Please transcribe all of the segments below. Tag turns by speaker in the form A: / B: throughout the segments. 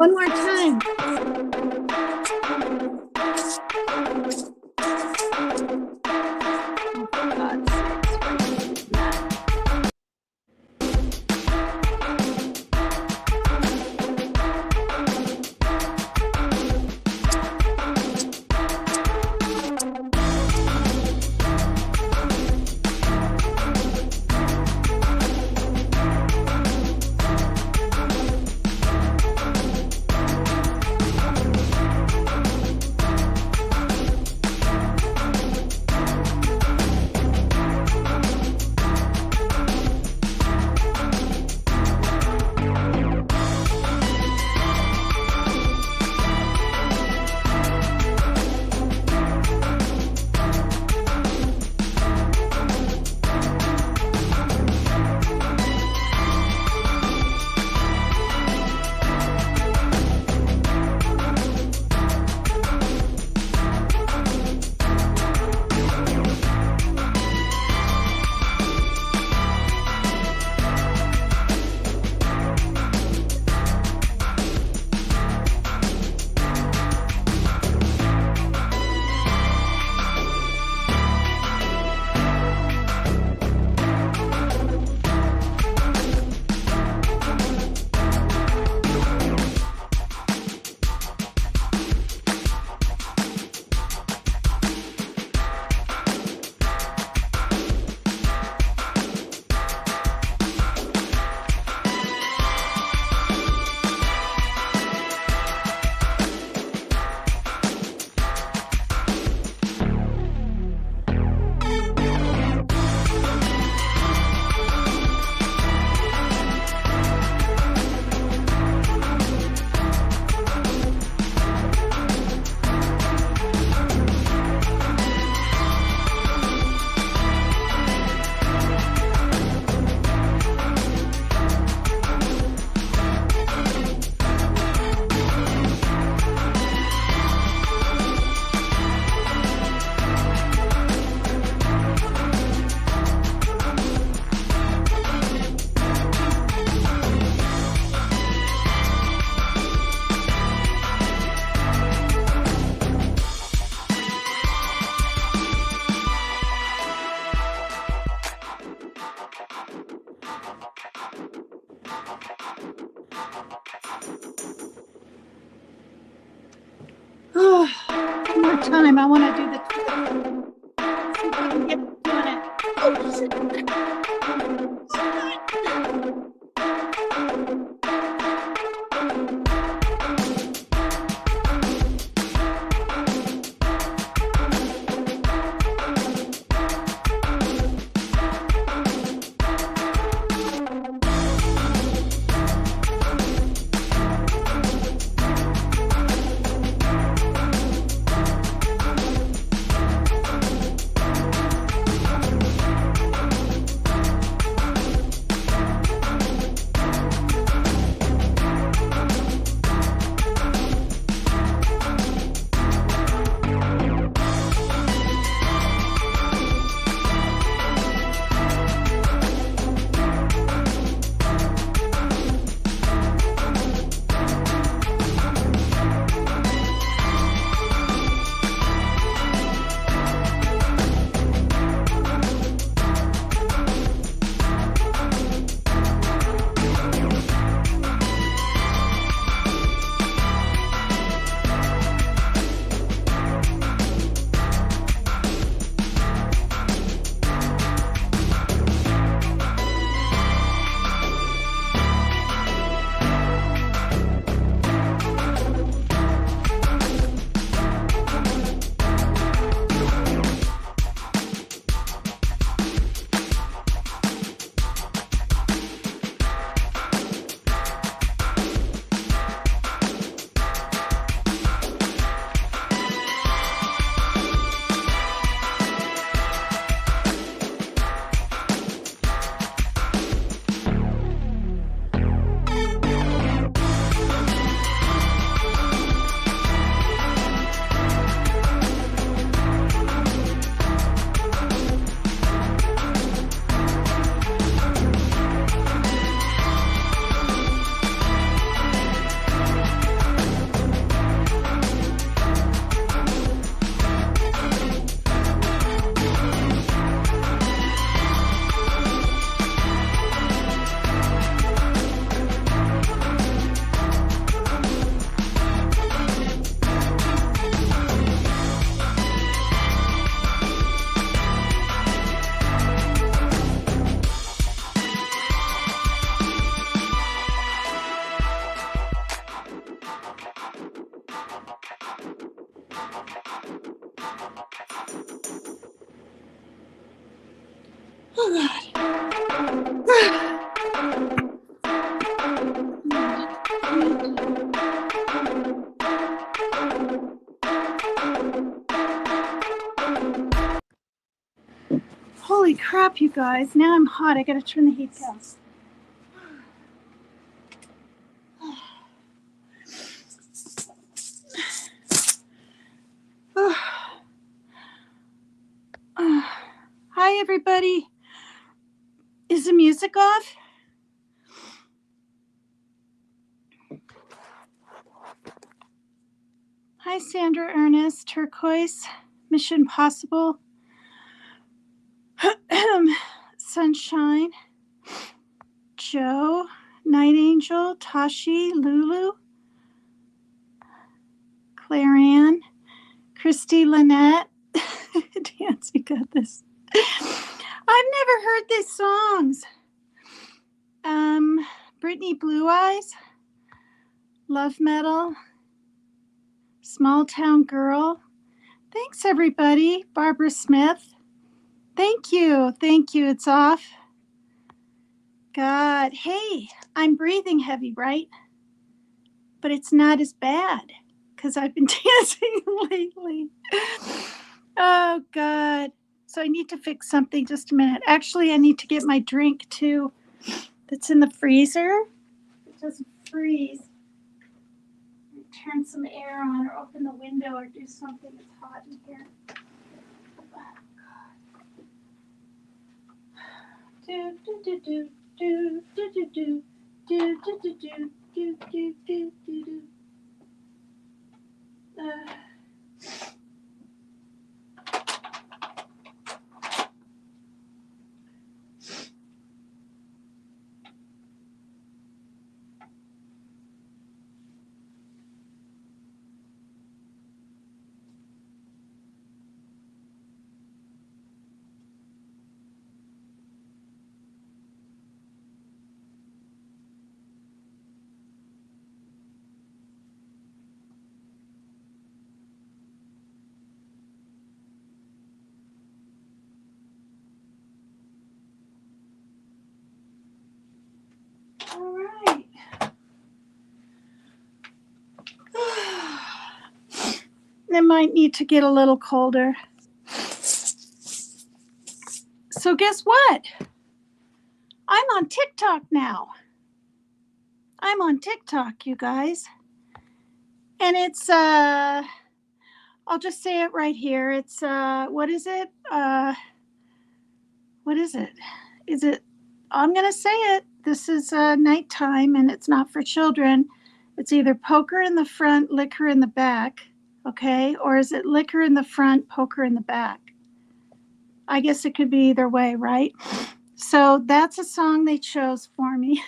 A: One more time. Oh, one more time. I want to do the see if I can get doing it. Oh, Oh, God. Holy crap, you guys. Now I'm hot. I gotta turn the heat down. Hi, everybody. Is the music off? Hi, Sandra, Ernest, Turquoise, Mission Possible, Sunshine, Joe, Night Angel, Tashi, Lulu, Clarion, Christy, Lynette. Dancy got this. I've never heard these songs. Brittany Blue Eyes, Love Metal, Small Town Girl. Thanks, everybody. Barbara Smith. Thank you. Thank you. It's off. God. Hey, I'm breathing heavy, right? But it's not as bad because I've been dancing lately. Oh, God. So I need to fix something. Just a minute. Actually, I need to get my drink, too, that's in the freezer. It doesn't freeze. Turn some air on or open the window or do something. It's hot in here. Do do do do do do do do do do do do do do do do. All right. It might need to get a little colder. So guess what? I'm on TikTok now. I'm on TikTok, you guys. And it's I'll just say it right here. It's what is it? What is it? Is it I'm gonna say it. This is nighttime and it's not for children. It's either poker in the front, liquor in the back, okay? Or is it liquor in the front, poker in the back? I guess it could be either way, right? So that's a song they chose for me.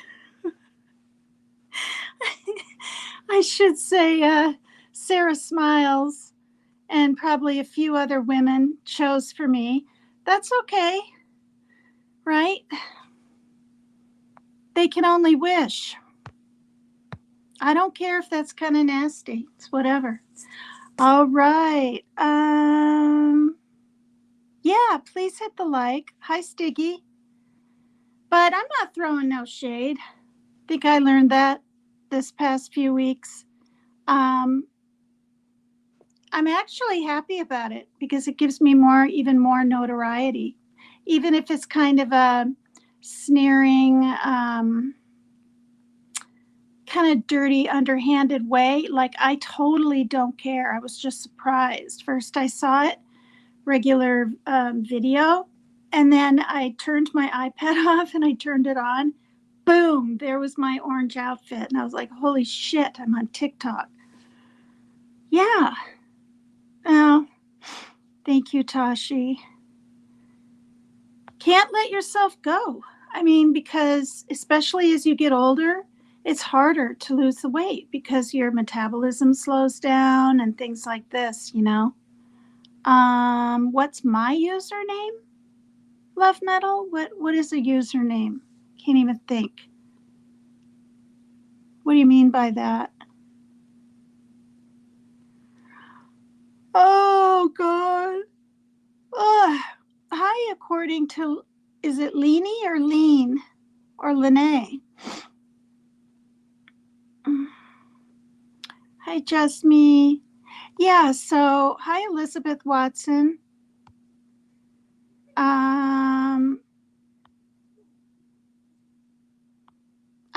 A: I should say Sarah Smiles and probably a few other women chose for me. That's okay, right? They can only wish. I don't care if that's kind of nasty. It's whatever. All right. Yeah, please hit the like. Hi, Stiggy. But I'm not throwing no shade. I think I learned that this past few weeks. I'm actually happy about it because it gives me even more notoriety, even if it's kind of a sneering, kind of dirty, underhanded way. Like, I totally don't care. I was just surprised. First, I saw it, regular video, and then I turned my iPad off and I turned it on. Boom, there was my orange outfit. And I was like, holy shit, I'm on TikTok. Yeah. Oh, thank you, Tashi. Can't let yourself go. I mean, because especially as you get older, it's harder to lose the weight because your metabolism slows down and things like this, you know. What's my username? Love Metal? What is a username? Can't even think. What do you mean by that? according to, is it Leanie or Lean or Lene? Hi, Just Me. Yeah, so hi, Elizabeth Watson. I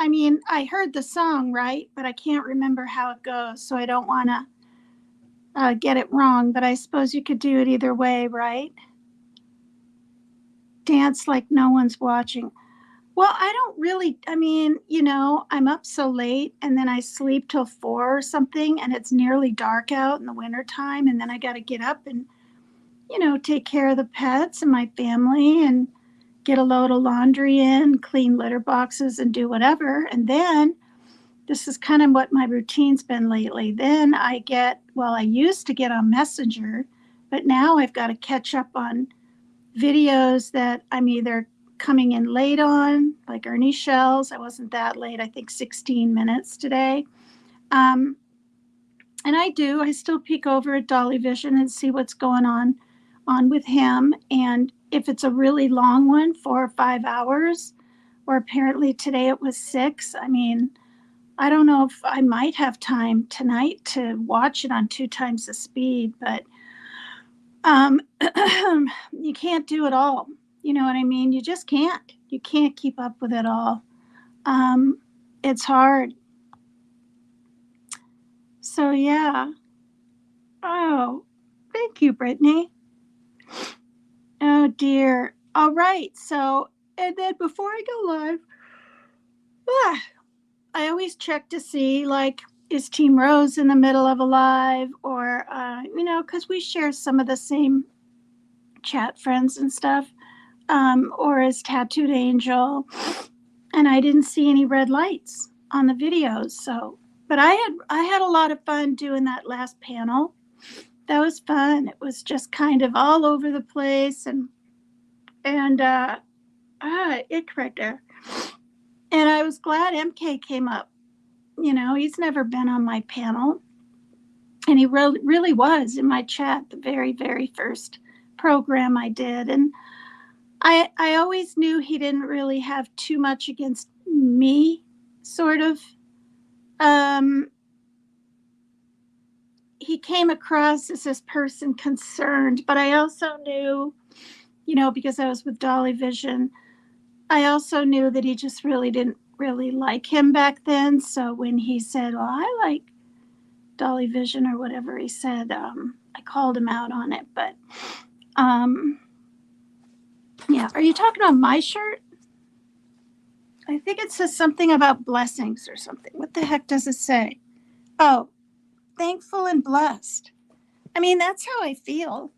A: mean, I heard the song, right? But I can't remember how it goes, so I don't want to get it wrong. But I suppose you could do it either way, right? Dance like no one's watching. Well, I don't really, I mean, I'm up so late and then I sleep till 4 or something and it's nearly dark out in the wintertime. And then I got to get up and, take care of the pets and my family and get a load of laundry in, clean litter boxes and do whatever. And then this is kind of what my routine's been lately. Then I used to get on Messenger, but now I've got to catch up on videos that I'm either coming in late on, like Ernie Shells. I wasn't that late, I think 16 minutes today. And I still peek over at Dolly Vision and see what's going on with him. And if it's a really long one, 4 or 5 hours, or apparently today it was 6, I mean, I don't know if I might have time tonight to watch it on 2 times the speed, but you can't do it all. You know what I mean? You just can't. You can't keep up with it all. It's hard. So, yeah. Oh, thank you, Brittany. Oh, dear. All right. So, and then before I go live, I always check to see, like, is Team Rose in the middle of a live or, because we share some of the same chat friends and stuff, or is Tattooed Angel. And I didn't see any red lights on the videos. So, but I had a lot of fun doing that last panel. That was fun. It was just kind of all over the place and ick right there. And I was glad MK came up. He's never been on my panel. And he really was in my chat the very, very first program I did. And I always knew he didn't really have too much against me, sort of. He came across as this person concerned, but I also knew, because I was with Dolly Vision, I also knew that he just really didn't really like him back then. So when he said, well, I like Dolly Vision or whatever he said, I called him out on it. But yeah, are you talking about my shirt? I think it says something about blessings or something. What the heck does it say? Oh, thankful and blessed. I mean, that's how I feel.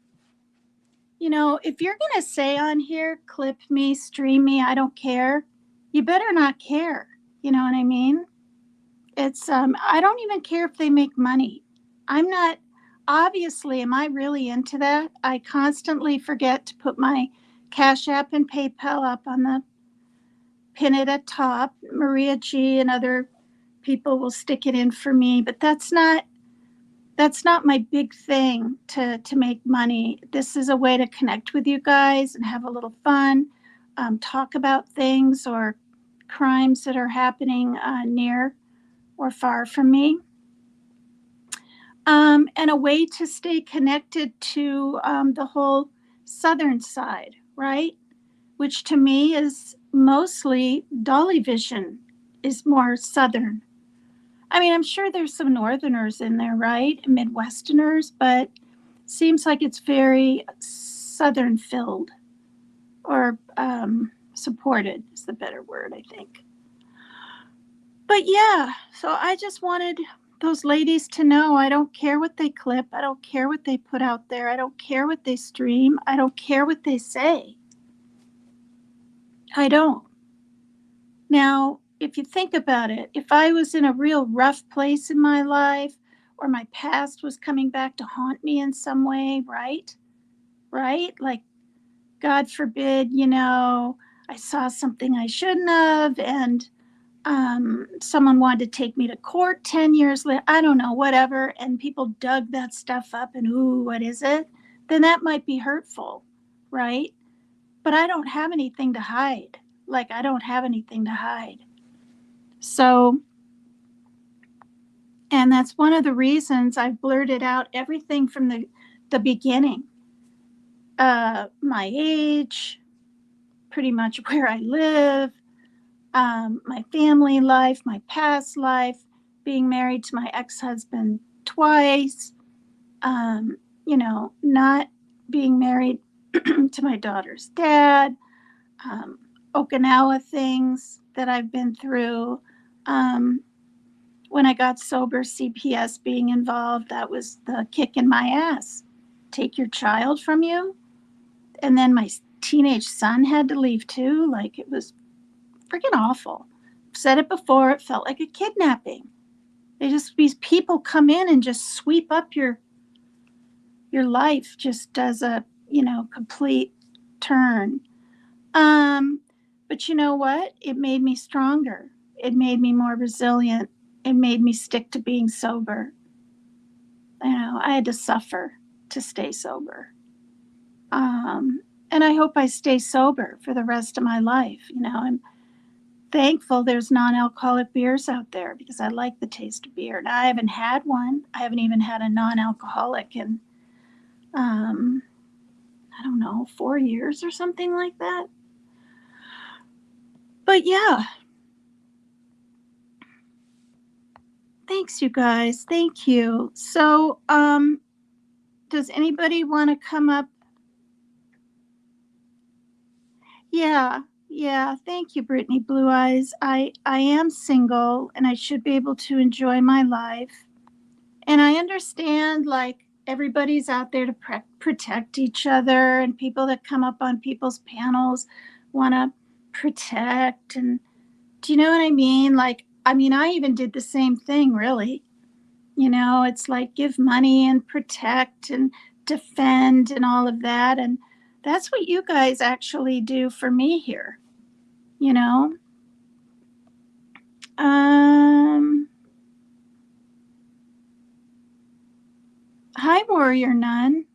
A: If you're going to say on here, clip me, stream me, I don't care, you better not care. You know what I mean? It's, I don't even care if they make money. I'm not, obviously, am I really into that? I constantly forget to put my Cash App and PayPal up on the pin it at top. Maria G and other people will stick it in for me, but that's not my big thing to make money. This is a way to connect with you guys and have a little fun, talk about things or crimes that are happening near or far from me, and a way to stay connected to the whole southern side, right? Which to me is mostly Dolly Vision is more southern. I mean, I'm sure there's some northerners in there, right? Midwesterners, but seems like it's very southern filled or supported is the better word, I think. But yeah, so I just wanted those ladies to know I don't care what they clip. I don't care what they put out there. I don't care what they stream. I don't care what they say. I don't. Now, if you think about it, if I was in a real rough place in my life or my past was coming back to haunt me in some way, right? Right? Like, God forbid, I saw something I shouldn't have and someone wanted to take me to court 10 years later, I don't know, whatever, and people dug that stuff up and, ooh, what is it? Then that might be hurtful, right? but I don't have anything to hide. Like, I don't have anything to hide. So, and that's one of the reasons I've blurted out everything from the beginning. My age, pretty much where I live, my family life, my past life, being married to my ex-husband twice, not being married to my daughter's dad, um, Okinawa things that I've been through. When I got sober, CPS being involved, that was the kick in my ass. Take your child from you. And then my teenage son had to leave too. Like, it was freaking awful. I've said it before, it felt like a kidnapping. These people come in and just sweep up your life just does a, complete turn. But you know what? It made me stronger. It made me more resilient. It made me stick to being sober. I had to suffer to stay sober. And I hope I stay sober for the rest of my life. I'm thankful there's non-alcoholic beers out there because I like the taste of beer. Now, I haven't had one. I haven't even had a non-alcoholic in, I don't know, 4 years or something like that. But yeah, thanks, you guys. Thank you. So, does anybody want to come up? Yeah, yeah. Thank you, Brittany Blue Eyes. I am single and I should be able to enjoy my life. And I understand, like, everybody's out there to protect each other, and people that come up on people's panels want to protect. And do you know what I mean? Like, I mean, I even did the same thing, really. It's like give money and protect and defend and all of that. And that's what you guys actually do for me here, you know? Hi, Warrior Nun.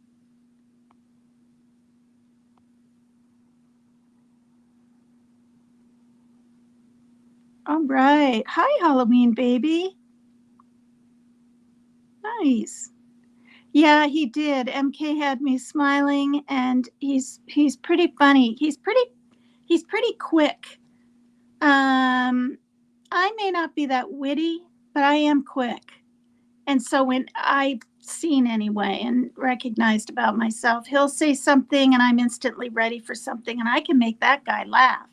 A: All right. Hi, Halloween baby. Nice. Yeah, he did. MK had me smiling, and he's pretty funny. He's pretty quick. I may not be that witty, but I am quick. And so when I've seen anyway and recognized about myself, he'll say something and I'm instantly ready for something, and I can make that guy laugh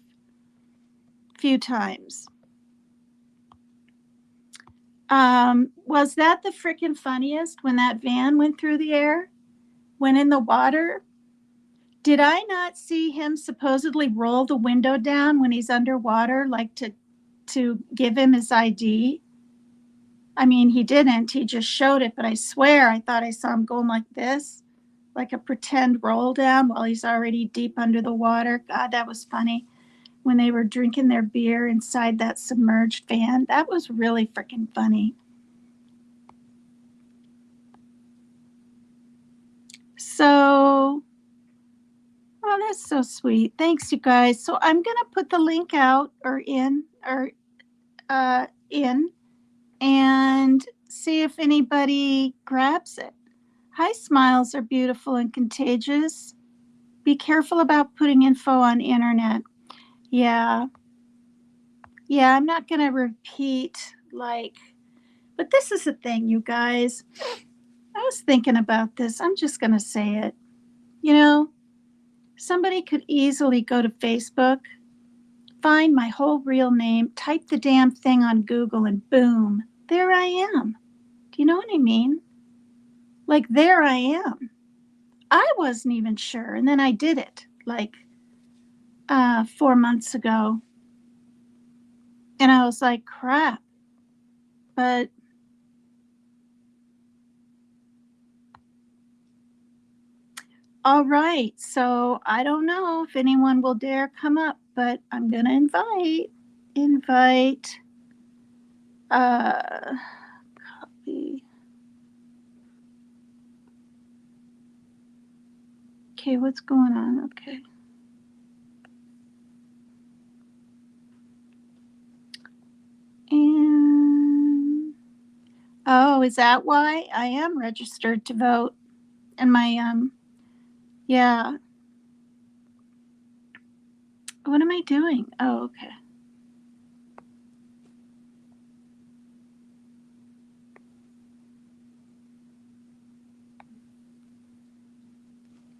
A: a few times. Was that the freaking funniest when that van went through the air, went in the water? Did I not see him supposedly roll the window down when he's underwater, like to give him his ID? I mean, he didn't. He just showed it, but I swear I thought I saw him going like this, like a pretend roll down while he's already deep under the water. God, that was funny. When they were drinking their beer inside that submerged van, that was really freaking funny. So, oh, that's so sweet. Thanks, you guys. So I'm gonna put the link out or in and see if anybody grabs it. Hi, smiles are beautiful and contagious. Be careful about putting info on internet. Yeah. Yeah, I'm not gonna repeat, like, but this is the thing, you guys. I was thinking about this. I'm just gonna say it. Somebody could easily go to Facebook, find my whole real name, type the damn thing on Google, and boom, there I am. Do you know what I mean? Like, there I am. I wasn't even sure. And then I did it like 4 months ago. And I was like, crap. But all right. So I don't know if anyone will dare come up, but I'm going to invite, copy. Okay, what's going on? Okay. Oh, is that why? I am registered to vote. And my, yeah. What am I doing? Oh, okay.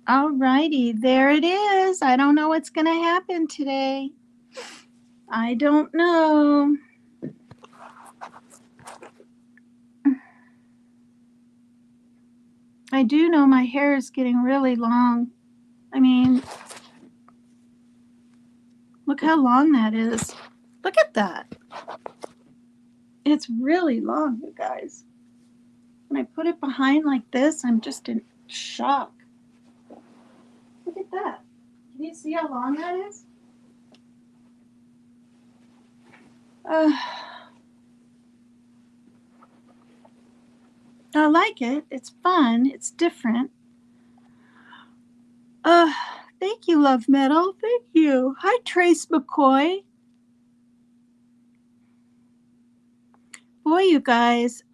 A: All righty, there it is. I don't know what's going to happen today. I don't know. I do know my hair is getting really long. I mean, look how long that is. Look at that. It's really long, you guys. When I put it behind like this, I'm just in shock. Look at that. Can you see how long that is? I like it. It's fun. It's different. Thank you, Love Metal. Thank you. Hi, Trace McCoy. Boy, you guys.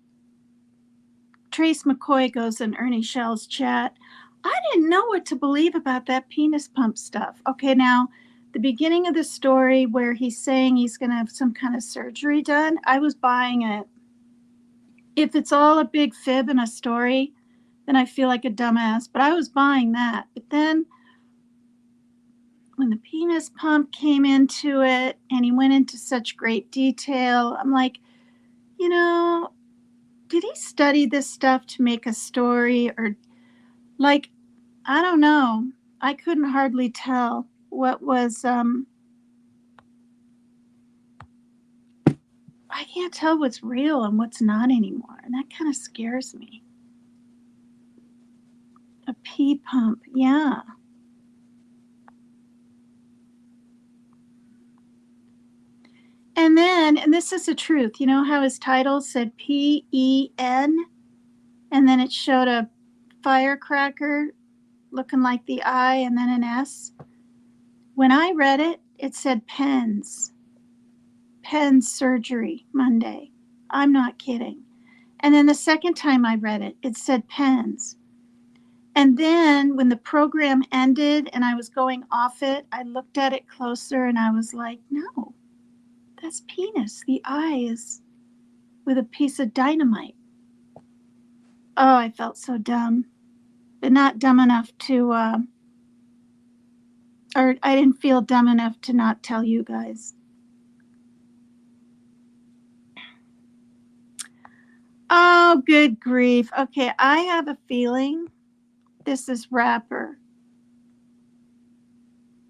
A: Trace McCoy goes in Ernie Shell's chat. I didn't know what to believe about that penis pump stuff. Okay, now, the beginning of the story where he's saying he's going to have some kind of surgery done, I was buying it. If it's all a big fib and a story, then I feel like a dumbass, but I was buying that. But then when the penis pump came into it and he went into such great detail, I'm like, you know, did he study this stuff to make a story? Or, like, I don't know. I couldn't hardly tell what was, I can't tell what's real and what's not anymore. And that kind of scares me. A pee pump, yeah. And then, and this is the truth, you know how his title said PEN? And then it showed a firecracker looking like the I and then an S. When I read it, it said pens. Pens surgery Monday. I'm not kidding. And then the second time I read it, it said pens. And then when the program ended and I was going off it, I looked at it closer and I was like, no, that's penis. The I is with a piece of dynamite. Oh, I felt so dumb. But not dumb enough to, or I didn't feel dumb enough to not tell you guys. Oh, good grief. Okay, I have a feeling this is Rapper.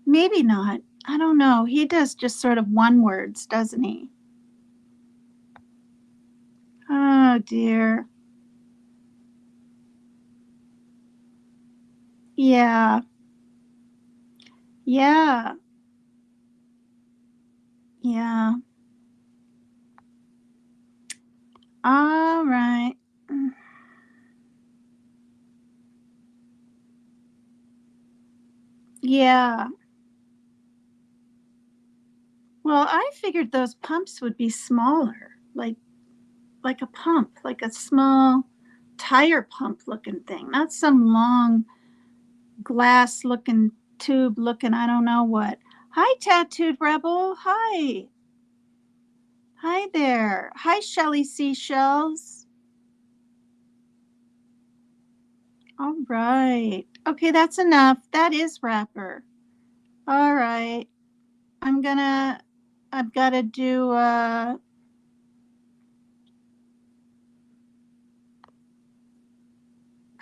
A: Maybe not. I don't know. He does just sort of one words, doesn't he? Oh, dear. Yeah. Yeah. Yeah. All right. Yeah. Well, I figured those pumps would be smaller, like a pump, like a small tire pump looking thing, not some long glass looking tube looking, I don't know what. Hi, Tattooed Rebel. Hi. Hi there. Hi, Shelly Seashells. All right. Okay, that's enough. That is Rapper. All right. I've got to do,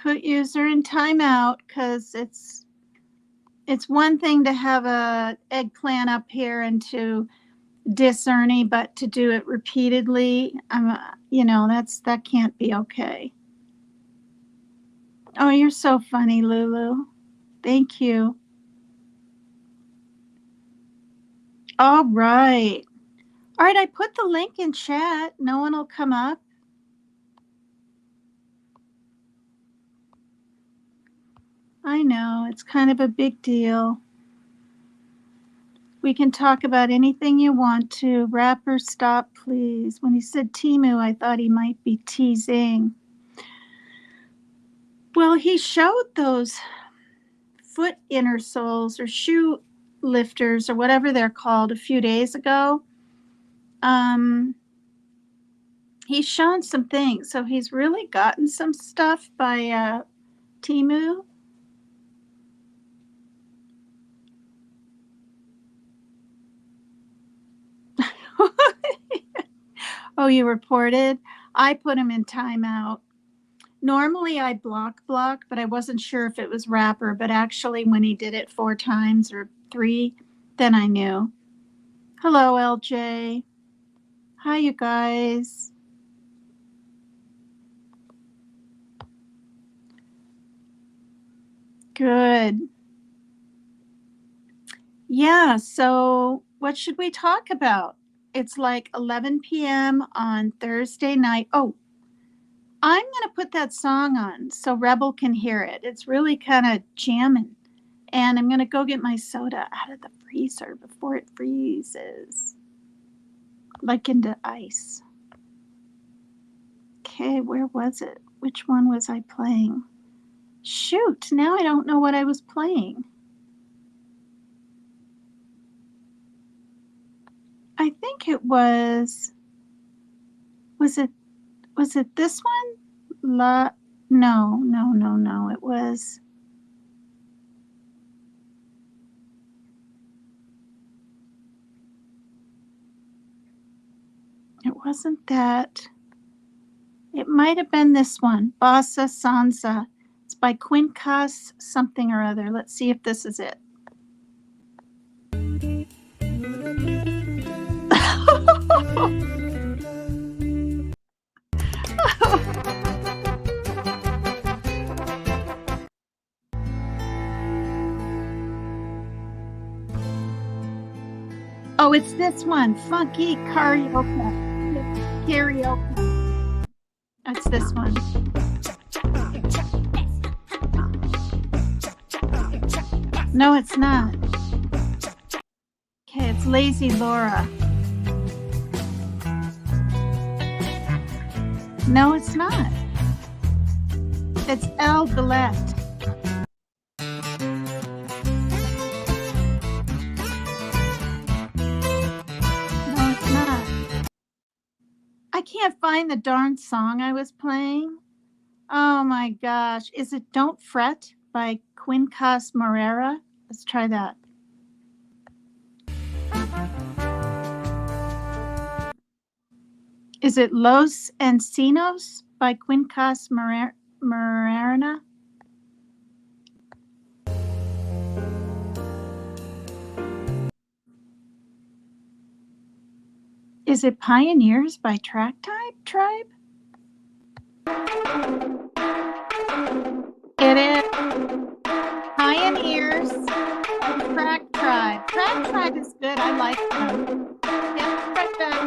A: put user in timeout because it's one thing to have a eggplant up here and to diss Ernie, but to do it repeatedly, that can't be okay. Oh, you're so funny, Lulu. Thank you. All right. All right, I put the link in chat. No one will come up. I know, it's kind of a big deal. We can talk about anything you want to. Rapper, stop, please. When he said Timu, I thought he might be teasing. Well, he showed those foot inner soles or shoe lifters or whatever they're called a few days ago. He's shown some things. So he's really gotten some stuff by Timu. Oh, you reported? I put him in timeout. Normally I block, but I wasn't sure if it was Rapper, but actually when he did it 4 times or 3, then I knew. Hello, LJ. Hi, you guys. Good. Yeah, so what should we talk about? It's like 11 p.m. on Thursday night. Oh, I'm going to put that song on so Rebel can hear it. It's really kind of jamming. And I'm going to go get my soda out of the freezer before it freezes, like into ice. Okay, where was it? Which one was I playing? Shoot, now I don't know what I was playing. I think it was it this one? No. It wasn't that. It might have been this one, Bossa Sansa. It's by Quincas something or other. Let's see if this is it. Oh, it's this one, Funky Karaoke. It's this one. No, it's not. Okay, it's Lazy Laura. No, it's not. It's El Galette. No, it's not. I can't find the darn song I was playing. Oh my gosh. Is it Don't Fret by Quincas Morera? Let's try that. Is it Los Encinos by Quincas Morera? Is it Pioneers by Track Tribe? It is Pioneers by Track Tribe. Track Tribe is good. I like them. Yeah, right back.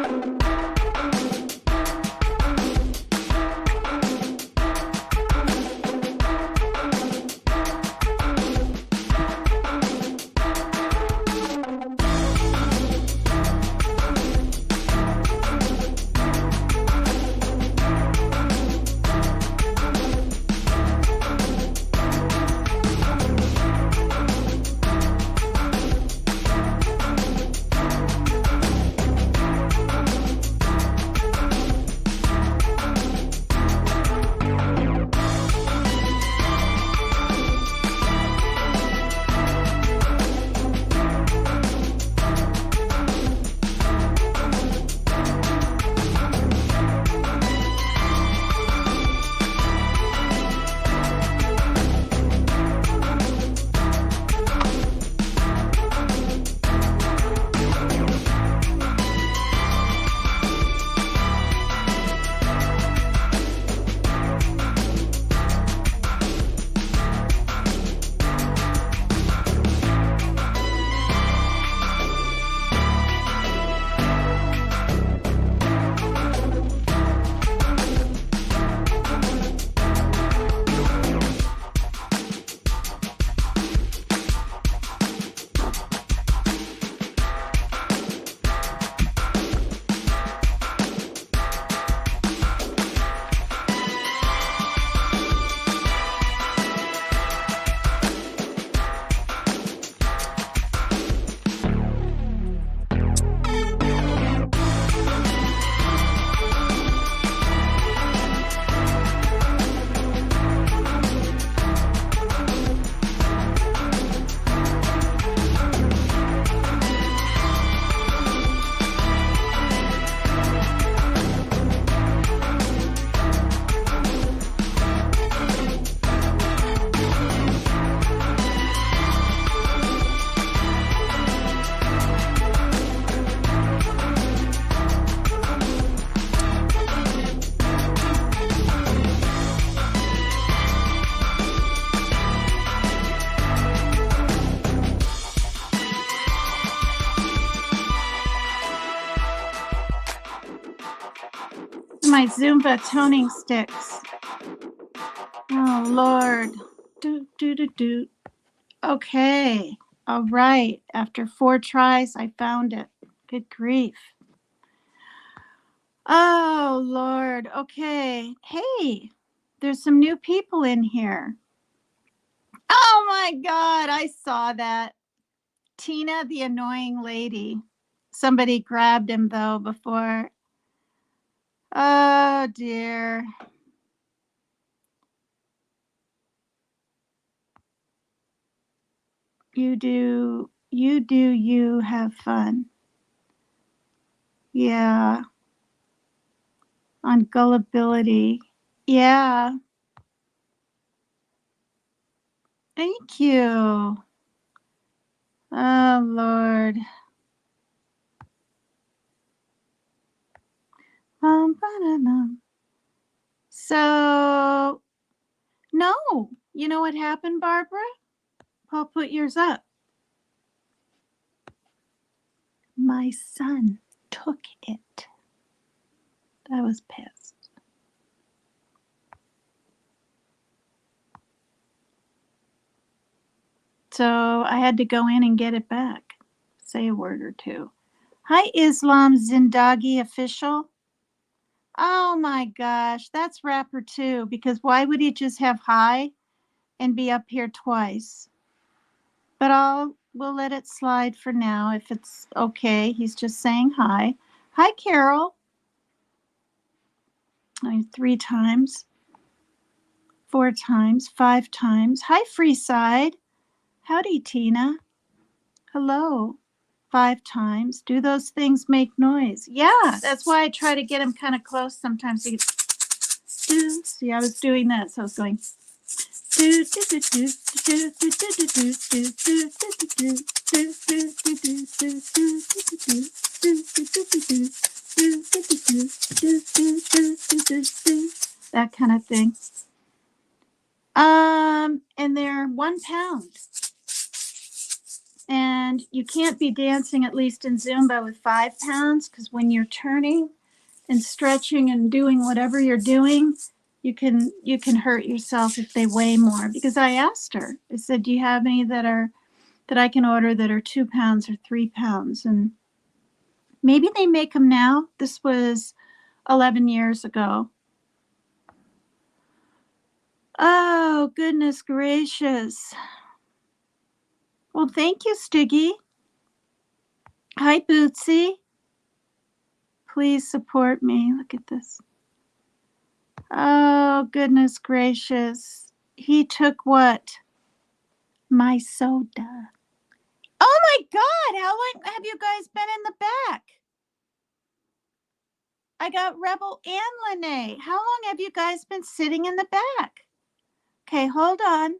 A: my Zumba toning sticks. Oh, Lord. Do, do, do, do. Okay. All right. After 4 tries, I found it. Good grief. Oh, Lord. Okay. Hey, there's some new people in here. Oh, my God. I saw that. Tina, the annoying lady. Somebody grabbed him, though, before. Oh, dear. You have fun. Yeah. On gullibility. Yeah. Thank you. Oh, Lord. So, no. You know what happened, Barbara? I'll put yours up. My son took it. I was pissed. So I had to go in and get it back. Say a word or two. Hi, Islam Zindagi official. Oh my gosh, that's rapper too, because why would he just have hi and be up here twice? But we'll let it slide for now if it's okay. He's just saying hi. Hi, Carol. 3 times, 4 times, 5 times. Hi, Freeside. Howdy, Tina. Hello. 5 times. Do those things make noise? Yeah, that's why I try to get him kind of close sometimes. See, I was doing this. I was going. That kind of thing. And they're £1. And you can't be dancing, at least in Zumba, with £5 because when you're turning and stretching and doing whatever you're doing, you can hurt yourself if they weigh more. Because I asked her, I said, do you have any that I can order that are £2 or £3? And maybe they make them now. This was 11 years ago. Oh, goodness gracious. Well, thank you, Stiggy. Hi, Bootsy. Please support me. Look at this. Oh, goodness gracious. He took what? My soda. Oh my God, how long have you guys been in the back? I got Rebel and Lene. How long have you guys been sitting in the back? Okay, hold on.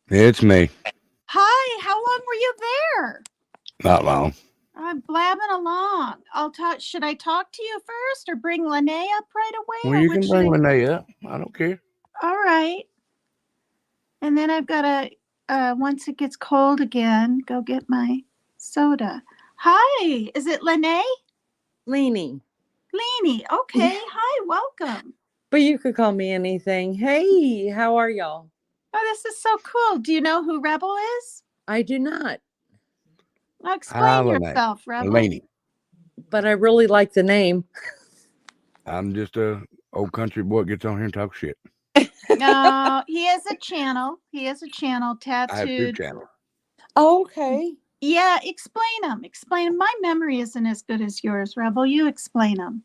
B: It's me.
A: Hi, how long were you there?
B: Not long.
A: I'm blabbing along. Should I talk to you first or bring Lene up right away?
B: Well, you can bring Lene up. I don't care.
A: All right. And then I've got to, once it gets cold again, go get my soda. Hi, is it Lene?
C: Leanie.
A: Leanie, okay. Hi, welcome.
C: But you could call me anything. Hey, how are y'all?
A: Oh, this is so cool. Do you know who Rebel is?
C: I do not.
A: Well, explain yourself, Rebel.
B: Lene.
C: But I really like the name.
B: I'm just a old country boy that gets on here and talks shit.
A: No, he has a channel. He has a channel tattooed.
B: I have 2 channels.
C: Oh, okay.
A: Yeah, explain them. Explain them. My memory isn't as good as yours, Rebel. You explain them.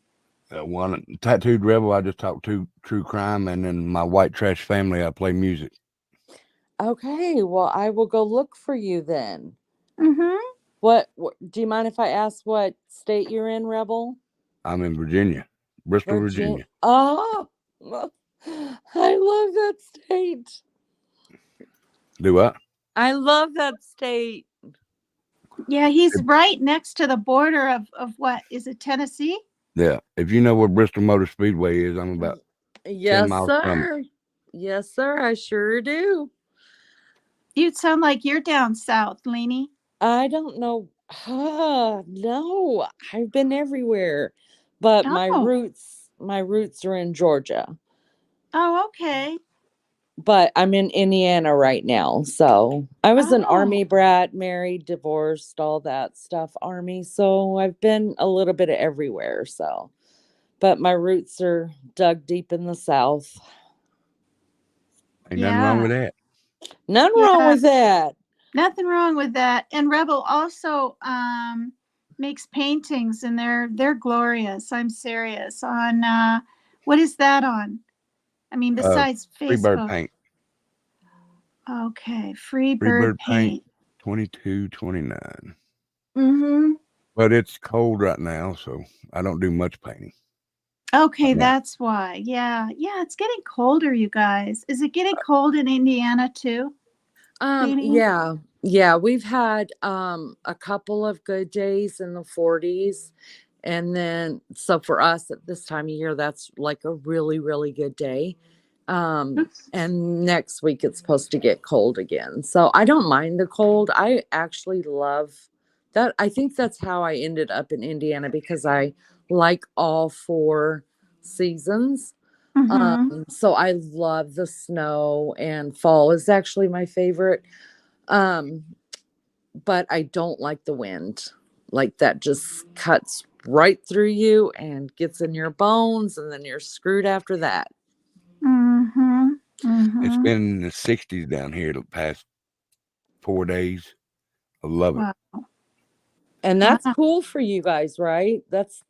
B: One tattooed rebel, I just talk to true crime, and then my white trash family, I play music.
C: Okay, well, I will go look for you then.
A: Mm-hmm.
C: What do you mind if I ask what state you're in, Rebel?
B: I'm in Virginia, Bristol, Virginia.
C: Oh, I love that state.
B: Do what?
C: I love that state.
A: Yeah, he's right next to the border of what? Is it Tennessee?
B: Yeah. If you know where Bristol Motor Speedway is, I'm about 10 miles from it.
C: Yes, sir. I sure do.
A: You sound like you're down south, Leanie.
C: I don't know. No, I've been everywhere, but
A: Oh,
C: my roots are in Georgia.
A: oh, okay.
C: But I'm in Indiana right now. So I was an
A: Oh,
C: army brat, married, divorced, all that stuff, army. So I've been a little bit of everywhere. So, but my roots are dug deep in the South.
B: Ain't nothing wrong
A: yeah,
B: with that.
C: None wrong
A: yeah.
C: with that.
A: Nothing wrong with that. And Rebel also makes paintings, and they're glorious. I'm serious. On what is that on? I mean,
B: Uh,
A: besides
B: Freebird
A: Facebook.
B: paint.
A: Okay, Free Bird
B: Freebird paint.
A: Paint.
B: 22.29.
A: Mm-hmm.
B: But it's cold right now, so I don't do much painting.
A: Okay,
B: Right now.
A: that's why. Yeah, yeah. It's getting colder, you guys. Is it getting cold in Indiana too, Queenie?
C: Yeah. Yeah, we've had a couple of good days in the 40s. And then so for us at this time of year, that's like a really, really good day. And next week it's supposed to get cold again. So I don't mind the cold. I actually love that. I think that's how I ended up in Indiana because I like all four seasons.
A: Mm-hmm.
C: So I love the snow, and fall is actually my favorite. Um, but I don't like the wind. Like that just cuts right through you and gets in your bones, and then you're screwed after that.
A: Mm-hmm.
B: It's
A: Mm-hmm.
B: been in the 60s down here the past 4 days. I love it.
A: Wow.
C: And
A: Wow.
C: that's cool for you guys, right? That's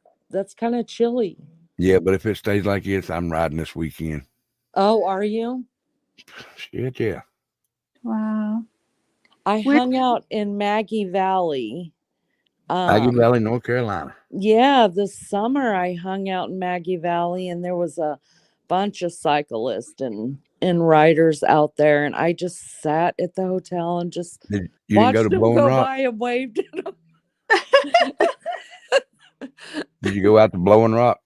C: kind of chilly.
B: Yeah, but if it stays like this, I'm riding this weekend.
C: Oh, are you?
B: Shit, yeah.
A: Wow.
C: I
A: Where
C: hung out in Maggie Valley.
B: Aggie
C: Um,
B: Valley, North Carolina.
C: yeah, this summer I hung out in Maggie Valley, and there was a bunch of cyclists and riders out there, and I just sat at the hotel and just
B: You didn't go to
C: watched them
B: Blowing
C: go
B: Rock?
C: by and waved at them.
B: Did you go out to Blowing Rock?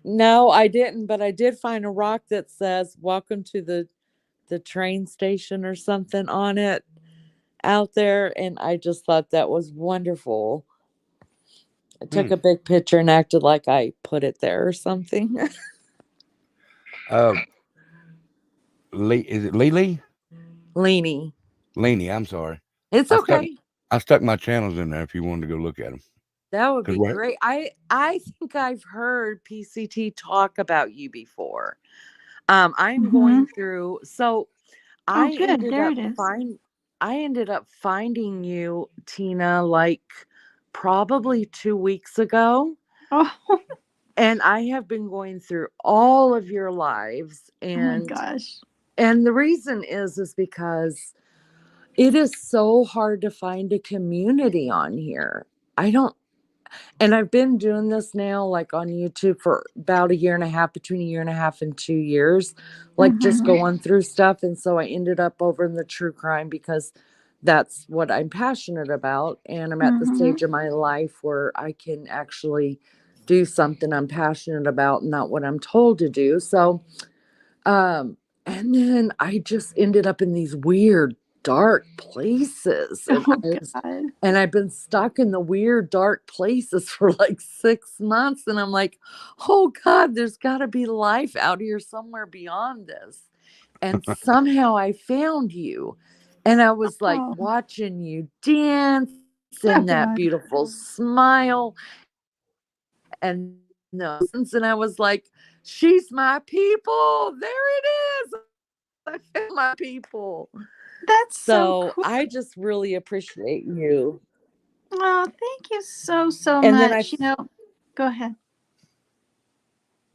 C: No, I didn't, but I did find a rock that says "Welcome to the train station" or something on it out there, and I just thought that was wonderful. I took
B: Hmm.
C: a big picture and acted like I put it there or something.
B: Uh, is it Lily?
C: Leany.
B: Leany, I'm sorry.
C: It's
B: I stuck
C: okay.
B: I stuck my channels in there if you wanted to go look at them.
C: That would
B: Cause
C: be great. I think I've heard PCT talk about you before. I'm
A: mm-hmm.
C: going through so
A: Oh,
C: I
A: good.
C: ended
A: There
C: up
A: it is.
C: I ended up finding you, Tina, like probably 2 weeks ago.
A: Oh,
C: And I have been going through all of your lives,
A: oh my gosh.
C: and the reason is because it is so hard to find a community on here. I don't And I've been doing this now, like on YouTube, for about a year and a half, between a year and a half and 2 years, like just
A: Mm-hmm.
C: going through stuff. And so I ended up over in the true crime because that's what I'm passionate about. And I'm at the
A: Mm-hmm.
C: stage of my life where I can actually do something I'm passionate about, not what I'm told to do. So, and then I just ended up in these weird, dark places.
A: Oh God.
C: And I've been stuck in the weird, dark places for like 6 months. And I'm like, oh God, there's got to be life out here somewhere beyond this. And somehow I found you. And I was like
A: Oh,
C: watching you dance
A: oh
C: and that
A: God.
C: beautiful smile and the and I was like, she's my people. There it is. I found my people.
A: That's so
C: So
A: cool.
C: I just really appreciate you.
A: Oh, thank you so, so
C: And then I
A: much. Go ahead.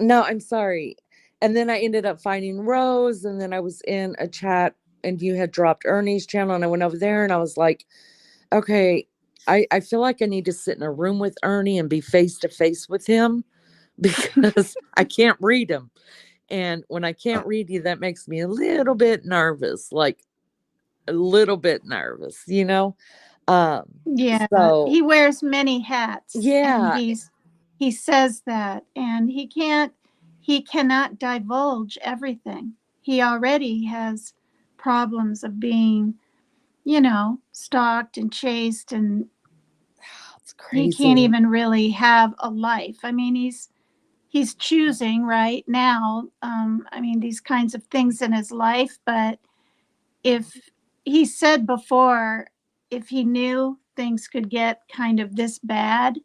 C: No, I'm sorry. And then I ended up finding Rose, and then I was in a chat, and you had dropped Ernie's channel, and I went over there, and I was like, okay, I feel like I need to sit in a room with Ernie and be face to face with him because I can't read him. And when I can't read you, that makes me a little bit nervous, like a little bit nervous, you know? Um,
A: Yeah,
C: so
A: he wears many hats, and
C: yeah,
A: he says that, and he cannot divulge everything. He already has problems of being, stalked and chased, and
C: It's
A: He can't
C: crazy.
A: even really have a life. I mean, he's choosing right now. I mean, these kinds of things in his life, but if he said before, if he knew things could get kind of this bad,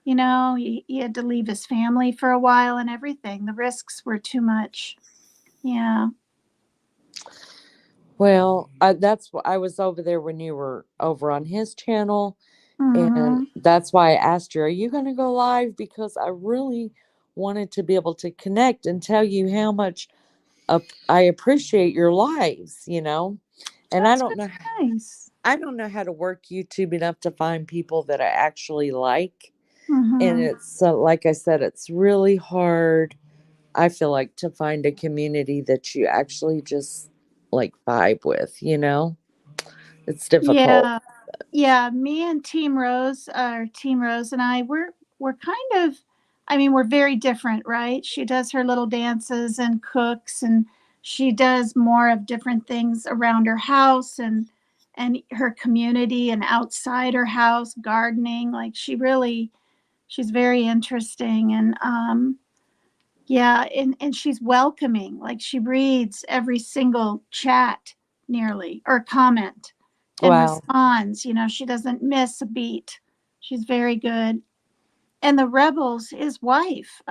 A: he had to leave his family for a while and everything. The risks were too much. Yeah.
C: Well, that's what I was over there when you were over on his channel. And
A: Hmm.
C: that's why I asked you, are you going to go live? Because I really wanted to be able to connect and tell you how much I appreciate your lives, And
A: That's really nice.
C: I don't know how to work YouTube enough to find people that I actually like. And
A: Hmm.
C: it's like I said, it's really hard. I feel like to find a community that you actually just like vibe with. It's difficult.
A: Yeah. Yeah, me and Team Rose and we're kind of, I mean, we're very different, right? She does her little dances and cooks, and she does more of different things around her house and her community and outside her house, gardening. Like she's very interesting, and yeah, and she's welcoming. Like she reads every single chat nearly or comment and
C: Wow.
A: responds. She doesn't miss a beat. She's very good. And the Rebels, his wife,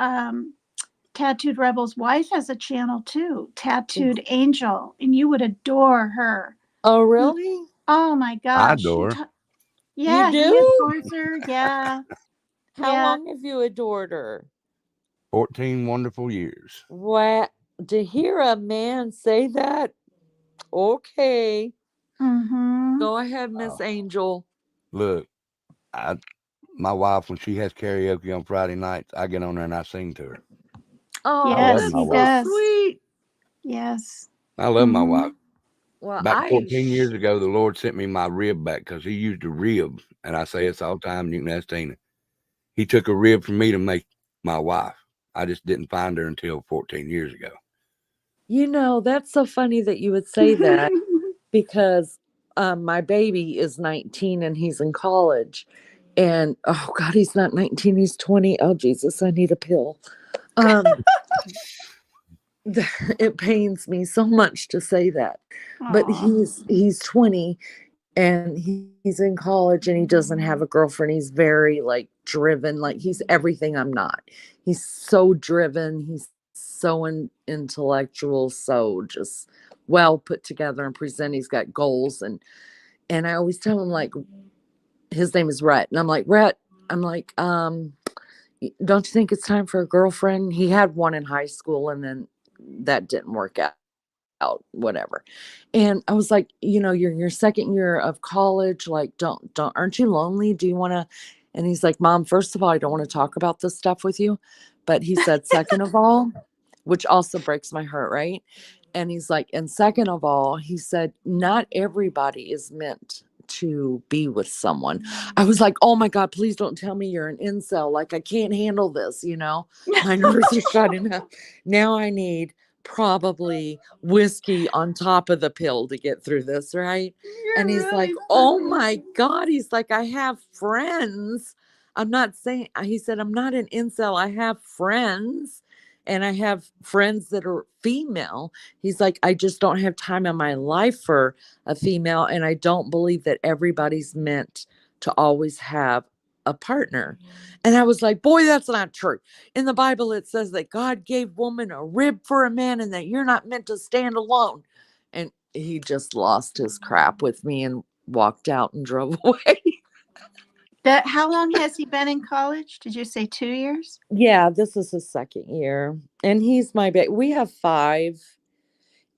A: Tattooed Rebel's wife has a channel too, Tattooed Angel, and you would adore her.
C: Oh,
A: You,
C: really?
A: oh my
B: I
A: gosh,
B: adore her.
C: You
A: yeah, he
C: do?
A: adores her. Yeah,
C: How
A: yeah.
C: long have you adored her?
B: 14 wonderful years.
C: What? To hear a man say that? Okay.
A: Mm-hmm.
C: Go ahead, Miss
B: Oh,
C: Angel.
B: look, I my wife, when she has karaoke on Friday nights, I get on there and I sing to her. I
C: Oh,
B: love
A: Yes,
B: my
C: that's
A: he
C: so
B: wife.
A: does.
C: sweet.
A: Yes.
B: I love my
A: Mm-hmm.
B: wife.
C: Well,
B: About 14 years ago, the Lord sent me my rib back because He used a rib, and I say this all the time. And you can ask Tina. He took a rib from me to make my wife. I just didn't find her until 14 years ago.
C: that's so funny that you would say that because my baby is 19 and he's in college. And oh God, he's not 19, he's 20. Oh Jesus, I need a pill. Um, it pains me so much to say that. But
A: Aw.
C: he's 20 and he's in college and he doesn't have a girlfriend. He's very like driven, like he's everything I'm not. He's so driven, he's so intellectual, so just well put together and present. He's got goals and I always tell him like his name is Rhett. And I'm like, Rhett, I'm like, don't you think it's time for a girlfriend? He had one in high school and then that didn't work out, whatever. And I was like, you're in your second year of college, like don't aren't you lonely? Do you want to? And he's like, Mom, first of all, I don't want to talk about this stuff with you. But he said, second of all, which also breaks my heart, right? And he's like, and second of all, he said, not everybody is meant to be with someone. I was like, oh my God, please don't tell me you're an incel. Like, I can't handle this. My nerves are shutting up. Now I need probably whiskey on top of the pill to get through this, right? And
A: You're
C: he's like,
A: really
C: oh
A: funny.
C: my God. He's like, I have friends. I'm not saying, he said, I'm not an incel. I have friends and I have friends that are female. He's like, I just don't have time in my life for a female. And I don't believe that everybody's meant to always have a partner. And I was like, boy, that's not true. In the Bible, it says that God gave woman a rib for a man and that you're not meant to stand alone. And he just lost his crap with me and walked out and drove away.
A: That how long has he been in college? Did you say 2 years?
C: Yeah, this is his second year. And he's my baby. We have five,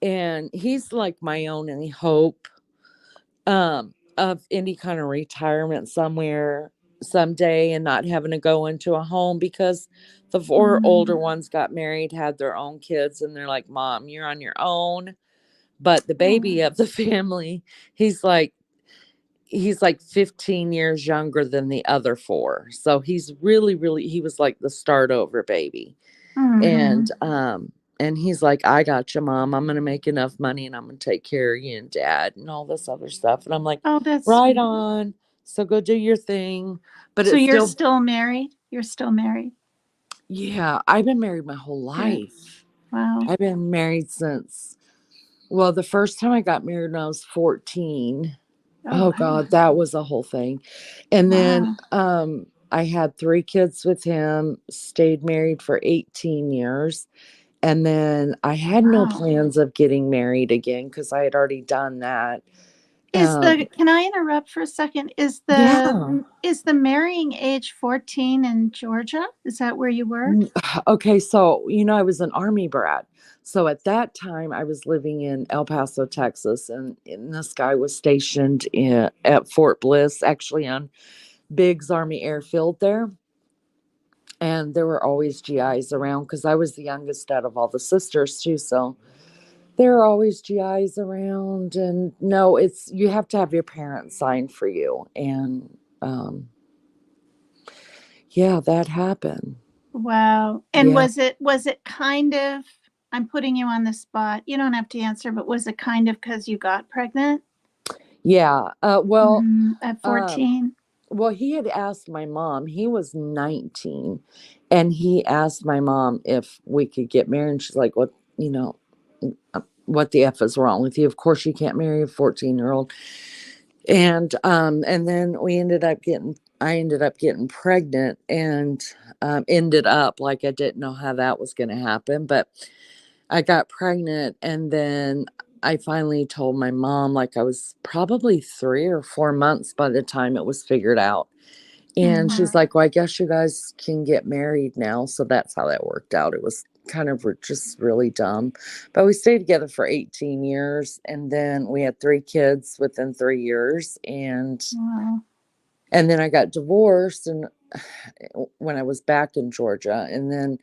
C: and he's like my only hope of any kind of retirement somewhere someday and not having to go into a home because the four older
A: Mm.
C: ones got married, had their own kids, and they're like, Mom, you're on your own. But the
A: Oh.
C: baby of the family, he's like he's like 15 years younger than the other four. So he's really he was like the start over baby.
A: Mm-hmm.
C: And he's like, I got you, Mom. I'm gonna make enough money and I'm gonna take care of you and Dad and all this other stuff. And I'm like,
A: Oh, that's
C: right
A: sweet.
C: on. So go do your thing. But
A: So
C: it's
A: you're
C: still,
A: still married? You're still married?
C: yeah, I've been married my whole
A: Good.
C: life.
A: Wow.
C: I've been married since, well, the first time I got married when I was 14.
A: Oh,
C: Oh
A: wow.
C: God, that was a whole thing. And then
A: Wow.
C: I had 3 kids with him, stayed married for 18 years. And then I had no
A: Wow.
C: plans of getting married again because I had already done that.
A: Can I interrupt for a second?
C: Yeah.
A: Is the marrying age 14 in Georgia? Is that where you were?
C: Okay, so I was an army brat. So at that time, I was living in El Paso, Texas, and this guy was stationed at Fort Bliss, actually on Biggs Army Airfield there. And there were always GIs around because I was the youngest out of all the sisters too. So there are always GIs around. And no, you have to have your parents sign for you. And yeah, that happened.
A: Wow. And
C: Yeah.
A: was it kind of, I'm putting you on the spot. You don't have to answer, but was it kind of because you got pregnant?
C: Yeah.
A: At
C: Um,
A: 14?
C: well, he had asked my mom, he was 19, and he asked my mom if we could get married. And she's like, what the F is wrong with you? Of course you can't marry a 14-year-old. And then I ended up getting pregnant and ended up like I didn't know how that was going to happen, but I got pregnant and then I finally told my mom, like I was probably 3 or 4 months by the time it was figured out. And she's like, well, I guess you guys can get married now. So that's how that worked out. It was kind of just really dumb. But we stayed together for 18 years. And then we had 3 kids within 3 years.
A: Wow.
C: And then I got divorced and when I was back in Georgia, and then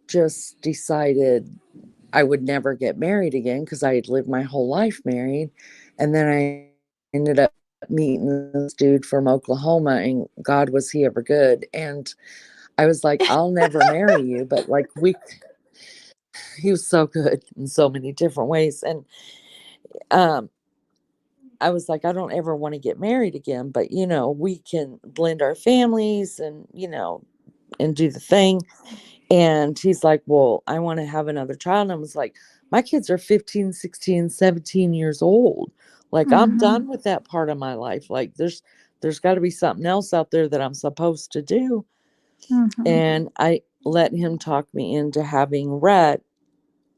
C: just decided I would never get married again because I had lived my whole life married. And then I ended up meeting this dude from Oklahoma, and God, was he ever good. And I was like, I'll never marry you. But like, he was so good in so many different ways. And um, I was like, I don't ever want to get married again, but we can blend our families and, and do the thing. And he's like, well, I want to have another child. And I was like, my kids are 15, 16, 17 years old. Like, I'm done with that part of my life. Like, there's got to be something else out there that I'm supposed to do. And I let him talk me into having Rhett,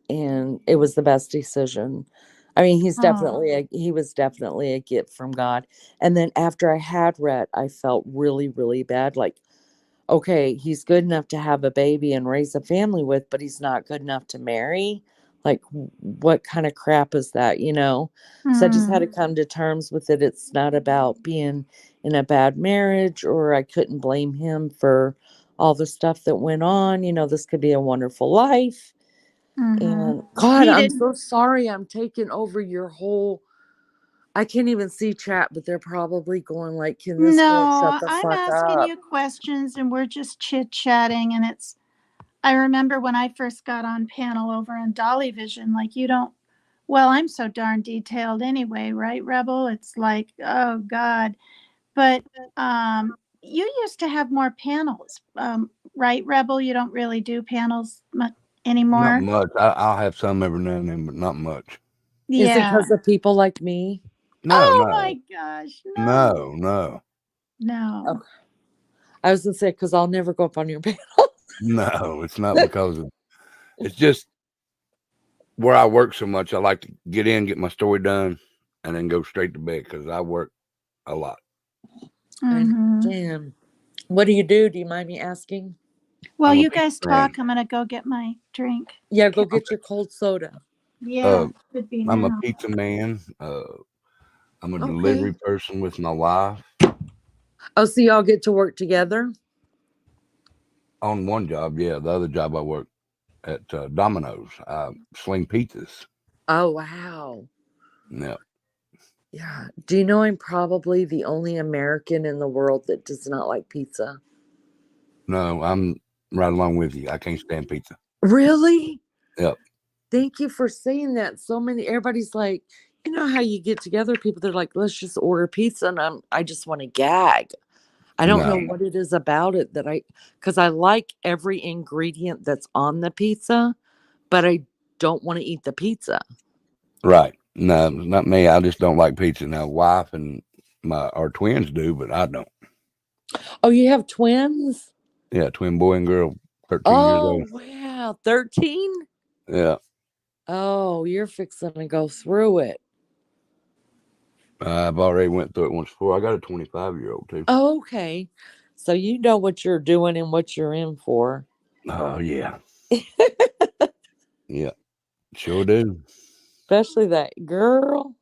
C: and it was the best decision. I mean, he was definitely a gift from God. And then after I had Rhett, I felt really, really bad. Like, okay, he's good enough to have a baby and raise a family with, but he's not good enough to marry. Like, what kind of crap is that, So I just had to come to terms with it. It's not about being in a bad marriage, or I couldn't blame him for all the stuff that went on. This could be a wonderful life. And God,
A: He
C: I'm
A: didn't.
C: so sorry I'm taking over your whole. I can't even see chat, but they're probably going like, can this girl shut
A: No,
C: the
A: I'm
C: fuck
A: asking
C: up?
A: you questions and we're just chit chatting. And I remember when I first got on panel over on Dolly Vision, like you don't, well, I'm so darn detailed anyway, right, Rebel? It's like, oh God. But you used to have more panels, right, Rebel? You don't really do panels
B: Not
A: anymore.
B: much. I'll have some every now and then, but not much.
C: Is it
A: Yeah.
C: because of people like me?
B: No,
A: Oh
B: no,
A: my gosh, no,
B: no, no,
A: no.
C: Okay. I was gonna say because I'll never go up on your panel.
B: no. It's not because of. It's just where I work so much. I like to get in, get my story done, and then go straight to bed because I work a lot.
C: I
A: Mm-hmm.
C: understand. What do you do? Do you mind me asking?
A: Well,
B: I'm a
A: you
B: pizza
A: guys
B: man.
A: talk. I'm gonna go get my drink.
C: Yeah, go
A: Okay.
C: get your cold soda.
A: Yeah,
B: Uh,
A: could be
B: I'm a
A: now.
B: pizza man. I'm a
C: Okay.
B: delivery person with my wife
C: Oh, so y'all get to work together?
B: on one job. Yeah, the other job I work at Domino's. I sling pizzas.
C: Oh, wow.
B: Yeah.
C: Yeah. Do you know I'm probably the only American in the world that does not like pizza?
B: No, I'm right along with you. I can't stand pizza.
C: Really?
B: Yep.
C: Thank you for saying that. So many, everybody's like, You know how you get together, people, they're like, let's just order pizza. And I just want to gag. I don't know
B: No,
C: what it is about it because I like every ingredient that's on the pizza, but I don't want to eat the pizza.
B: right. No, not me. I just don't like pizza. Now, wife and our twins do, but I don't.
C: Oh, you have twins?
B: Yeah, twin boy and girl, 13 years
C: Oh,
B: old.
C: wow. 13?
B: Yeah,
C: Oh, you're fixing to go through it.
B: I've already went through it once before. I got a 25-year-old too.
C: Oh, okay. So you know what you're doing and what you're in for.
B: Oh yeah, yeah, sure do.
C: Especially that girl.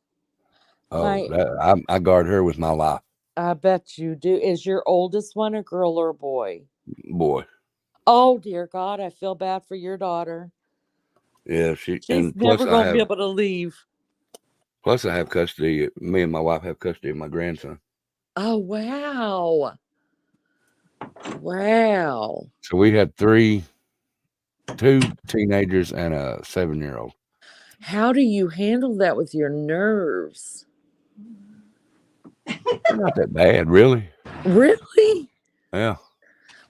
B: Oh,
C: My
B: I guard her with my life,
C: I bet you do. Is your oldest one a girl or a boy?
B: boy.
C: Oh dear God, I feel bad for your daughter.
B: Yeah,
C: She's
B: plus
C: never gonna be able to leave.
B: I have custody. Me and my wife have custody of my grandson.
C: Oh wow. Wow.
B: So we had two teenagers and a 7-year-old.
C: How do you handle that with your nerves?
B: They're not that bad, really.
C: Really?
B: Yeah,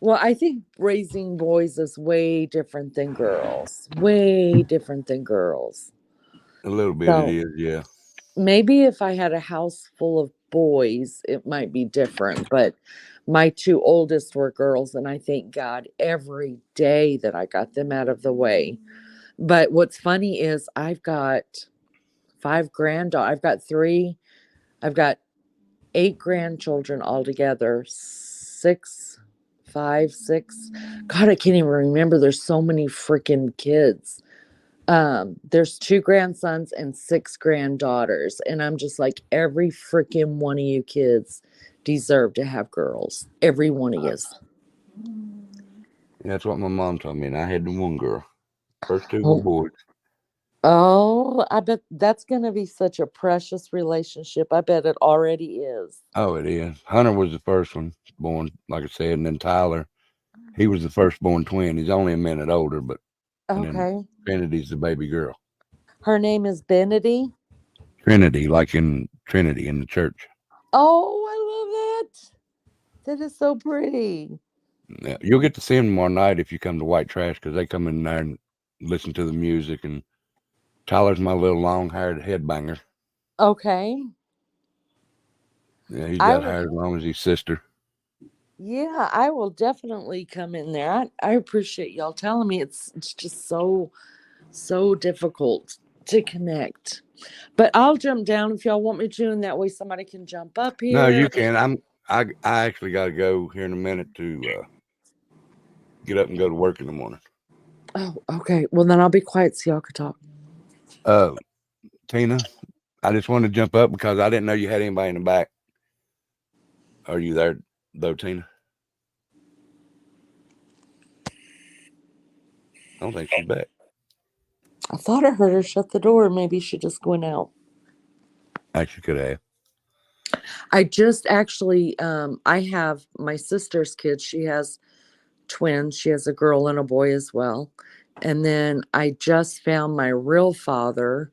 C: Well, I think raising boys is way different than girls. Way different than girls.
B: a little bit it
C: So
B: is. Yeah.
C: maybe if I had a house full of boys, it might be different. But my two oldest were girls, and I thank God every day that I got them out of the way. But what's funny is I've got five granddaughters. I've got eight grandchildren altogether. Six, five, six. God, I can't even remember. There's so many freaking kids. There's two grandsons and six granddaughters, and I'm just like, every freaking one of you kids deserve to have girls. Every one of you.
B: That's what my mom told me, and I had the one girl. First two were
C: Oh,
B: boys.
C: oh, I bet that's gonna be such a precious relationship. I bet it already is.
B: Oh, it is. Hunter was the first one born, like I said, and then Tyler, he was the firstborn twin. He's only a minute older, and then
C: Okay.
B: Trinity's the baby girl.
C: Her name is Benedy.
B: Trinity, like in Trinity in the church.
C: Oh, I love that. That is so pretty.
B: Yeah, you'll get to see them tomorrow night if you come to White Trash because they come in there and listen to the music. And Tyler's my little long-haired headbanger.
C: Okay.
B: Yeah, he's
C: I
B: got
C: will
B: hair as long as his sister.
C: Yeah, I will definitely come in there. I appreciate y'all telling me it's just so difficult to connect. But I'll jump down if y'all want me to, and that way somebody can jump up
B: No,
C: here.
B: you can. I actually got to go here in a minute to get up and go to work in the morning.
C: Oh, okay. Well, then I'll be quiet so y'all can talk.
B: Uh, Tina, I just wanted to jump up because I didn't know you had anybody in the back. Are you there, though, Tina? I don't think she's back.
C: I thought I heard her shut the door. Maybe she just went out.
B: Actually, could have.
C: I just actually, I have my sister's kids. She has twins. She has a girl and a boy as well. And then I just found my real father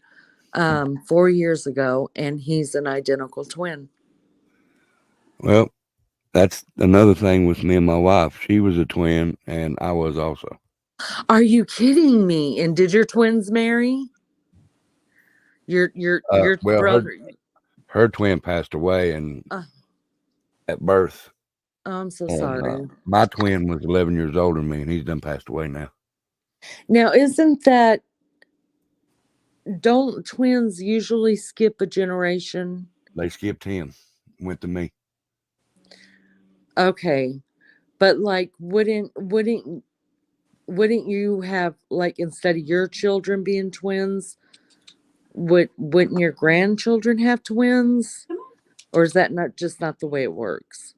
C: 4 years ago, and he's an identical twin.
B: Well, that's another thing with me and my wife. She was a twin, and I was also.
C: Are you kidding me? And did your twins marry? Your
B: Well,
C: brother?
B: her twin passed away and
C: Uh,
B: at birth,
C: oh, I'm so
B: and
C: sorry.
B: my twin was 11 years older than me, and he's done passed away now.
C: Now, isn't that don't twins usually skip a generation?
B: They skipped him, went to me.
C: Okay, but like, wouldn't you have, like, instead of your children being twins, wouldn't your grandchildren have twins? Or is that not the way it works?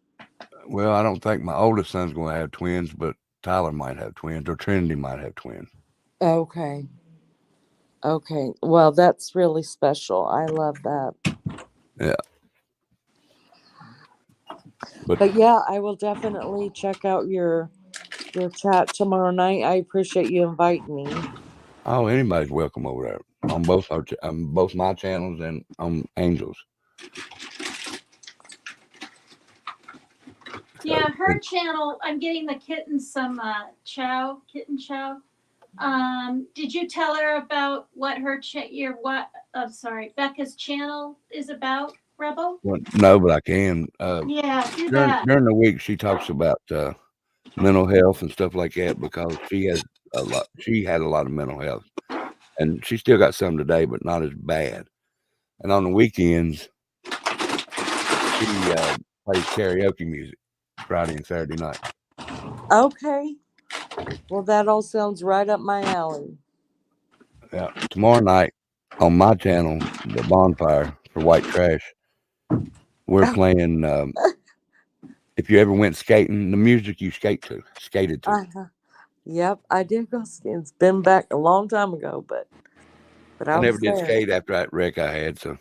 B: Well, I don't think my oldest son's going to have twins, but Tyler might have twins, or Trinity might have twins.
C: Okay. Okay. Well, that's really special. I love that.
B: Yeah,
C: But yeah, I will definitely check out your chat tomorrow night. I appreciate you inviting me.
B: Oh, anybody's welcome over there on both both my channels and on Angels.
A: Yeah, her channel. I'm getting the kittens some kitten chow. Did you tell her about what her Becca's channel is about, Rebel?
B: Well, no, but I can.
A: Yeah, do
B: During
A: that.
B: during the week, she talks about mental health and stuff like that because she has a lot. She had a lot of mental health, and she still got some today, but not as bad. And on the weekends, she plays karaoke music Friday and Saturday night.
C: Okay. Well, that all sounds right up my alley.
B: Yeah, tomorrow night on my channel, the bonfire for white trash, we're playing. If you ever went skating, the music you skated to.
C: Uh-huh. Yep, I did go skiing. It's been back a long time ago, but
B: I
C: I
B: never
C: was
B: did
C: there.
B: skate after that wreck I had, so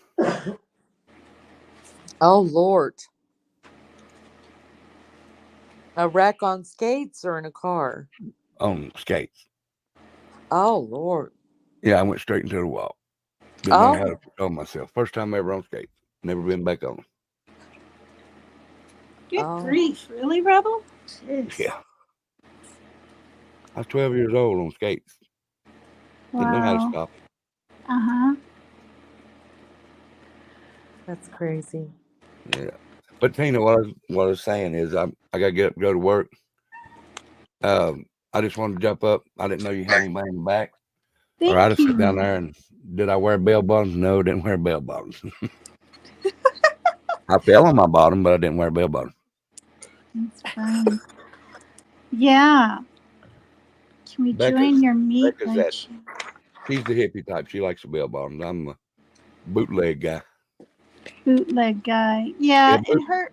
C: Oh Lord. A wreck on skates or in a car?
B: on skates.
C: Oh Lord.
B: Yeah, I went straight into the wall. Didn't know how to
C: Oh.
B: control myself. First time ever on skates. Never been back on them.
A: Good
C: Oh.
A: grief, really, Rebel? Jeez.
B: Yeah. I was 12 years old on skates. Didn't know how to
A: Wow.
B: stop.
A: Uh-huh.
C: That's crazy.
B: Yeah. But Tina, what I was saying is I gotta get up and go to work. I just wanted to jump up. I didn't know you had anybody in the back. Or I'd have
A: Thank
B: sat down
A: you.
B: there and did I wear bell bottoms? No, didn't wear bell bottoms. I fell on my bottom, but I didn't wear bell bottoms.
A: That's fine. Yeah. Can we join your meet?
B: Becca's that. She's the hippie type. She likes the bell bottoms. I'm a bootleg guy.
A: Bootleg guy. Yeah, and her.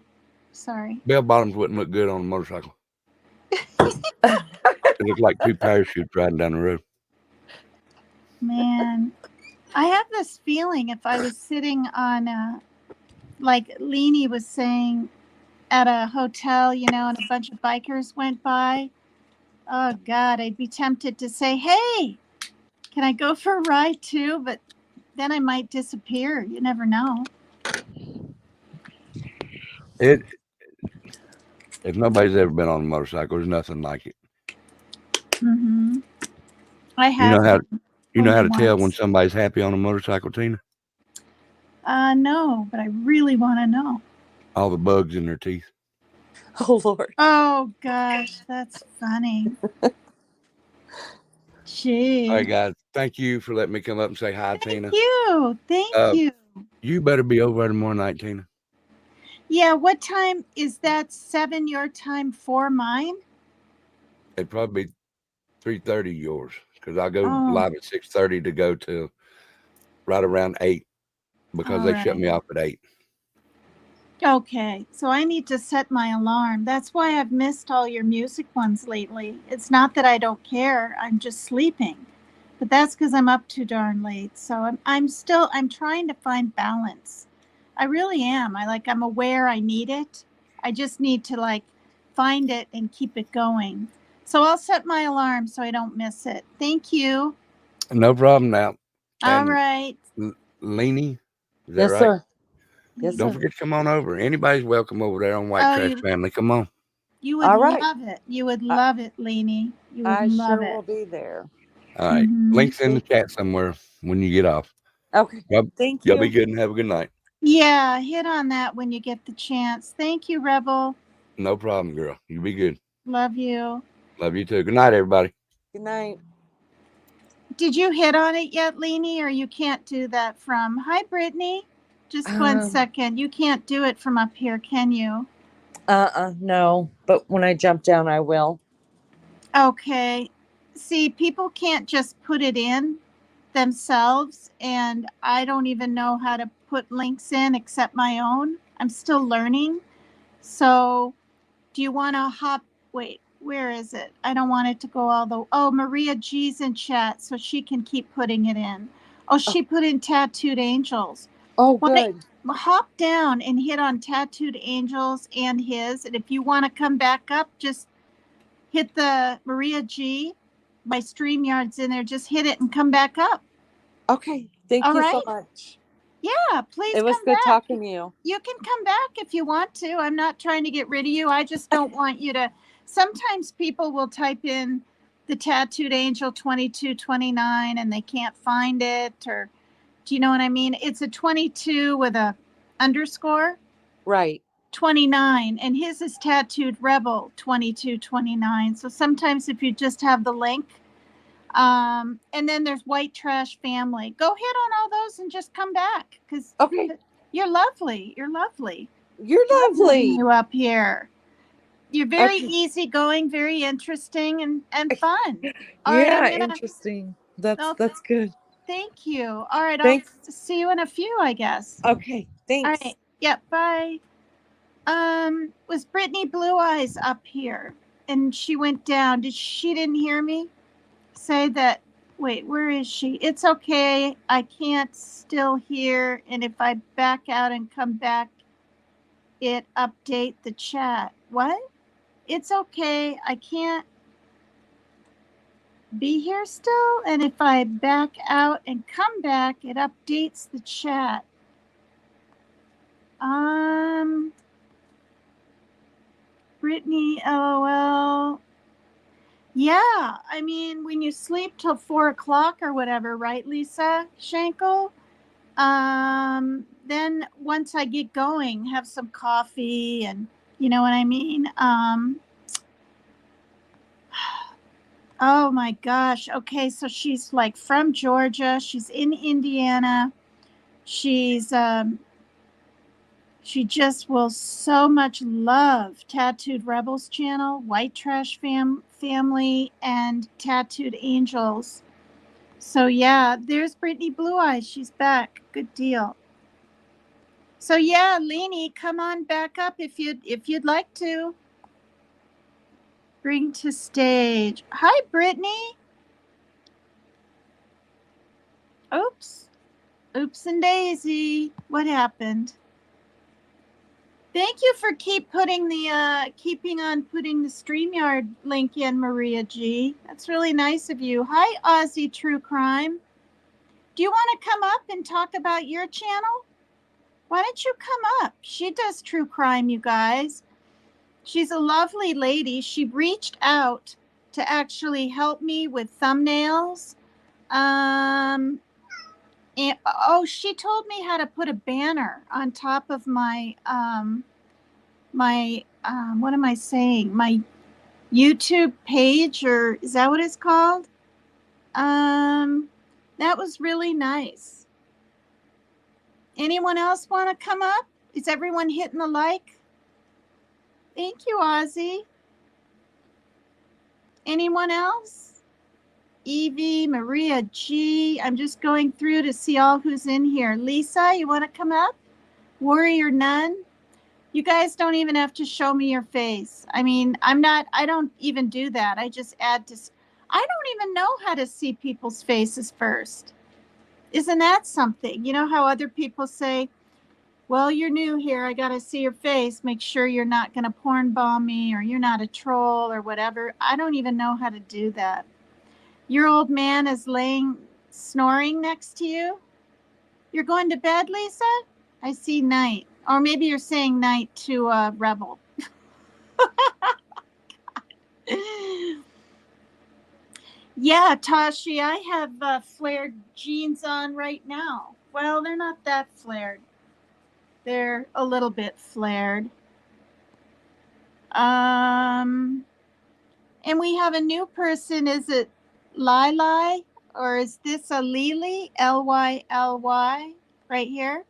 A: Sorry.
B: Bell bottoms wouldn't look good on a motorcycle. It looked like two parachutes riding down the road.
A: Man, I have this feeling if I was sitting on like Leanie was saying, at a hotel, and a bunch of bikers went by. Oh God, I'd be tempted to say, "Hey, can I go for a ride too?" But then I might disappear. You never know.
B: If nobody's ever been on a motorcycle, there's nothing like it.
A: Mm-hmm. I
B: You know
A: have.
B: how to tell when
A: Once.
B: somebody's happy on a motorcycle, Tina?
A: No, but I really want to know.
B: All the bugs in their teeth.
C: Oh Lord.
A: Oh gosh, that's funny. Gee.
B: All right, guys. Thank you for letting me come up and say hi, Tina.
A: Thank you.
B: You better be over there tomorrow night, Tina.
A: Yeah, what time is that? 7 your time, 4 mine?
B: It'd probably be 3:30 yours because I go
A: Oh.
B: live at 6:30 to go to right around 8 because they shut me off at 8.
A: Okay, so I need to set my alarm. That's why I've missed all your music ones lately. It's not that I don't care, I'm just sleeping. But that's because I'm up too darn late. So I'm trying to find balance. I really am. I'm aware I need it. I just need to find it and keep it going. So I'll set my alarm so I don't miss it. Thank you.
B: No problem now.
A: All
B: And
A: right.
B: Leanie, is that
C: Yes,
B: right?
C: sir. Yes,
B: Don't
C: sir.
B: forget to come on over. Anybody's welcome over there on White
A: Oh,
B: Trash Family. Come on.
A: you would
C: All right.
A: love it. You would love it, Leanie. You would
C: I
A: love
C: sure
A: it.
C: will be there.
B: All right.
A: Mhm.
B: Links in the chat somewhere when you get off.
C: Okay. Thank
B: Y'all be
C: you.
B: good and have a good night.
A: Yeah, hit on that when you get the chance. Thank you, Rebel.
B: No problem, girl. You be good.
A: Love you.
B: Love you too. Good night, everybody.
C: Good night.
A: Did you hit on it yet, Leanie, or you can't do that from? Hi, Brittany. Just 1 second. You can't do it from up here, can you?
C: No. But when I jump down, I will.
A: Okay. See, people can't just put it in themselves, and I don't even know how to put links in except my own. I'm still learning. So, do you want to wait, where is it? I don't want it to go Maria G's in chat so she can keep putting it in. Oh, she put in Tattooed Angels.
C: Oh, good.
A: Hop down and hit on Tattooed Angels and his. And if you want to come back up, just hit the Maria G my StreamYard's in there. Just hit it and come back up.
C: Okay. Thank
A: All
C: you so
A: right.
C: much.
A: Yeah, please
C: It was
A: come
C: good
A: back.
C: talking to you.
A: You can come back if you want to. I'm not trying to get rid of you. I just don't want you to. Sometimes people will type in the Tattooed Angel 2229 and they can't find it, or do you know what I mean? It's a 22 with a underscore.
C: Right.
A: 29, and his is Tattooed Rebel 2229. So sometimes if you just have the link, and then there's White Trash Family. Go hit on all those and just come back, because
C: Okay.
A: you're lovely. You're lovely.
C: You're
A: Love
C: lovely.
A: having you up here. You're very
C: Okay.
A: easygoing, very interesting, and fun. All
C: Yeah,
A: right, I'm gonna.
C: interesting.
A: Oh,
C: That's good.
A: thank you. All right,
C: Thanks.
A: I'll see you in a few, I guess.
C: Okay. Thanks.
A: All right. Yep. Bye. Was Brittany Blue Eyes up here? And she went down. She didn't hear me say that? Wait, where is she? It's okay. I can't still hear. And if I back out and come back, it update the chat. What? It's okay. I can't be here still. And if I back out and come back, it updates the chat. Brittany, LOL. Yeah, I mean, when you sleep till 4 o'clock or whatever, right, Lisa Schenkel? Then once I get going, have some coffee, and you know what I mean? Oh my gosh. Okay, so she's like from Georgia. She's in Indiana. She just will so much love Tattooed Rebels channel, White Trash Family, and Tattooed Angels. So yeah, there's Brittany Blue Eyes. She's back. Good deal. So yeah, Leanie, come on back up if you'd like to. Bring to stage. Hi, Brittany. Oops. Oops and Daisy. What happened? Thank you for keeping on putting the StreamYard link in, Maria G. That's really nice of you. Hi, Aussie True Crime. Do you want to come up and talk about your channel? Why don't you come up? She does true crime, you guys. She's a lovely lady. She reached out to actually help me with thumbnails. She told me how to put a banner on top of my what am I saying? My YouTube page, or is that what it's called? That was really nice. Anyone else want to come up? Is everyone hitting the like? Thank you, Ozzy. Anyone else? Evie, Maria G. I'm just going through to see all who's in here. Lisa, you want to come up? Warrior Nun. You guys don't even have to show me your face. I mean, I don't even do that. I just add to, I don't even know how to see people's faces first. Isn't that something? You know how other people say, well, you're new here. I got to see your face. Make sure you're not going to porn bomb me, or you're not a troll or whatever. I don't even know how to do that. Your old man is snoring next to you. You're going to bed, Lisa? I see night. Or maybe you're saying night to Rebel. Yeah, Tashi, I have flared jeans on right now. Well, they're not that flared. They're a little bit flared. And we have a new person. Is it Lily, or is this a Lily? Lily, right here.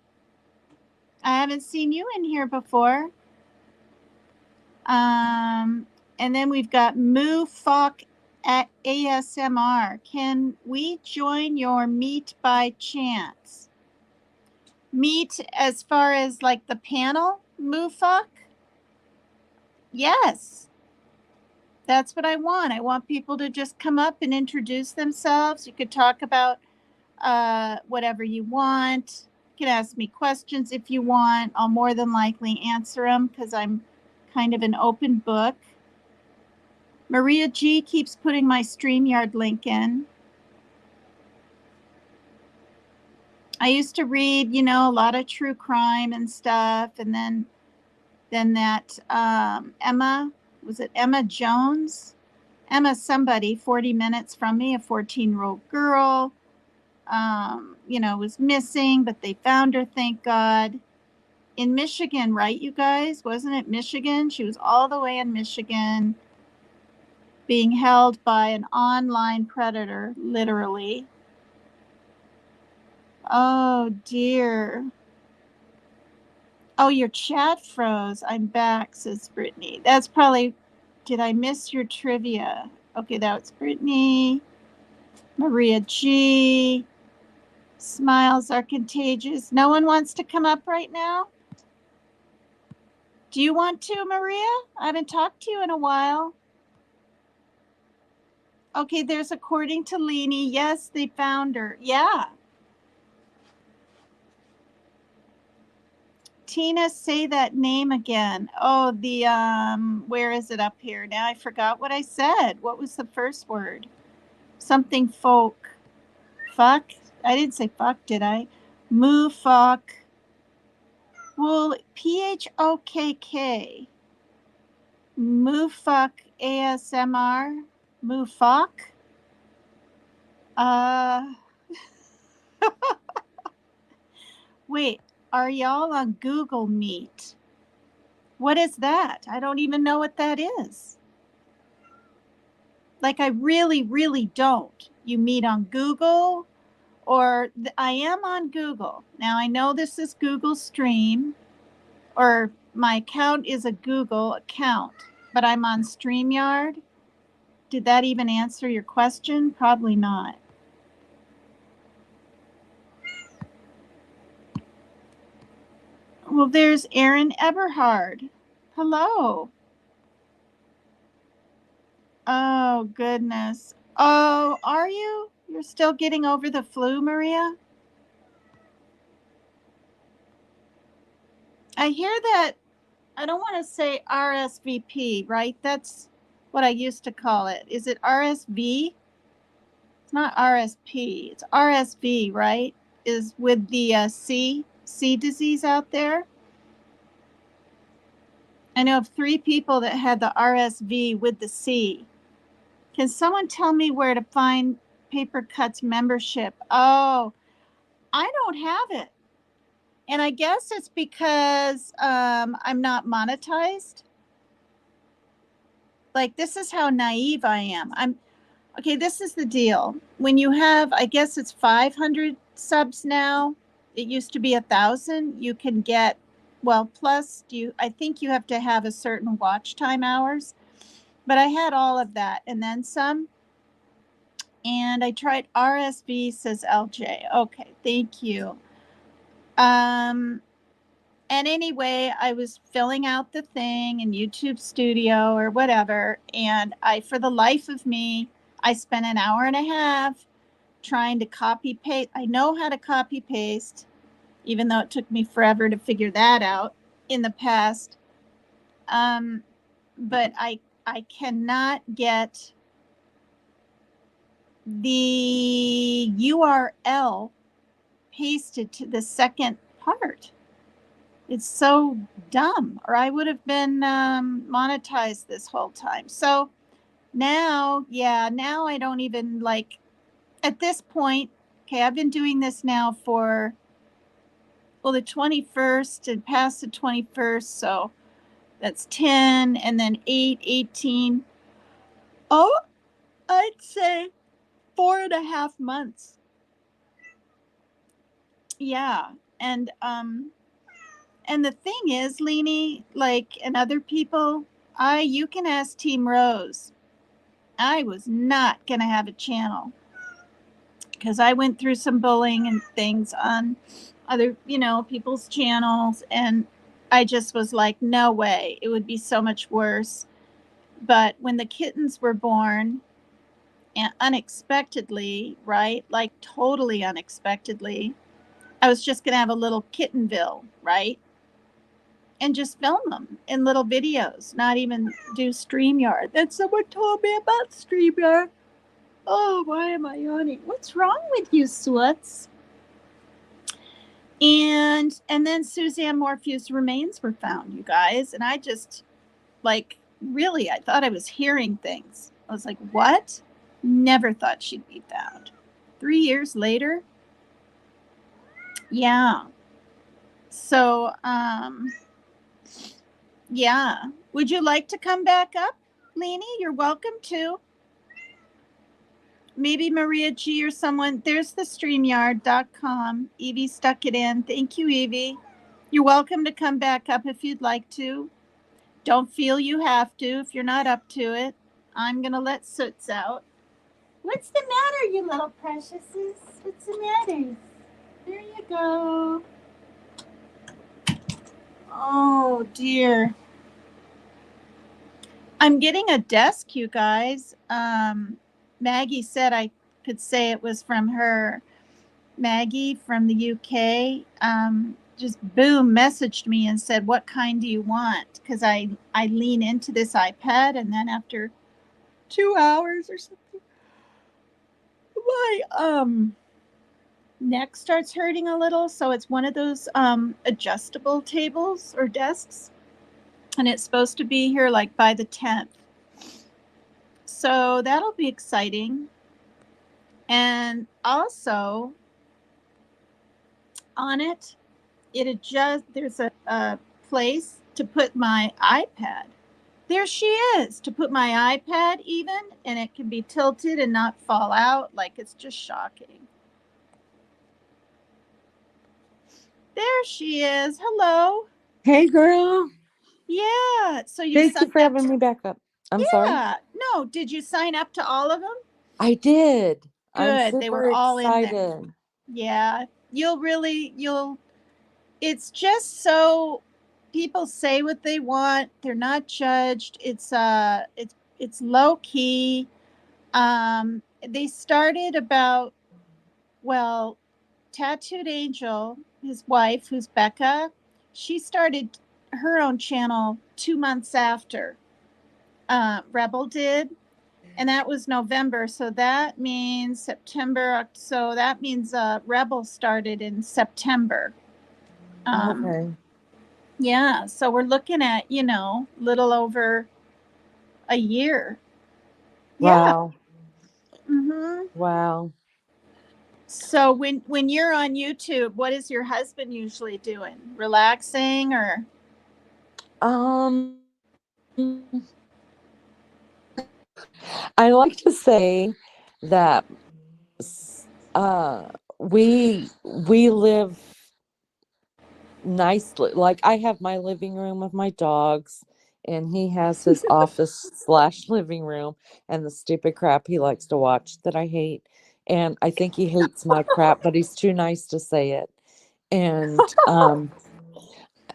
A: I haven't seen you in here before. And then we've got Moo Fock at ASMR. Can we join your meet by chance? Meet as far as like the panel, Moo Fock? Yes. That's what I want. I want people to just come up and introduce themselves. You could talk about whatever you want. You can ask me questions if you want. I'll more than likely answer them because I'm kind of an open book. Maria G keeps putting my StreamYard link in. I used to read, a lot of true crime and stuff, and then that Emma, was it Emma Jones? Emma somebody, 40 minutes from me, a 14-year-old girl, was missing, but they found her, thank God. In Michigan, right, you guys? Wasn't it Michigan? She was all the way in Michigan, being held by an online predator, literally. Oh, dear. Oh, your chat froze. I'm back, says Brittany. That's probably, did I miss your trivia? Okay, that's Brittany. Maria G. Smiles are contagious. No one wants to come up right now? Do you want to, Maria? I haven't talked to you in a while. Okay, there's according to Leanie. Yes, they found her. Yeah. Tina, say that name again. Oh, the, where is it up here? Now I forgot what I said. What was the first word? Something folk. Fuck? I didn't say fuck, did I? Moo fuck. Well, PHOKK. Moo fuck ASMR. Moo fuck. Wait, are y'all on Google Meet? What is that? I don't even know what that is. Like, I really, really don't. You meet on Google, or I am on Google. Now, I know this is Google Stream, or my account is a Google account, but I'm on StreamYard. Did that even answer your question? Probably not. Well, there's Aaron Eberhard. Hello. Oh, goodness. Oh, are you? You're still getting over the flu, Maria? I hear that, I don't want to say RSVP, right? That's what I used to call it. Is it RSV? It's not RSP. It's RSV, right? Is with the C disease out there. I know of 3 people that had the RSV with the C. Can someone tell me where to find Paper Cuts membership? Oh, I don't have it. And I guess it's because I'm not monetized. Like, this is how naive I am. Okay, this is the deal. When you have, I guess it's 500 subs now. It used to be 1,000. You can get, well, plus I think you have to have a certain watch time hours. But I had all of that and then some. And I tried RSV, says LJ. Okay, thank you. And anyway, I was filling out the thing in YouTube Studio or whatever. And for the life of me, I spent an hour and a half trying to copy paste. I know how to copy paste, even though it took me forever to figure that out in the past. But I cannot get the URL pasted to the second part. It's so dumb, or I would have been monetized this whole time. So now I don't even like, at this point, okay, I've been doing this now for, well, the 21st and past the 21st. So that's 10 and then 8, 18. Oh, I'd say 4.5 months. Yeah. And the thing is, Leanie, like, and other people, you can ask Team Rose. I was not going to have a channel because I went through some bullying and things on other, people's channels. And I just was like, no way. It would be so much worse. But when the kittens were born, and unexpectedly, right? Like totally unexpectedly, I was just going to have a little kittenville, right? and just film them in little videos, not even do StreamYard. Then someone told me about StreamYard. Oh, why am I yawning? What's wrong with you, Soots? And then Suzanne Morphew's remains were found, you guys, and I just like really I thought I was hearing things. I was like, what? Never thought she'd be found. 3 years later. Yeah. So yeah. Would you like to come back up, Leanie? You're welcome to. Maybe Maria G or someone. There's the StreamYard.com. Evie stuck it in. Thank you, Evie. You're welcome to come back up if you'd like to. Don't feel you have to if you're not up to it. I'm going to let Soots out. What's the matter, you little preciouses? What's the matter? There you go. Oh, dear. I'm getting a desk, you guys. Maggie said I could say it was from her. Maggie from the UK just boom messaged me and said, what kind do you want? Because I lean into this iPad, and then after 2 hours or something, my neck starts hurting a little. So it's one of those adjustable tables or desks, and it's supposed to be here like by the 10th. So that'll be exciting. And also on it, there's a place to put my iPad. There she is, to put my iPad even, and it can be tilted and not fall out. Like, it's just shocking. There she is. Hello.
C: Hey, girl.
A: Yeah. So
C: Thank you for having me back up. I'm sorry.
A: Yeah. No, did you sign up to all of them?
C: I did. I'm
A: Good.
C: super
A: They were all
C: excited.
A: in there. Yeah. It's just so people say what they want. They're not judged. It's low key. They started about, well, Tattooed Angel, his wife, who's Becca, she started her own channel 2 months after Rebel did, and that was November. So that means September. So that means Rebel started in September.
C: Okay.
A: Yeah, so we're looking at, little over a year.
C: Wow.
A: Yeah. Mm-hmm.
C: Wow.
A: So when you're on YouTube, what is your husband usually doing? Relaxing or?
C: I like to say that we live nicely. Like, I have my living room with my dogs, and he has his office / living room and the stupid crap he likes to watch that I hate. And I think he hates my crap, but he's too nice to say it. And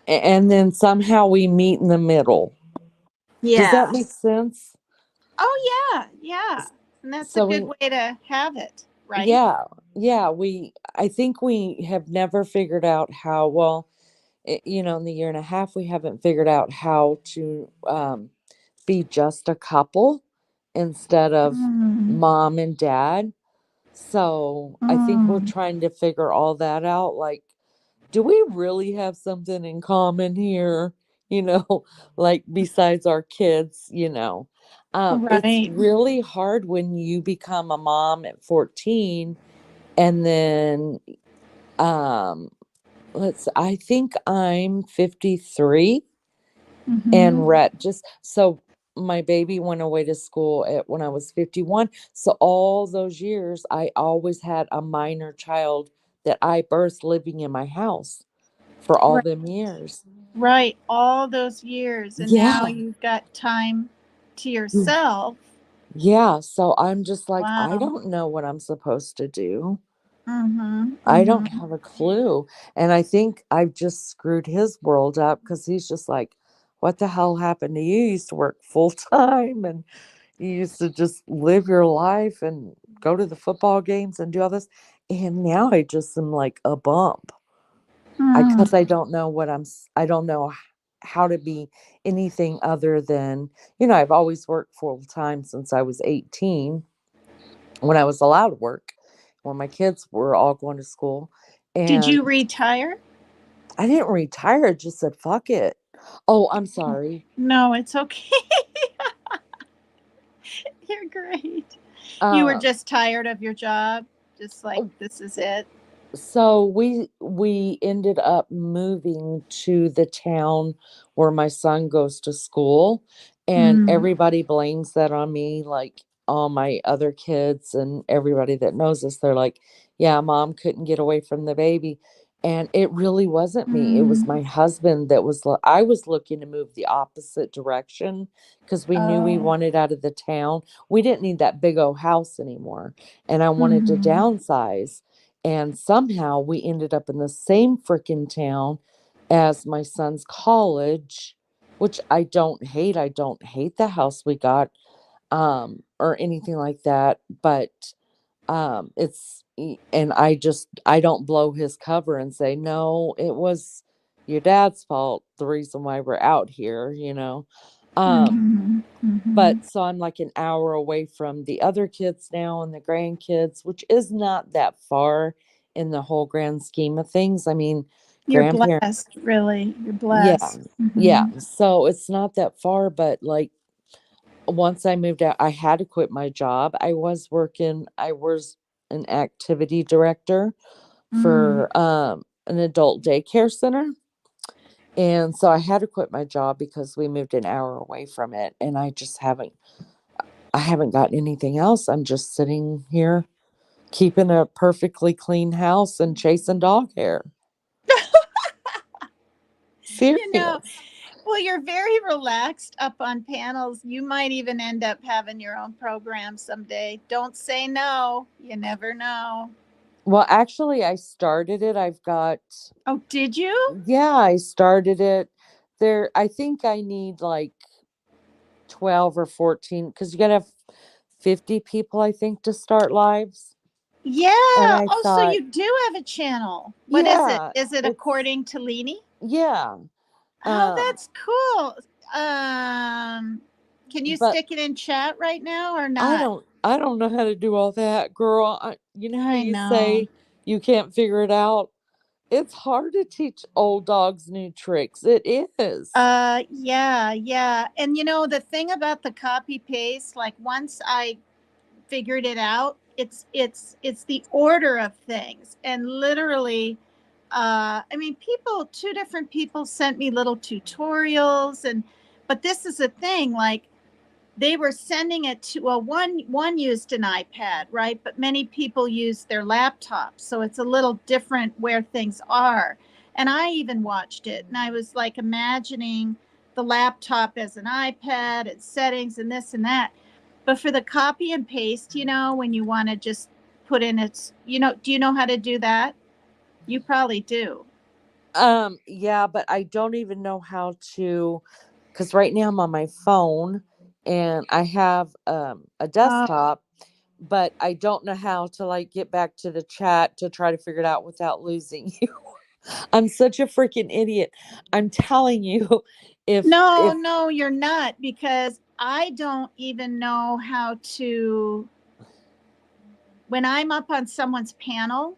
C: then somehow we meet in the middle. Does that
A: Yeah.
C: make sense?
A: Oh yeah, yeah. And that's a
C: So
A: good way to have it, right?
C: yeah, I think we have never figured out how well, in the year and a half, we haven't figured out how to be just a couple instead of mom and dad. So I think we're trying to figure all that out. Like, do we really have something in common here? Like, besides our kids, it's
A: Right.
C: really hard when you become a mom at 14, and then, I think I'm 53, and so my baby went away to school when I was 51. So all those years, I always had a minor child that I birthed living in my house for all them years.
A: Right. All those years. And now
C: Yeah.
A: you've got time to yourself.
C: Yeah. So I'm just like, I
A: Wow.
C: don't know what I'm supposed to do.
A: Mm-hmm.
C: I don't
A: Mm-hmm.
C: have a clue. And I think I've just screwed his world up, because he's just like, what the hell happened to you? You used to work full time, and you used to just live your life and go to the football games and do all this. And now I just am like a bump. Because I don't know how to be anything other than, you know, I've always worked full time since I was 18 when I was allowed to work, when my kids were all going to school.
A: Did
C: And
A: you retire?
C: I didn't retire, I just said, fuck it. Oh, I'm sorry.
A: No, it's okay. You're great. You were
C: Uh,
A: just tired of your job, just like this is it.
C: so we ended up moving to the town where my son goes to school, and
A: Mm.
C: everybody blames that on me, like all my other kids and everybody that knows us, they're like, yeah, mom couldn't get away from the baby. And it really wasn't me, it was
A: Mm.
C: my husband that was I was looking to move the opposite direction because we knew we
A: Oh.
C: wanted out of the town. We didn't need that big old house anymore, and I wanted to
A: Mm.
C: downsize. And somehow we ended up in the same freaking town as my son's college, which I don't hate. I don't hate the house we got, or anything like that. But and I don't blow his cover and say, no, it was your dad's fault, the reason why we're out here, you know.
A: Mm-hmm. Mm-hmm.
C: But so I'm like an hour away from the other kids now and the grandkids, which is not that far in the whole grand scheme of things. I mean,
A: You're
C: grandparents,
A: blessed, really. You're
C: yeah,
A: blessed.
C: yeah.
A: Mm-hmm.
C: So it's not that far, but like once I moved out, I had to quit my job. I was an activity director
A: Mm.
C: for an adult daycare center. And so I had to quit my job because we moved an hour away from it. And I haven't gotten anything else. I'm just sitting here keeping a perfectly clean house and chasing dog hair.
A: You know,
C: Serious.
A: well, you're very relaxed up on panels. You might even end up having your own program someday. Don't say no. You never know.
C: Well, actually, I started it. I've got,
A: Oh, did you?
C: yeah, I started it. I think I need like 12 or 14 because you got to have 50 people, I think, to start lives.
A: Yeah.
C: And I
A: Oh, so
C: thought,
A: you do have a channel. What is it?
C: yeah,
A: Is it
C: it's,
A: according to Leanie?
C: yeah.
A: Oh,
C: Um,
A: that's cool. Um, can you
C: but
A: stick it in chat right now or not?
C: I don't know how to do all that, girl. You know how
A: I
C: you
A: know.
C: say you can't figure it out? It's hard to teach old dogs new tricks. It is.
A: Yeah, yeah. And you know, the thing about the copy paste, like once I figured it out, it's the order of things. And literally, I mean, two different people sent me little tutorials but this is a thing, like they were sending it to one used an iPad, right? But many people use their laptops, so it's a little different where things are. And I even watched it, and I was like imagining the laptop as an iPad and settings and this and that. But for the copy and paste, when you want to just put in its, do you know how to do that? You probably do.
C: Yeah, but I don't even know how to, because right now I'm on my phone and I have a
A: Oh,
C: desktop, but I don't know how to like get back to the chat to try to figure it out without losing you. I'm such a freaking idiot. I'm telling you,
A: no,
C: if
A: no, you're not, because I don't even know how to. When I'm up on someone's panel,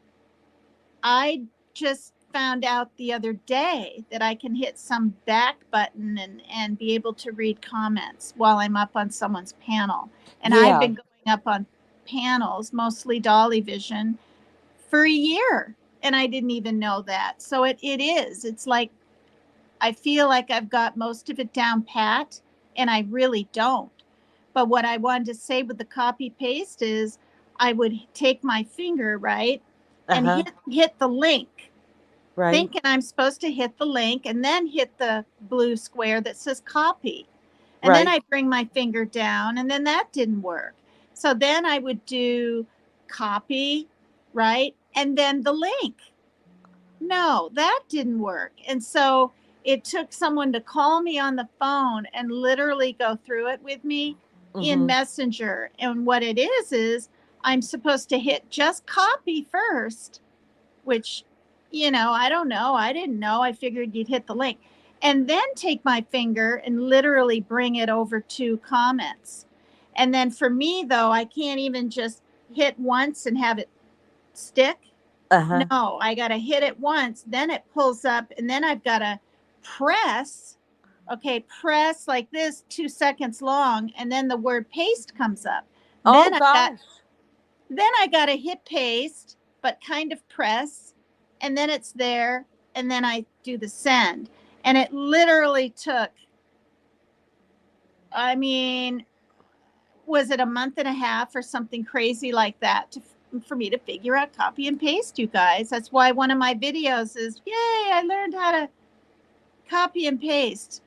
A: I just found out the other day that I can hit some back button and be able to read comments while I'm up on someone's panel. And I've
C: yeah,
A: been going up on panels, mostly Dolly Vision, for a year. And I didn't even know that. So it is. It's like I feel like I've got most of it down pat, and I really don't. But what I wanted to say with the copy paste is I would take my finger, right, and
C: uh-huh,
A: hit the link,
C: right,
A: thinking I'm supposed to hit the link and then hit the blue square that says copy. And then
C: right.
A: I bring my finger down, and then that didn't work. So then I would do copy, right? And then the link. No, that didn't work. And so it took someone to call me on the phone and literally go through it with me in
C: Mm-hmm.
A: Messenger. And what it is I'm supposed to hit just copy first, which, I don't know. I didn't know. I figured you'd hit the link. and then take my finger and literally bring it over to comments. And then for me, though, I can't even just hit once and have it stick.
C: Uh-huh.
A: No, I got to hit it once, then it pulls up, and then I've got to press. Okay, press like this 2 seconds long, and then the word paste comes up.
C: Oh
A: Then
C: gosh.
A: I got to hit paste, but kind of press, and then it's there, and then I do the send. And it literally took, I mean, was it a month and a half or something crazy like that for me to figure out copy and paste, you guys. That's why one of my videos is, yay, I learned how to copy and paste.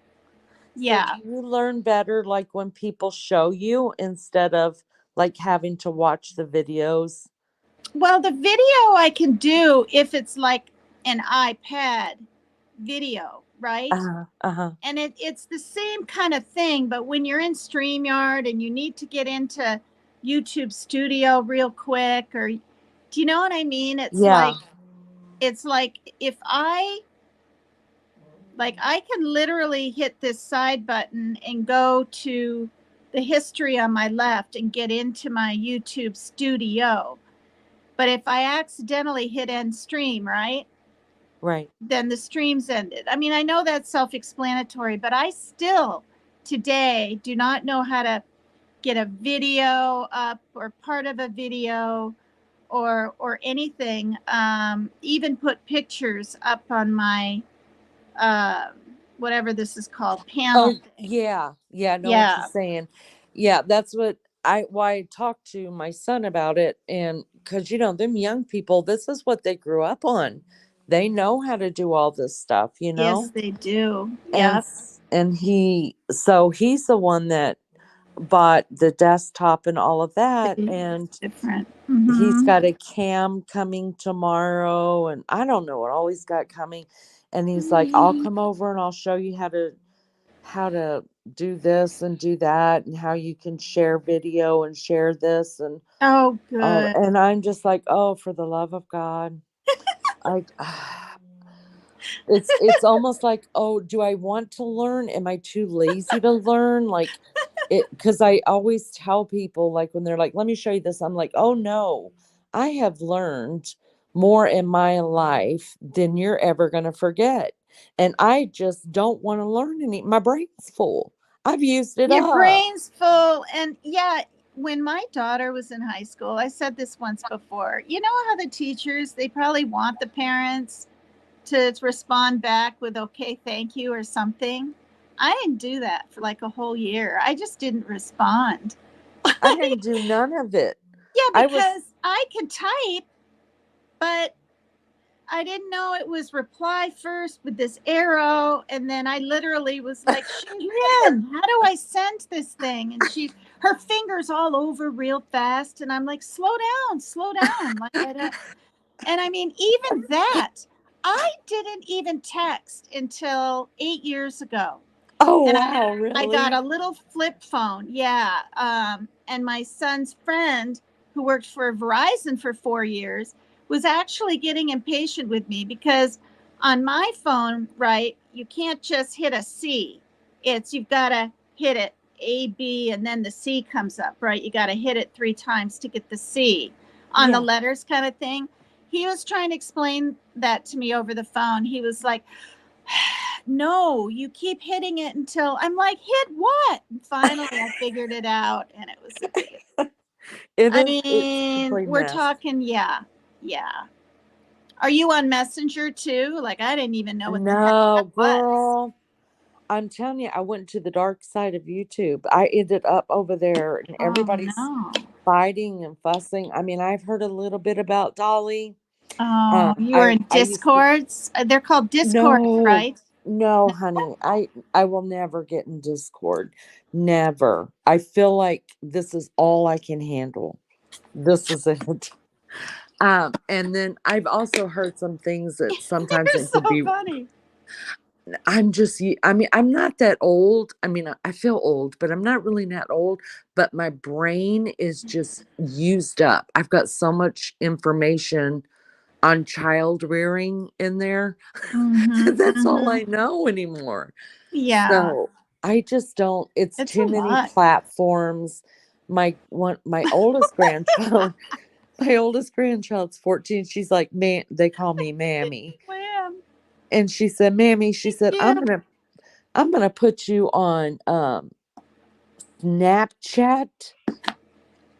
A: Yeah.
C: So do you learn better like when people show you instead of like having to watch the videos?
A: Well, the video I can do if it's like an iPad video, right?
C: Uh-huh. Uh-huh.
A: And it's the same kind of thing, but when you're in StreamYard and you need to get into YouTube Studio real quick, or do you know what I mean?
C: Yeah.
A: It's like if I can literally hit this side button and go to the history on my left and get into my YouTube Studio. But if I accidentally hit end stream, right?
C: Right.
A: Then the stream's ended. I mean, I know that's self-explanatory, but I still today do not know how to get a video up or part of a video or anything. Even put pictures up on my whatever this is called, panel thing.
C: Yeah. I know what
A: Yeah.
C: you're saying. Yeah, that's what why I talked to my son about it. And because them young people, this is what they grew up on. They know how to do all this stuff,
A: Yes, they do.
C: and
A: Yep.
C: and he's the one that bought the desktop and all of that, and
A: Different.
C: he's
A: Mm-hmm.
C: got a cam coming tomorrow, and I don't know what all he's got coming. And he's like, I'll come over and I'll show you how to do this and do that, and how you can share video and share this and
A: Oh, good.
C: and I'm just like, oh, for the love of God. I it's almost like, oh, do I want to learn? Am I too lazy to learn? Like it, because I always tell people, like, when they're like, let me show you this, I'm like, oh no, I have learned more in my life than you're ever going to forget. And I just don't want to learn any. My brain's full. I've used it
A: Your
C: up.
A: brain's full. And yeah, when my daughter was in high school, I said this once before, you know how the teachers, they probably want the parents to respond back with, okay, thank you, or something. I didn't do that for like a whole year. I just didn't respond.
C: I didn't do none of it.
A: Yeah,
C: I was
A: because I could type, but I didn't know it was reply first with this arrow. And then I literally was like, Sharon, how do I send this thing? And her fingers all over real fast. And I'm like, slow down, slow down. And I mean, even that, I didn't even text until 8 years ago.
C: oh
A: And
C: wow,
A: I got
C: really?
A: a little flip phone. Yeah. And my son's friend, who worked for Verizon for 4 years, was actually getting impatient with me because on my phone, right, you can't just hit a C. You've got to hit it A, B, and then the C comes up, right? You got to hit it 3 times to get the C on the
C: Yeah.
A: letters, kind of thing. He was trying to explain that to me over the phone. He was like, no, you keep hitting it until I'm like, hit what? And finally, I figured it out, and it was the biggest.
C: It's a
A: I mean,
C: complete
A: we're
C: mess.
A: talking, yeah. Are you on Messenger too? Like, I didn't even know what the heck
C: No,
A: that was.
C: girl. I'm telling you, I went to the dark side of YouTube. I ended up over there, and
A: Oh
C: everybody's
A: no.
C: fighting and fussing. I mean, I've heard a little bit about Dolly.
A: Oh, you were
C: I
A: in
C: used to.
A: Discords? They're called Discords,
C: No,
A: right?
C: no, honey. I will never get in Discord. Never. I feel like this is all I can handle. This is it. And then I've also heard some things that sometimes
A: You're
C: it could
A: so
C: be.
A: funny.
C: I mean, I'm not that old. I mean, I feel old, but I'm not really that old. But my brain is just used up. I've got so much information on child rearing in there.
A: Mm-hmm,
C: That's all
A: mm-hmm.
C: I know anymore.
A: Yeah,
C: So I just don't, it's
A: it's a
C: too many
A: lot.
C: platforms. My oldest grandchild, my oldest grandchild's 14. She's like, man, they call me Mammy.
A: Wham.
C: And she said, Mammy, she
A: Thank
C: said,
A: you.
C: I'm gonna put you on Snapchat.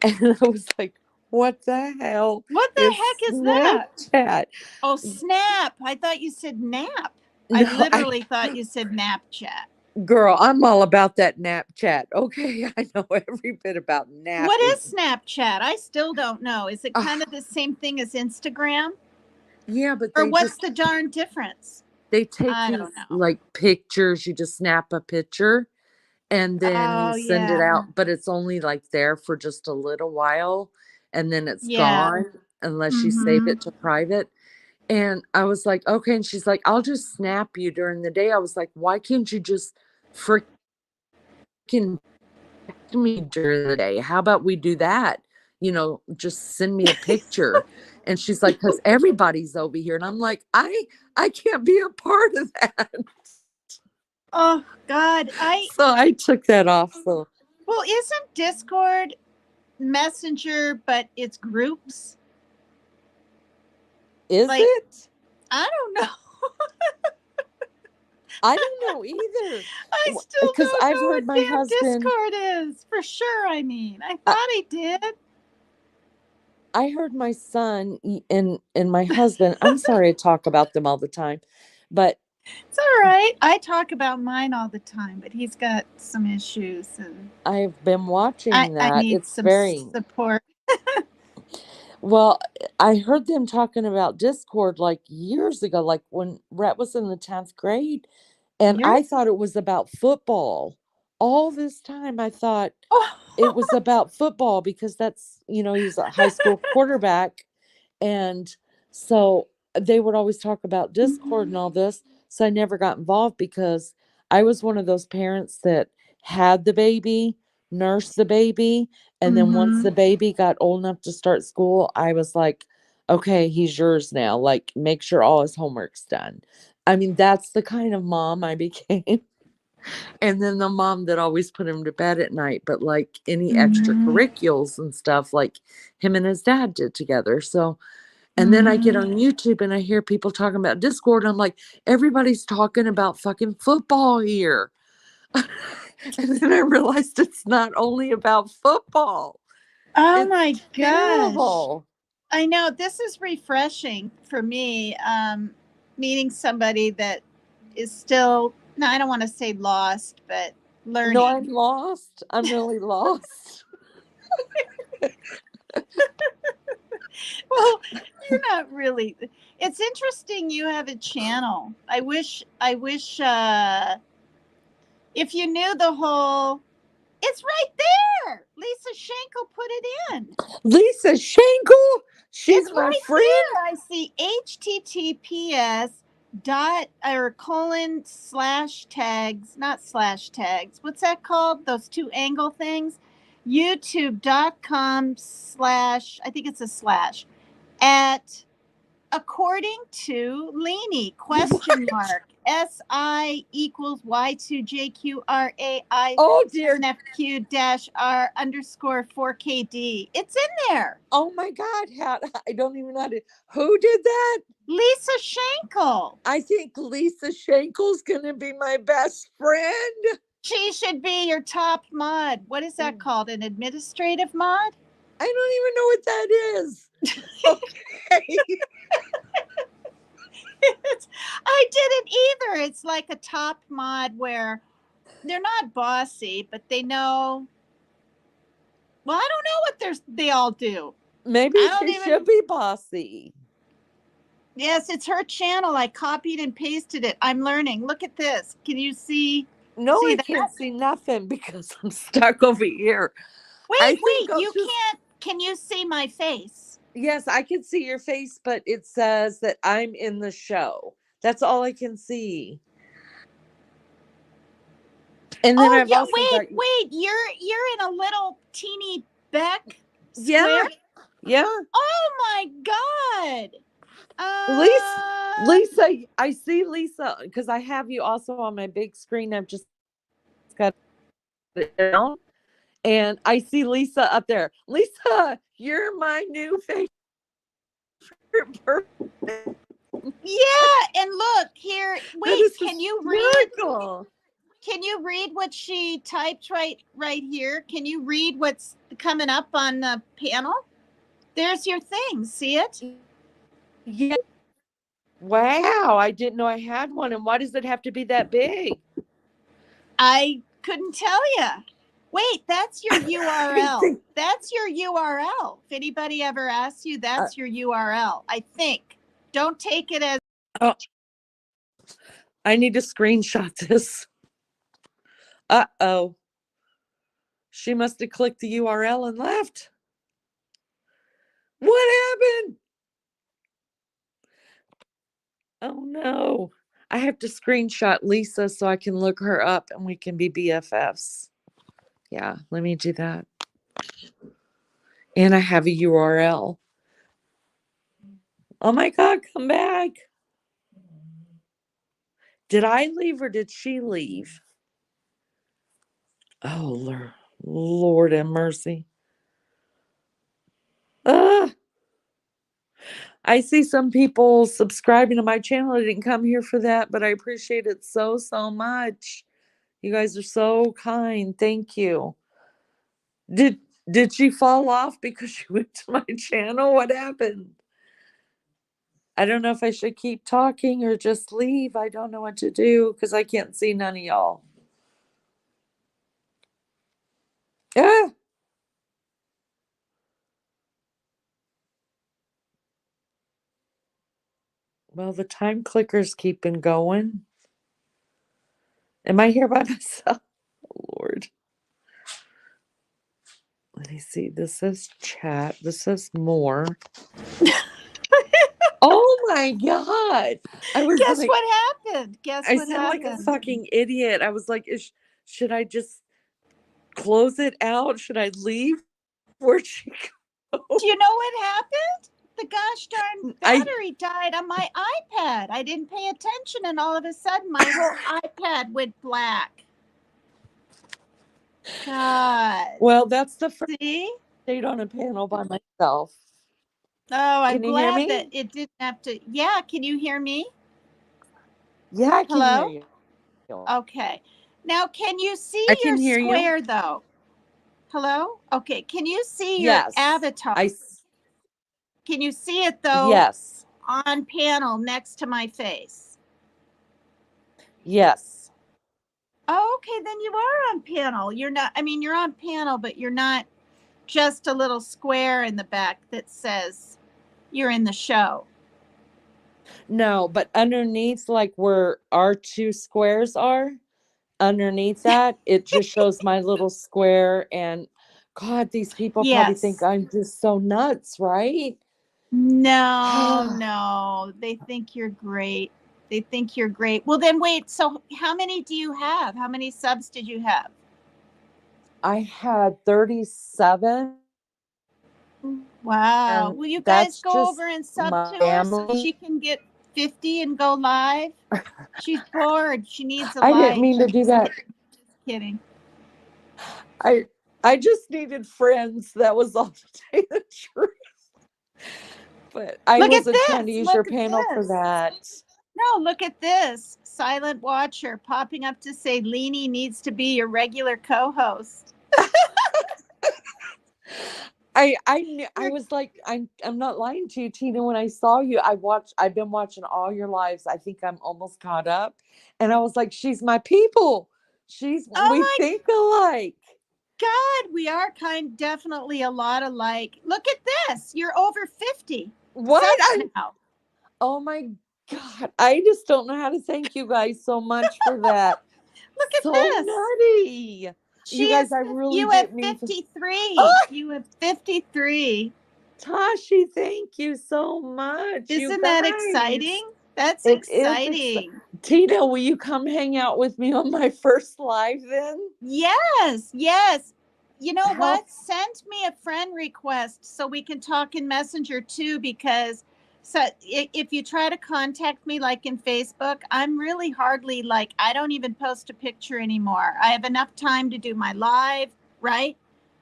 C: And I was like, what the hell
A: What the
C: is
A: heck is that?
C: Snapchat?
A: Oh, snap. I thought you said nap. I
C: No,
A: literally thought you said nap chat.
C: girl, I'm all about that nap chat. Okay, I know every bit about
A: What
C: napping.
A: is Snapchat? I still don't know. Is it kind of the same thing as Instagram?
C: Yeah, but
A: Or what's the darn difference?
C: they take
A: I
C: these
A: don't know.
C: like pictures. You just snap a picture and then you
A: Oh,
C: send it
A: yeah.
C: out, but it's only like there for just a little while and then it's
A: Yeah.
C: gone unless you save
A: Mm-hmm.
C: it to private. And I was like, okay. And she's like, I'll just snap you during the day. I was like, why can't you just freaking text me during the day? How about we do that? Just send me a picture. And she's like, because everybody's over here. And I'm like, I can't be a part of that.
A: Oh, God.
C: So I took that off. So
A: Well, isn't Discord Messenger, but it's groups?
C: is
A: Like,
C: it?
A: I don't know.
C: I don't know either.
A: I still
C: Because
A: don't
C: I've
A: know
C: heard
A: what
C: my
A: damn
C: husband,
A: Discord is. For sure, I mean. I thought
C: I,
A: I did.
C: I heard my son and my husband. I'm sorry I talk about them all the time, but
A: It's all right. I talk about mine all the time, but he's got some issues and
C: I've been
A: I,
C: watching
A: I
C: that.
A: need
C: It's
A: some
C: very
A: support.
C: well. I heard them talking about Discord like years ago, like when Rhett was in the 10th grade. And
A: You're
C: I thought it was about football. All this time, I thought
A: oh.
C: it was about football because he's a high school quarterback. And so they would always talk about Discord and all this. So I never got involved because I was one of those parents that had the baby, nursed the baby. And then once
A: Mm-hmm.
C: the baby got old enough to start school, I was like, okay, he's yours now. Like, make sure all his homework's done. I mean, that's the kind of mom I became. And then the mom that always put him to bed at night, but like any
A: Mm-hmm.
C: extracurriculars and stuff, like him and his dad did together. So, and then I get
A: Mm-hmm.
C: on YouTube and I hear people talking about Discord. And I'm like, everybody's talking about fucking football here. And then I realized it's not only about football,
A: Oh
C: it's
A: my gosh.
C: terrible.
A: I know this is refreshing for me. Meeting somebody that is still, no, I don't want to say lost, but
C: No, I'm
A: learning.
C: lost. I'm really lost.
A: Well, you're not really. It's interesting you have a channel. I wish if you knew the whole, it's right there. Lisa Schenkel put it in.
C: Lisa Schenkel, she's
A: It's
C: my
A: right
C: friend.
A: there. I see https dot or colon slash tags, not slash tags. What's that called? Those two angle things. YouTube.com slash, I think it's a slash, at according to Leany, question
C: What?
A: mark, SI equals Y2JQRAI
C: Oh dear.
A: 7FQ dash R underscore 4KD. It's in there.
C: Oh my God. How I don't even know how to, who did that?
A: Lisa Schenkel.
C: I think Lisa Schenkel's gonna be my best friend.
A: She should be your top mod. What is that called? An administrative mod?
C: I don't even know what that is. Okay.
A: I didn't either. It's like a top mod where they're not bossy, but they know. Well, I don't know what they all do.
C: Maybe
A: I don't
C: she
A: even.
C: should be bossy.
A: Yes, it's her channel. I copied and pasted it. I'm learning. Look at this. Can you see
C: No, I
A: that?
C: can't see nothing because I'm stuck over here. I
A: Wait,
C: think I'll
A: you
C: just
A: can't. Can you see my face?
C: yes, I can see your face, but it says that I'm in the show. That's all I can see. And then
A: Oh,
C: I've
A: yeah.
C: also got
A: Wait. You're in a little teeny Beck
C: yeah,
A: square.
C: yeah.
A: Oh my god.
C: Lisa, I see Lisa because I have you also on my big screen. I've just got it down, and I see Lisa up there. Lisa, you're my new favorite person.
A: Yeah, and look here.
C: That
A: Wait,
C: is
A: can you read?
C: hysterical.
A: Can you read what she typed right here? Can you read what's coming up on the panel? There's your thing. See it?
C: Yeah. Wow, I didn't know I had one. And why does it have to be that big?
A: I couldn't tell you. Wait, that's your URL. That's your URL. If anybody ever asks you, that's your URL. I think. Don't take it as.
C: Oh, I need to screenshot this. Uh-oh. She must have clicked the URL and left. What happened? Oh no. I have to screenshot Lisa so I can look her up and we can be BFFs. Yeah, let me do that. And I have a URL. Oh my God, come back. Did I leave or did she leave? Oh, Lord have mercy. I see some people subscribing to my channel. I didn't come here for that, but I appreciate it so much. You guys are so kind. Thank you. Did she fall off because she went to my channel? What happened? I don't know if I should keep talking or just leave. I don't know what to do because I can't see none of y'all. Ah. Well, the time clicker's keeping going. Am I here by myself? Oh, Lord. Let me see. This says chat. This says more. Oh my God. I was
A: Guess
C: like,
A: what happened? Guess
C: I
A: what
C: sound like a
A: happened?
C: fucking idiot. I was like, should I just close it out? Should I leave? Where'd she go?
A: Do you know what happened? The gosh darn battery died on my iPad. I didn't pay attention, and all of a sudden, my whole iPad went black. God.
C: Well, that's the first
A: See?
C: stayed on a panel by myself.
A: Oh, I'm
C: Can you hear
A: glad
C: me?
A: that it didn't have to. Yeah, can you hear me?
C: Yeah, I can
A: Hello?
C: hear you.
A: Okay. Now, can you see
C: I
A: your
C: can hear you.
A: square, though? Hello? Okay. Can you see your
C: Yes.
A: avatar? Can you see it, though?
C: Yes.
A: On panel next to my face?
C: Yes.
A: Oh, okay. Then you are on panel. You're not, I mean, you're on panel, but you're not just a little square in the back that says you're in the show.
C: No, but underneath, like where our two squares are, underneath that, it just shows my little square. And God, these people probably think I'm just so nuts, right?
A: No. They think you're great. They think you're great. Well, then wait. So, how many do you have? How many subs did you have?
C: I had 37.
A: Wow.
C: And
A: Will you guys
C: that's
A: go
C: just
A: over and sub
C: my
A: to her so
C: family.
A: she can get 50 and go live? She's bored. She needs a
C: I
A: life.
C: didn't mean to do that.
A: Kidding.
C: I just needed friends. That was all, to tell you the truth. But I wasn't trying to use your panel for that.
A: No, look at this. Silent watcher popping up to say Leanie needs to be your regular co-host.
C: I was like, I'm not lying to you, Tina. When I saw you, I've been watching all your lives. I think I'm almost caught up. And I was like, she's my people. We think alike.
A: God, we are definitely a lot alike. Look at this. You're over 50.
C: What?
A: Now.
C: Oh my God. I just don't know how to thank you guys so much for that.
A: Look at
C: so
A: this.
C: Nutty. You guys, I really
A: you
C: didn't
A: have
C: mean
A: 53.
C: Oh!
A: You have 53.
C: Tashi, thank you so much.
A: Isn't that exciting? That's exciting.
C: Tina, will you come hang out with me on my first live then?
A: Yes. You know what? Send me a friend request so we can talk in Messenger too, because So if you try to contact me like in Facebook, I'm really hardly like, I don't even post a picture anymore. I have enough time to do my live, right?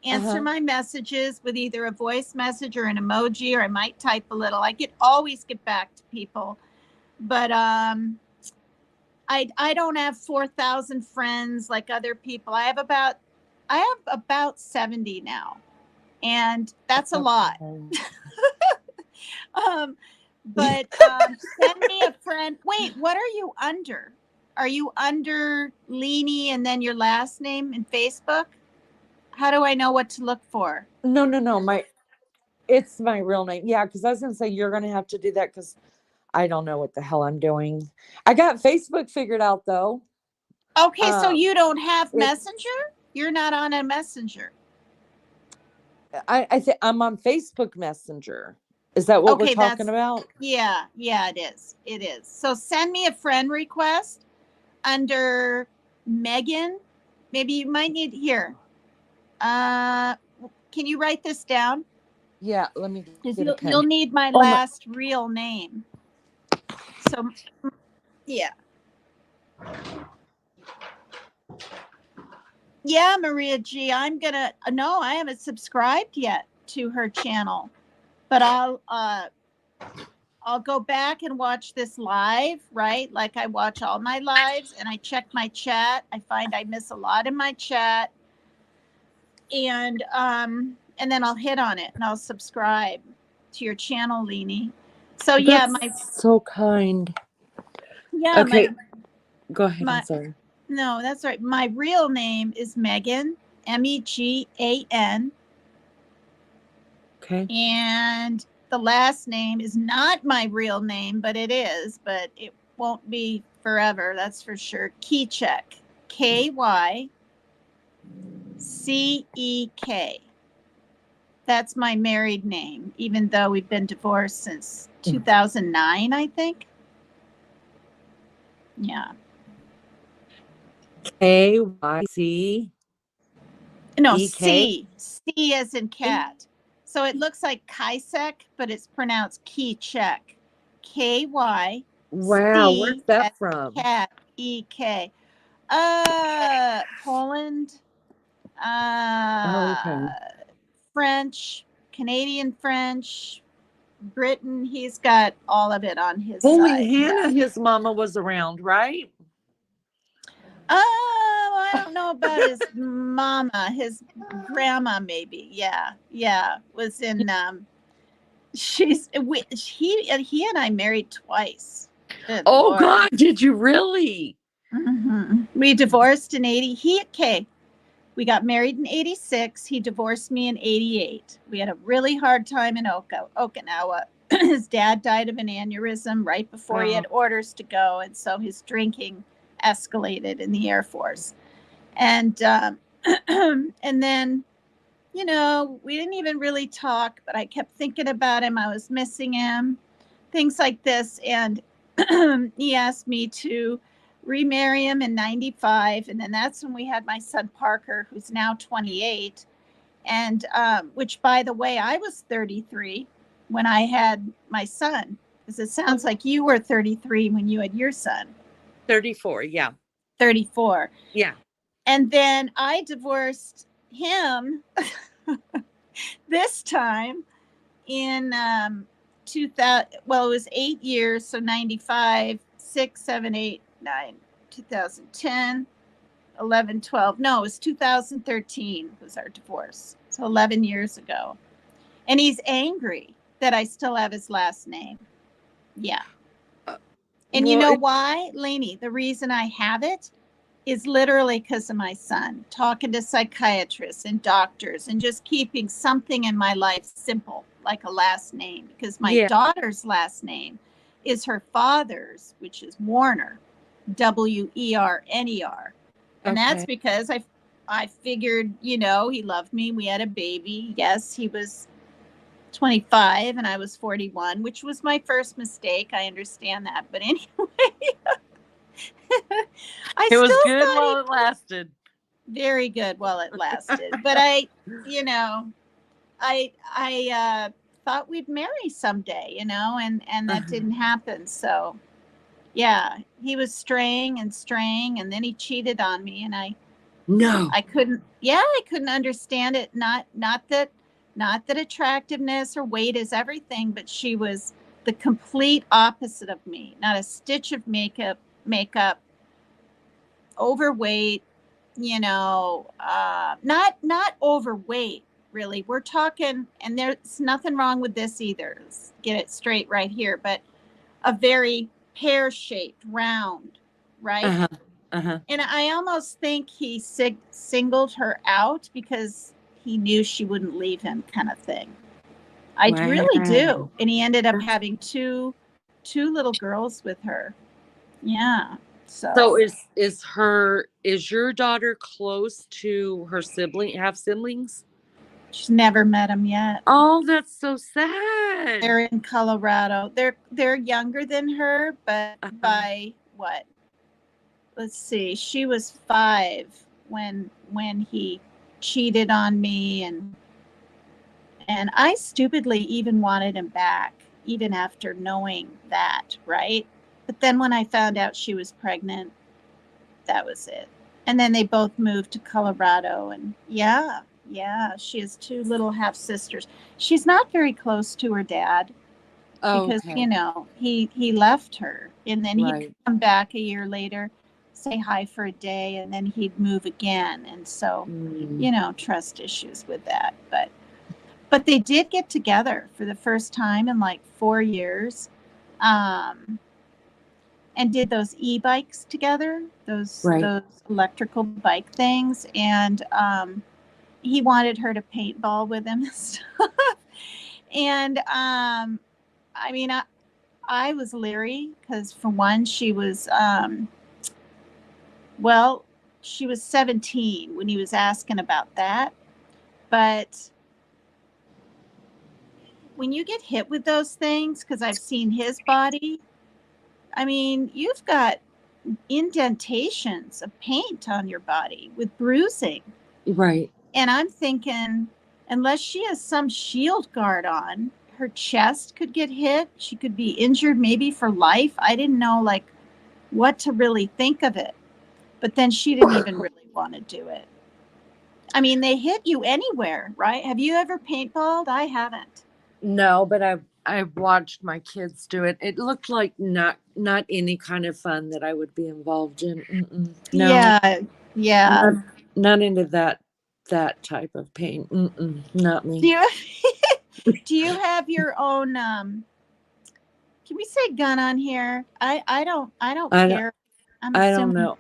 A: Answer my messages with either a voice message or an emoji, or I might type a little. I always get back to people. But I don't have 4,000 friends like other people. I have about 70 now. And that's a lot. But send me a friend. Wait, what are you under? Are you under Leanie and then your last name in Facebook? How do I know what to look for?
C: No. It's my real name. Yeah, because I was gonna say you're gonna have to do that because I don't know what the hell I'm doing. I got Facebook figured out though.
A: Okay, so you don't have
C: it's-
A: Messenger? You're not on a Messenger.
C: I think I'm on Facebook Messenger. Is that what we're
A: Okay,
C: talking about?
A: Yeah, it is. It is. So send me a friend request under Megan. Maybe you might need here. Can you write this down?
C: Yeah, let me get a pen.
A: You'll need my last real name. So, yeah. Yeah, Maria G. I haven't subscribed yet to her channel, but I'll go back and watch this live, right? Like I watch all my lives, and I check my chat. I find I miss a lot in my chat, and then I'll hit on it and I'll subscribe to your channel, Leanie. So yeah,
C: so kind.
A: Yeah.
C: Okay. Go ahead. I'm sorry.
A: No, that's right. My real name is Megan, Megan.
C: Okay.
A: And the last name is not my real name, but it is, but it won't be forever. That's for sure. Keycheck, Kyceek. That's my married name, even though we've been divorced since 2009, I think. Yeah.
C: Kyc.
A: No,
C: E-K?
A: C as in cat. So it looks like Kyceek, but it's pronounced Keycheck. Kyc.
C: Wow, where's that from?
A: Cat, EK. Poland.
C: Okay.
A: French, Canadian French, Britain. He's got all of it on his
C: Holy
A: side.
C: Hannah, his mama was around, right?
A: Oh, I don't know about his mama. His grandma, maybe. Yeah, was in. He and I married twice. Good Lord.
C: God, did you really?
A: Mm-hmm. We divorced in 80. We got married in 86. He divorced me in 88. We had a really hard time in Okinawa. His dad died of an aneurysm right before he had orders to go, and so his drinking escalated in the Air Force. And and then, we didn't even really talk, but I kept thinking about him. I was missing him, things like this. And he asked me to remarry him in 95. And then that's when we had my son Parker, who's now 28. And which, by the way, I was 33 when I had my son, because it sounds like you were 33 when you had your son.
C: 34, yeah.
A: 34.
C: Yeah.
A: And then I divorced him this time in 2000. Well, it was 8 years, so 95, 6, 7, 8, 9, 2010, 11, 12. No, it was 2013 was our divorce. So 11 years ago. And he's angry that I still have his last name. Yeah. And you know why, Lainey? The reason I have it is literally because of my son, talking to psychiatrists and doctors and just keeping something in my life simple, like a last name, because my daughter's last name is her father's, which is Warner, Werner. And that's because I figured, he loved me. We had a baby. Yes, he was 25 and I was 41, which was my first mistake. I understand that. But anyway,
C: it was good while it lasted.
A: Very good while it lasted. But I thought we'd marry someday, and that didn't happen. So yeah, he was straying, and then he cheated on me, and I couldn't understand it. Not that attractiveness or weight is everything, but she was the complete opposite of me. Not a stitch of makeup, overweight, not overweight, really. We're talking, and there's nothing wrong with this either. Let's get it straight right here, but a very pear-shaped, round, right? And I almost think he singled her out because he knew she wouldn't leave him, kind of thing. I really do. And he ended up having two little girls with her. Yeah.
C: So is your daughter close to her have siblings?
A: She's never met him yet.
C: Oh, that's so sad.
A: They're in Colorado. They're younger than her, but by what? Let's see. She was 5 when he cheated on me, and I stupidly even wanted him back, even after knowing that, right? But then when I found out she was pregnant, that was it. And then they both moved to Colorado, and yeah, she has 2 little half sisters. She's not very close to her dad because he left her, and then he'd come back a year later, say hi for a day, and then he'd move again. And so, trust issues with that. But they did get together for the first time in like 4 years. And did those e-bikes together, those electrical bike things. And he wanted her to paintball with him and stuff. And I mean, I was leery because, for one, she was she was 17 when he was asking about that. But when you get hit with those things, because I've seen his body, I mean, you've got indentations of paint on your body with bruising.
C: Right.
A: And I'm thinking, unless she has some shield guard on, her chest could get hit. She could be injured maybe for life. I didn't know like what to really think of it. But then she didn't even really want to do it. I mean, they hit you anywhere, right? Have you ever paintballed? I haven't.
C: No, but I've watched my kids do it. It looked like not any kind of fun that I would be involved in. No.
A: Yeah.
C: Not into that type of paint. Not me.
A: Do you have your own can we say gun on here? I don't care.
C: I don't know.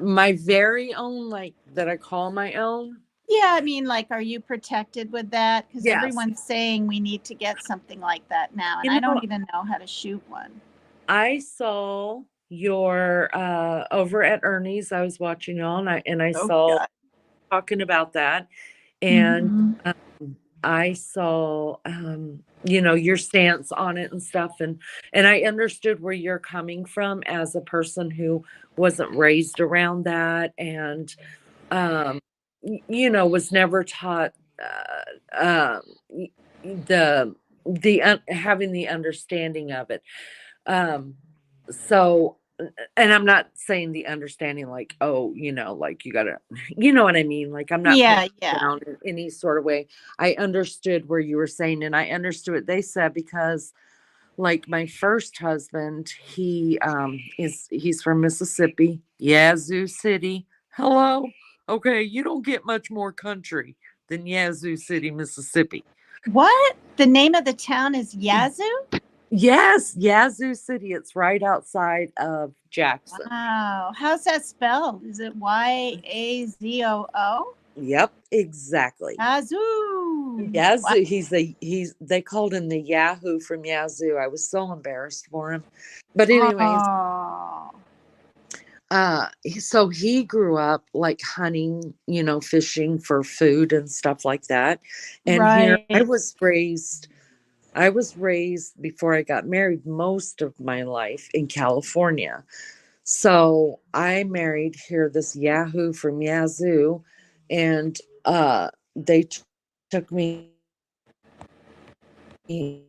C: My very own, like, that I call my own.
A: Yeah, I mean, like, are you protected with that? Because
C: Yes.
A: everyone's saying we need to get something like that now, and I don't even know how to shoot one.
C: I saw your over at Ernie's. I was watching y'all, and I saw talking about that, and I saw your stance on it and stuff, and I understood where you're coming from as a person who wasn't raised around that, and was never taught having the understanding of it. So, and I'm not saying the understanding like, like you gotta, you know what I mean? Like, I'm not down in any sort of way. I understood where you were saying, and I understood what they said, because like my first husband, he's from Mississippi, Yazoo City. Hello. Okay. You don't get much more country than Yazoo City, Mississippi.
A: What? The name of the town is Yazoo?
C: Yes, Yazoo City. It's right outside of Jackson.
A: Wow. How's that spelled? Is it Yazoo?
C: Yep, exactly.
A: Yazoo.
C: Yazoo. Wow. They called him the Yahoo from Yazoo. I was so embarrassed for him. But anyways, so he grew up like hunting, fishing for food and stuff like that. And here I was raised before I got married most of my life in California. So I married here this Yahoo from Yazoo, and they took me
A: You're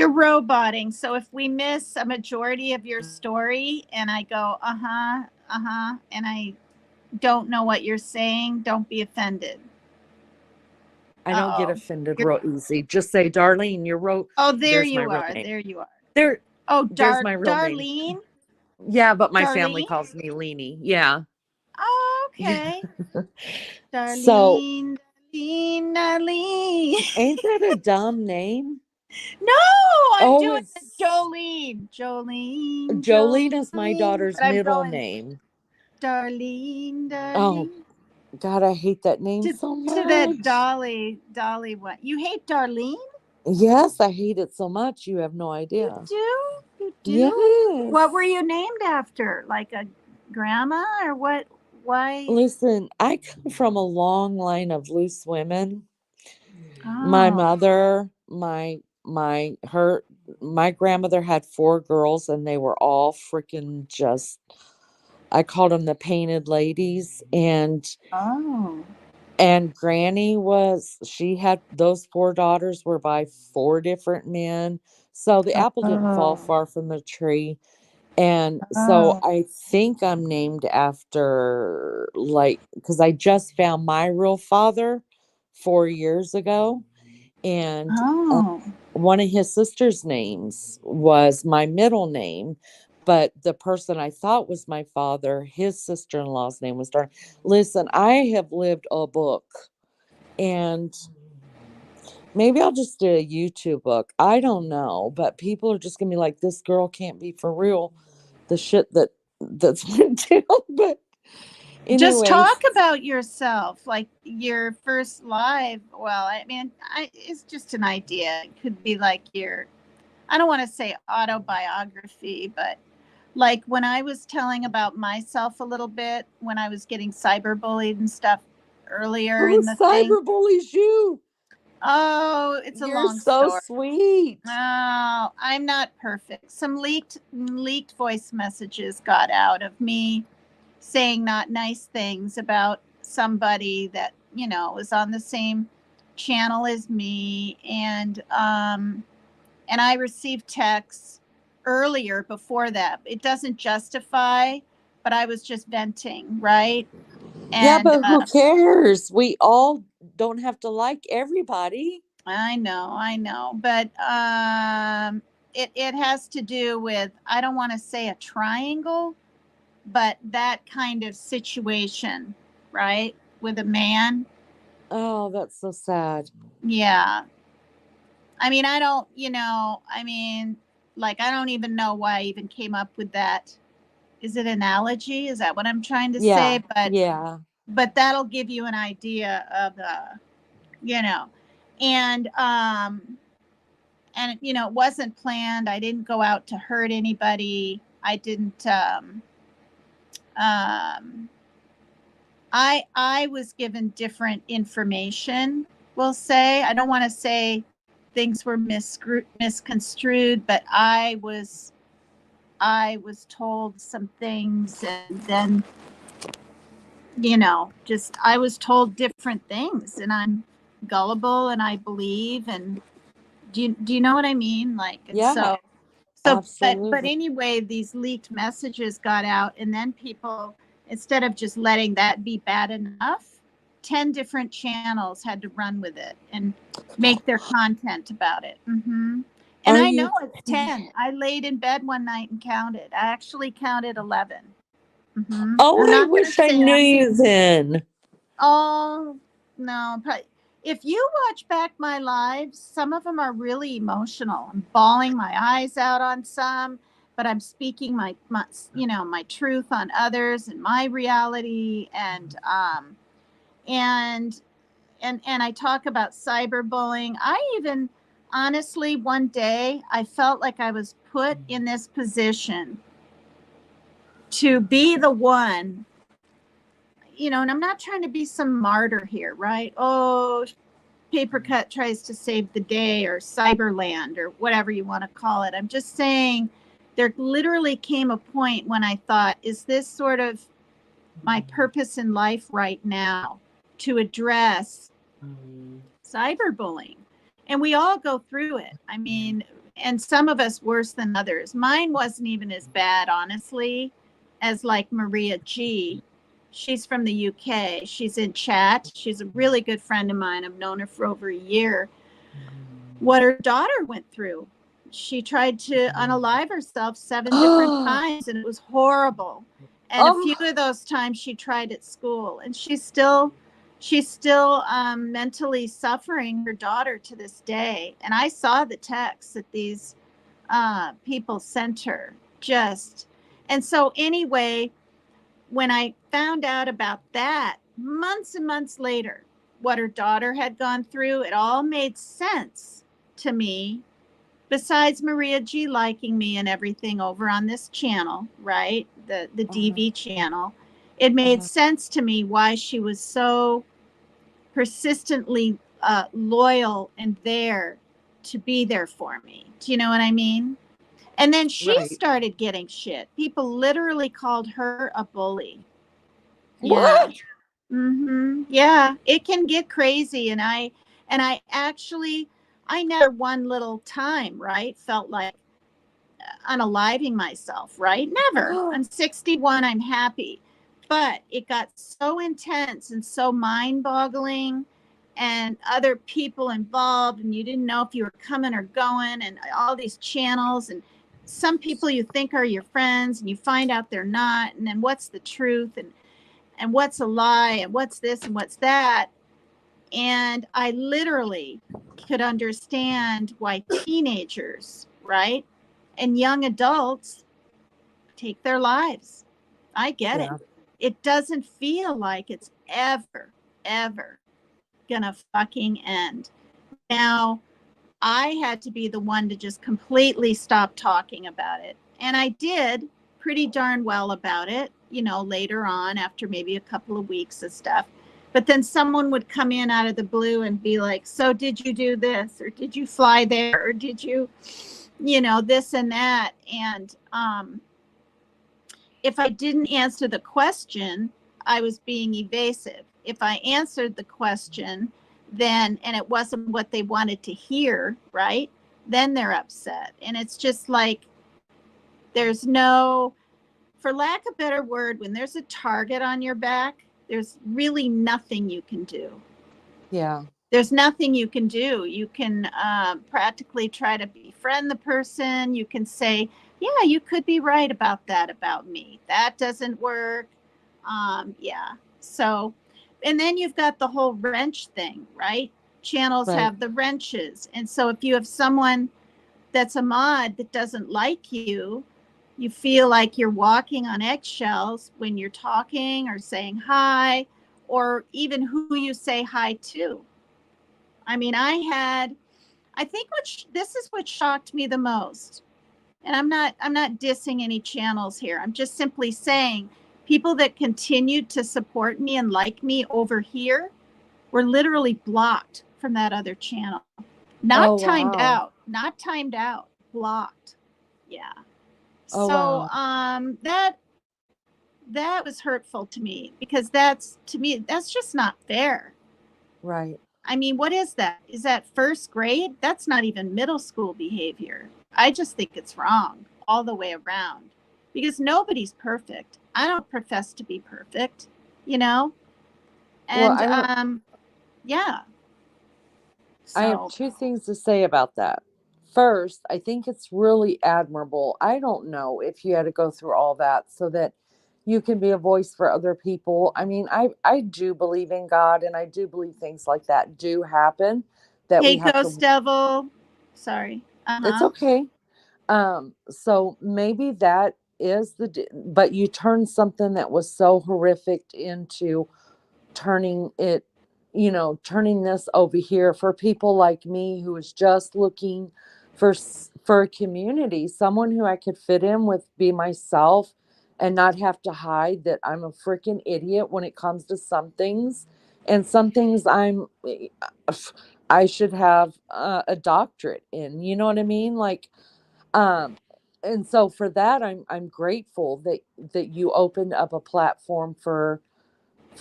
A: roboting. So if we miss a majority of your story and I go, and I don't know what you're saying, don't be offended.
C: I don't get offended
A: You're-
C: real easy. Just say, Darlene,
A: Oh, there
C: there's my
A: you
C: real
A: are.
C: name.
A: There you are.
C: There's my real name.
A: Darlene.
C: Yeah, but my family
A: Darlene?
C: calls me Leanie. Yeah.
A: Oh, okay.
C: So,
A: Darlene, Darlene.
C: ain't that a dumb name?
A: No, I'm doing
C: it's
A: Jolene. Jolene.
C: Jolene is my daughter's
A: but I'm
C: middle
A: going,
C: name.
A: Darlene,
C: Oh, God, I hate that name so much.
A: To that Dolly one. You hate Darlene?
C: Yes, I hate it so much. You have no idea.
A: You do?
C: Yes.
A: What were you named after? Like a grandma or what? Why?
C: Listen, I come from a long line of loose women.
A: Oh.
C: My mother, my grandmother had 4 girls, and they were all freaking just, I called them the painted ladies. And Granny she had those 4 daughters were by 4 different men. So the apple didn't fall far from the tree. And so I think I'm named after, because I just found my real father 4 years ago. And one of his sister's names was my middle name. But the person I thought was my father, his sister-in-law's name was Darn. Listen, I have lived a book. And maybe I'll just do a YouTube book. I don't know. But people are just going to be like, this girl can't be for real. The shit that's went down. But anyways,
A: just talk about yourself, like your first live. Well, I mean, it's just an idea. It could be like I don't want to say autobiography, but like when I was telling about myself a little bit when I was getting cyberbullied and stuff earlier in the thing.
C: Who cyberbullies you?
A: Oh, it's a long story.
C: You're so sweet.
A: Oh, I'm not perfect. Some leaked voice messages got out of me saying not nice things about somebody that, was on the same channel as me. And I received texts earlier before that. It doesn't justify, but I was just venting, right? And,
C: yeah, but who cares? We all don't have to like everybody.
A: I know. But it has to do with, I don't want to say a triangle, but that kind of situation, right? With a man.
C: Oh, that's so sad.
A: Yeah. I mean, I don't, like, I don't even know why I even came up with that. Is it analogy? Is that what I'm trying to say? But
C: yeah.
A: But that'll give you an idea of and it wasn't planned. I didn't go out to hurt anybody. I didn't I was given different information, we'll say. I don't want to say things were misconstrued, but I was told some things, and then just I was told different things, and I'm gullible and I believe. And do you know what I mean? Like, and
C: yeah,
A: but anyway, these leaked messages got out, and then people, instead of just letting that be bad enough, 10 different channels had to run with it and make their content about it. And I know it's 10. I laid in bed one night and counted. I actually counted 11.
C: Oh, I wish I knew you then.
A: Oh, no. If you watch back my lives, some of them are really emotional. I'm bawling my eyes out on some, but I'm speaking my truth on others and my reality. And I talk about cyberbullying. I even, honestly, one day I felt like I was put in this position to be the one, and I'm not trying to be some martyr here, right? Oh, Papercut tries to save the day, or Cyberland, or whatever you want to call it. I'm just saying there literally came a point when I thought, is this sort of my purpose in life right now to address cyberbullying. And we all go through it. I mean, and some of us worse than others. Mine wasn't even as bad, honestly, as like Maria G. She's from the UK. She's in chat. She's a really good friend of mine. I've known her for over a year. What her daughter went through. She tried to unalive herself 7 different times, and it was horrible. And a few of those times she tried at school, and she's still mentally suffering, her daughter, to this day. And I saw the texts that these people sent her. And so anyway, when I found out about that months and months later, what her daughter had gone through, it all made sense to me. Besides Maria G liking me and everything over on this channel, right? The DV channel, it made sense to me why she was so persistently loyal and there to be there for me. Do you know what I mean? And then she started getting shit. People literally called her a bully.
C: What?
A: Yeah. Yeah, it can get crazy. And I actually, I never one little time, right, felt like unaliving myself, right? Never. I'm 61. I'm happy. But it got so intense and so mind boggling, and other people involved, and you didn't know if you were coming or going, and all these channels, and some people you think are your friends, and you find out they're not. And then what's the truth, and what's a lie, and what's this and what's that. And I literally could understand why teenagers, right, and young adults take their lives. I get it. It doesn't feel like it's ever gonna fucking end. Now, I had to be the one to just completely stop talking about it. And I did pretty darn well about it, later on, after maybe a couple of weeks of stuff. But then someone would come in out of the blue and be like, so did you do this? Or did you fly there? Or did you, this and that? And if I didn't answer the question, I was being evasive. If I answered the question, then, and it wasn't what they wanted to hear, right? Then they're upset. And it's just like, there's no, for lack of a better word, when there's a target on your back, there's really nothing you can do.
C: Yeah.
A: There's nothing you can do. You can practically try to befriend the person. You can say, yeah, you could be right about that about me. That doesn't work. Yeah. So, and then you've got the whole wrench thing, right? Channels have the wrenches. And so if you have someone that's a mod that doesn't like you, you feel like you're walking on eggshells when you're talking or saying hi, or even who you say hi to. I mean, I think this is what shocked me the most. And I'm not dissing any channels here. I'm just simply saying people that continued to support me and like me over here were literally blocked from that other channel. Not timed out, blocked. Yeah. So that was hurtful to me, because that's just not fair.
C: Right.
A: I mean, what is that? Is that first grade? That's not even middle school behavior. I just think it's wrong all the way around, because nobody's perfect. I don't profess to be perfect, And yeah.
C: I have two things to say about that. First, I think it's really admirable. I don't know if you had to go through all that so that you can be a voice for other people. I mean, I do believe in God, and I do believe things like that do happen. That
A: hey,
C: we have
A: Ghost Devil. Sorry.
C: It's okay. So maybe that is but you turned something that was so horrific into turning it, turning this over here for people like me who is just looking for a community, someone who I could fit in with, be myself, and not have to hide that I'm a freaking idiot when it comes to some things, and some things I should have a doctorate in. You know what I mean? Like, And so for that, I'm grateful that you opened up a platform for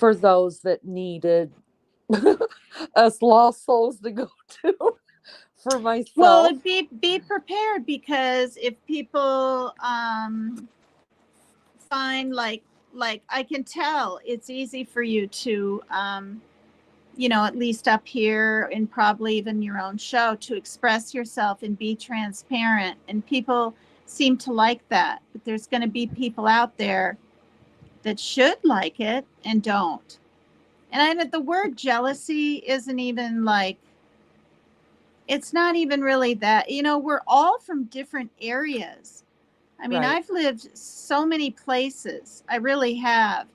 C: those that needed us lost souls to go to. For
A: Well,
C: myself,
A: be prepared, because if people find like I can tell it's easy for you to at least up here and probably even your own show, to express yourself and be transparent, and people seem to like that. But there's going to be people out there that should like it and don't. And the word jealousy isn't even like, it's not even really that. We're all from different areas. I mean,
C: right?
A: I've lived so many places. I really have.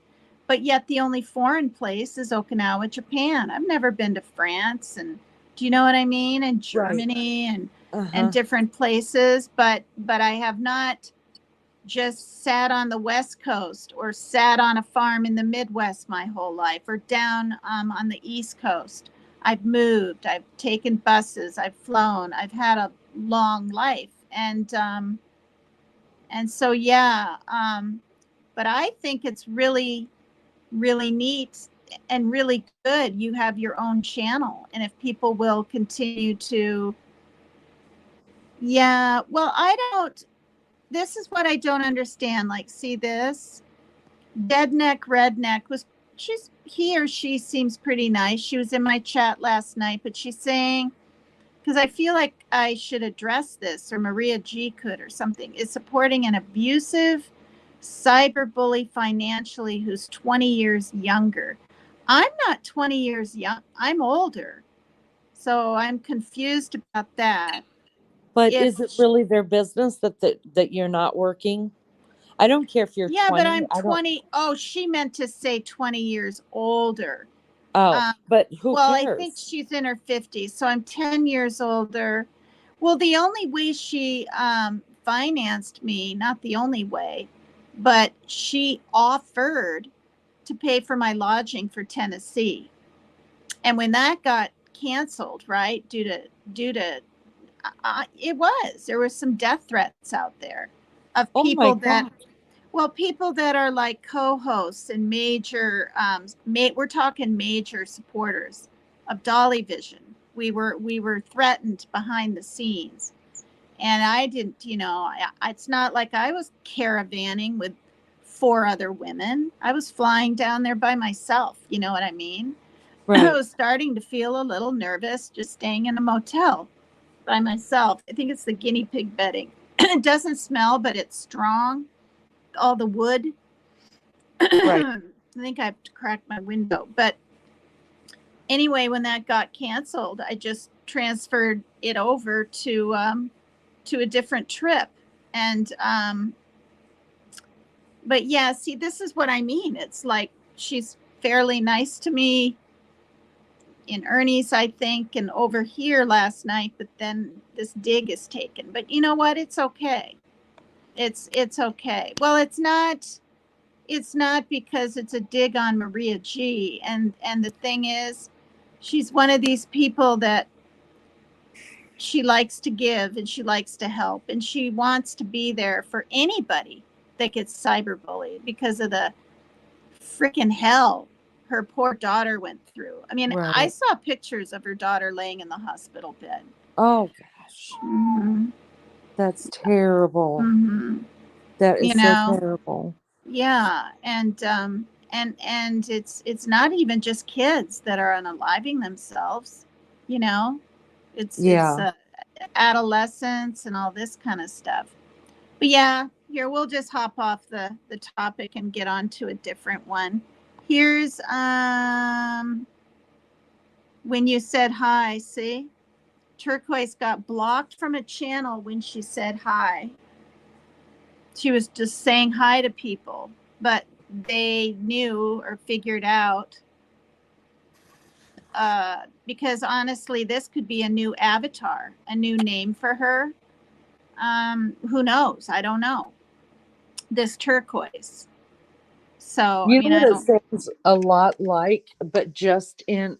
A: But yet the only foreign place is Okinawa, Japan. I've never been to France, and do you know what I mean? And
C: Right.
A: Germany and
C: Uh-huh.
A: different places, but I have not just sat on the West Coast or sat on a farm in the Midwest my whole life, or down on the East Coast. I've moved, I've taken buses, I've flown, I've had a long life. And so, yeah, but I think it's really, really neat and really good. You have your own channel. And if people will continue to, yeah, well, this is what I don't understand. Like, see this? Deadneck Redneck he or she seems pretty nice. She was in my chat last night, but she's saying, because I feel like I should address this, or Maria G could, or something, is supporting an abusive cyberbully financially who's 20 years younger. I'm not 20 years young. I'm older. So I'm confused about that.
C: But
A: If
C: is it really their business that you're not working? I don't care if you're
A: Yeah, but
C: 20.
A: I'm
C: I don't.
A: 20. Oh, she meant to say 20 years older.
C: Oh,
A: Um,
C: but who
A: well, I think
C: cares?
A: she's in her 50s, so I'm 10 years older. Well, the only way she financed me, not the only way, but she offered to pay for my lodging for Tennessee. And when that got canceled, right, due to there was some death threats out there of
C: Oh my
A: people that,
C: God.
A: well, people that are like co-hosts and major, we're talking major supporters of Dolly Vision. We were threatened behind the scenes, and I didn't. It's not like I was caravanning with four other women. I was flying down there by myself. You know what I mean? I
C: Right.
A: was starting to feel a little nervous just staying in a motel by myself. I think it's the guinea pig bedding. It doesn't smell, but it's strong. All the wood.
C: Right.
A: I think I have to crack my window. But anyway, when that got canceled, I just transferred it over to a different trip. And but yeah, see, this is what I mean. It's like she's fairly nice to me in Ernie's, I think, and over here last night. But then this dig is taken. But you know what? It's okay. It's okay. Well, it's not because it's a dig on Maria G. And the thing is, she's one of these people that she likes to give and she likes to help and she wants to be there for anybody that gets cyberbullied because of the freaking hell her poor daughter went through. I mean, I
C: Right.
A: saw pictures of her daughter laying in the hospital bed.
C: Oh gosh.
A: Mm-hmm.
C: That's terrible.
A: Mm-hmm.
C: That
A: You
C: is so
A: know,
C: terrible.
A: yeah, and it's not even just kids that are unaliving themselves. You know, it's
C: Yeah.
A: adolescents and all this kind of stuff. But yeah, here we'll just hop off the topic and get on to a different one. Here's when you said hi. See, Turquoise got blocked from a channel when she said hi. She was just saying hi to people, but they knew or figured out, because honestly, this could be a new avatar, a new name for her. Who knows? I don't know. This Turquoise. So, I
C: You
A: mean,
C: know
A: I
C: what it
A: don't.
C: sounds a lot like, but just in.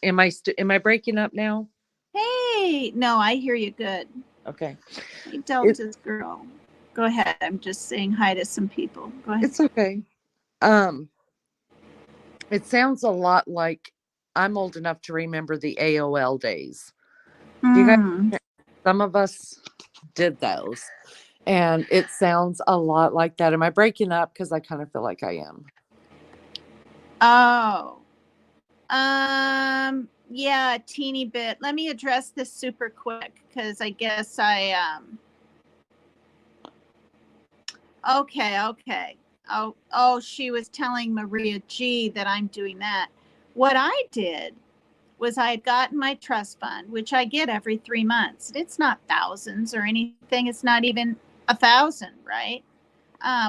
C: Am I breaking up now?
A: Hey, no, I hear you good.
C: Okay.
A: Hey,
C: It
A: Delta's girl. Go ahead. I'm just saying hi to some people. Go ahead.
C: It's okay. It sounds a lot like I'm old enough to remember the AOL days. You guys, some of us did those. And it sounds a lot like that. Am I breaking up? Because I kind of feel like I am.
A: Oh. Yeah, a teeny bit. Let me address this super quick because I guess okay. Oh, she was telling Maria G that I'm doing that. What I did was I had gotten my trust fund, which I get every 3 months. It's not thousands or anything. It's not even 1,000, right?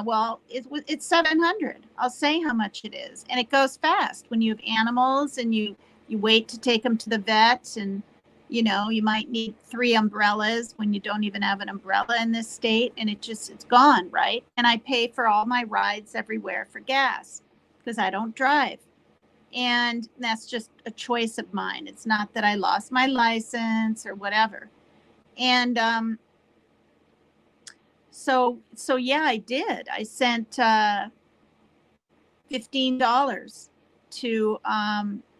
A: Well, it's 700. I'll say how much it is, and it goes fast when you have animals and you wait to take them to the vet, and you might need 3 umbrellas when you don't even have an umbrella in this state, and it's gone, right? And I pay for all my rides everywhere for gas because I don't drive. And that's just a choice of mine. It's not that I lost my license or whatever. And so yeah, I did. I sent $15 to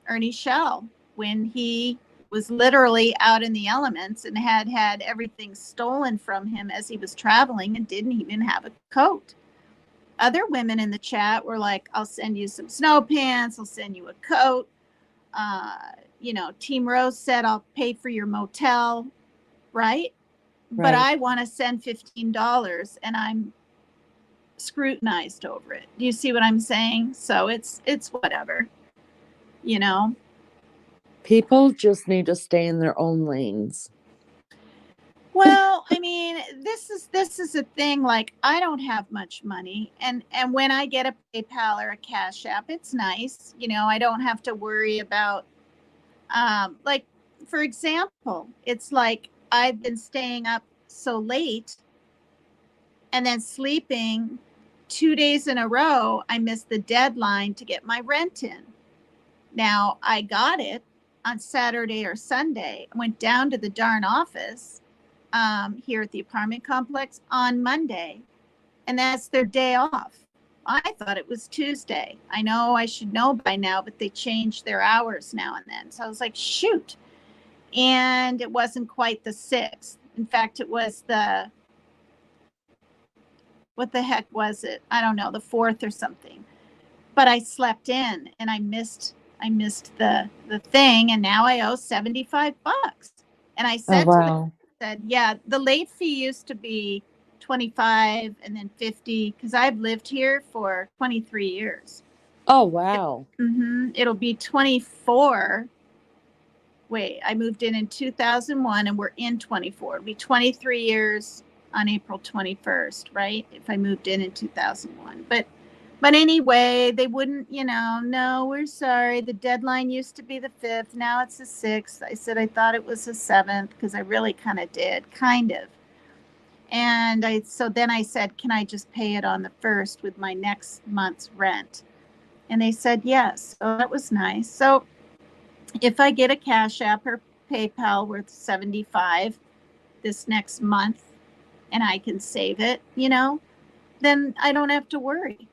A: Ernie Shell when he was literally out in the elements and had everything stolen from him as he was traveling and didn't even have a coat. Other women in the chat were like, I'll send you some snow pants, I'll send you a coat. Team Rose said, I'll pay for your motel, right? But I want to send $15 and I'm scrutinized over it. Do you see what I'm saying? So it's whatever,
C: People just need to stay in their own lanes.
A: Well, I mean, this is a thing. Like, I don't have much money, and when I get a PayPal or a Cash App, it's nice. I don't have to worry about, like, for example, it's like I've been staying up so late and then sleeping 2 days in a row. I missed the deadline to get my rent in. Now I got it on Saturday or Sunday. I went down to the darn office here at the apartment complex on Monday, and that's their day off. I thought it was Tuesday. I know I should know by now, but they change their hours now and then. So I was like, shoot. And it wasn't quite the 6th. In fact, it was what the heck was it? I don't know, the 4th or something. But I slept in and I missed the thing, and now I owe $75. And I said to them, yeah, the late fee used to be 25 and then 50 because I've lived here for 23 years.
C: Oh, wow.
A: It'll be 24. Wait, I moved in 2001 and we're in 24. It'll be 23 years on April 21st, right? If I moved in 2001. But anyway, they wouldn't, no, we're sorry. The deadline used to be the 5th. Now it's the 6th. I said I thought it was the 7th because I really kind of did, kind of. And so then I said, can I just pay it on the 1st with my next month's rent? And they said yes. So that was nice. So if I get a Cash App or PayPal worth $75 this next month and I can save it, then I don't have to worry.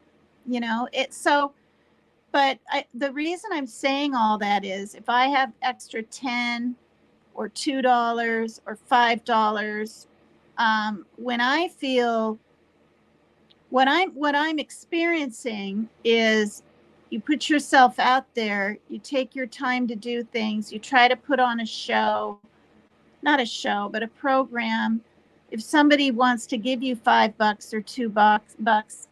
A: But the reason I'm saying all that is if I have extra 10 or $2 or $5, when I feel what I'm experiencing is you put yourself out there, you take your time to do things, you try to put on a show, not a show, but a program. If somebody wants to give you $5 or $2,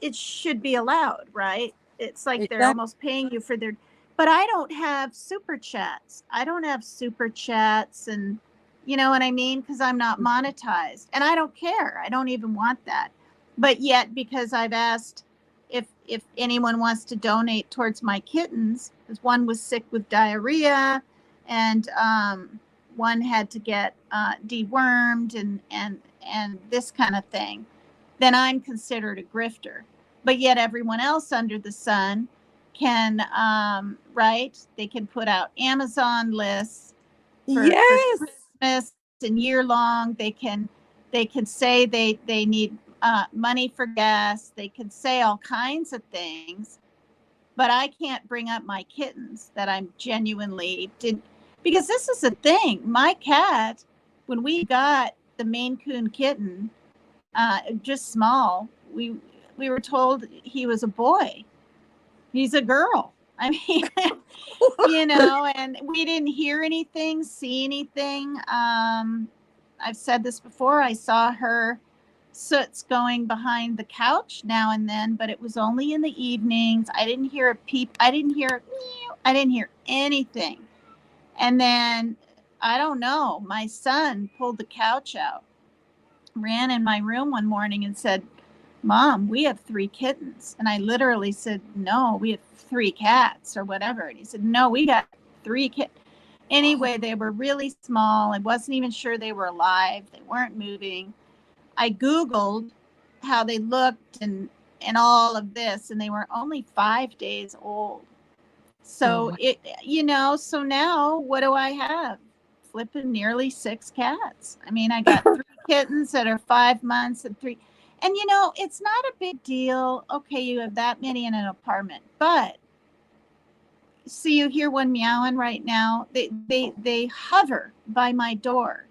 A: it should be allowed, right? It's like they're almost paying you for their, but I don't have super chats. And you know what I mean? Because I'm not monetized and I don't care. I don't even want that. But yet, because I've asked if anyone wants to donate towards my kittens, because one was sick with diarrhea and one had to get dewormed and this kind of thing, then I'm considered a grifter. But yet everyone else under the sun can, right? They can put out Amazon lists for Christmas and year long. They can They could say they need money for gas. They could say all kinds of things, but I can't bring up my kittens that I'm genuinely did, because this is the thing. My cat, when we got the Maine Coon kitten, just small, we were told he was a boy. He's a girl. I mean, and we didn't hear anything, see anything. I've said this before. I saw her soots going behind the couch now and then, but it was only in the evenings. I didn't hear a peep. I didn't hear anything. And then, I don't know, my son pulled the couch out, ran in my room one morning and said, Mom, we have 3 kittens. And I literally said, no, we have 3 cats or whatever. And he said, no, we got 3 kittens. Anyway, they were really small. I wasn't even sure they were alive. They weren't moving. I Googled how they looked and all of this, and they were only 5 days old. So so now what do I have? Flipping nearly 6 cats. I mean, I got 3 kittens that are 5 months and 3. And it's not a big deal. Okay, you have that many in an apartment, but see, you hear one meowing right now. They hover by my door.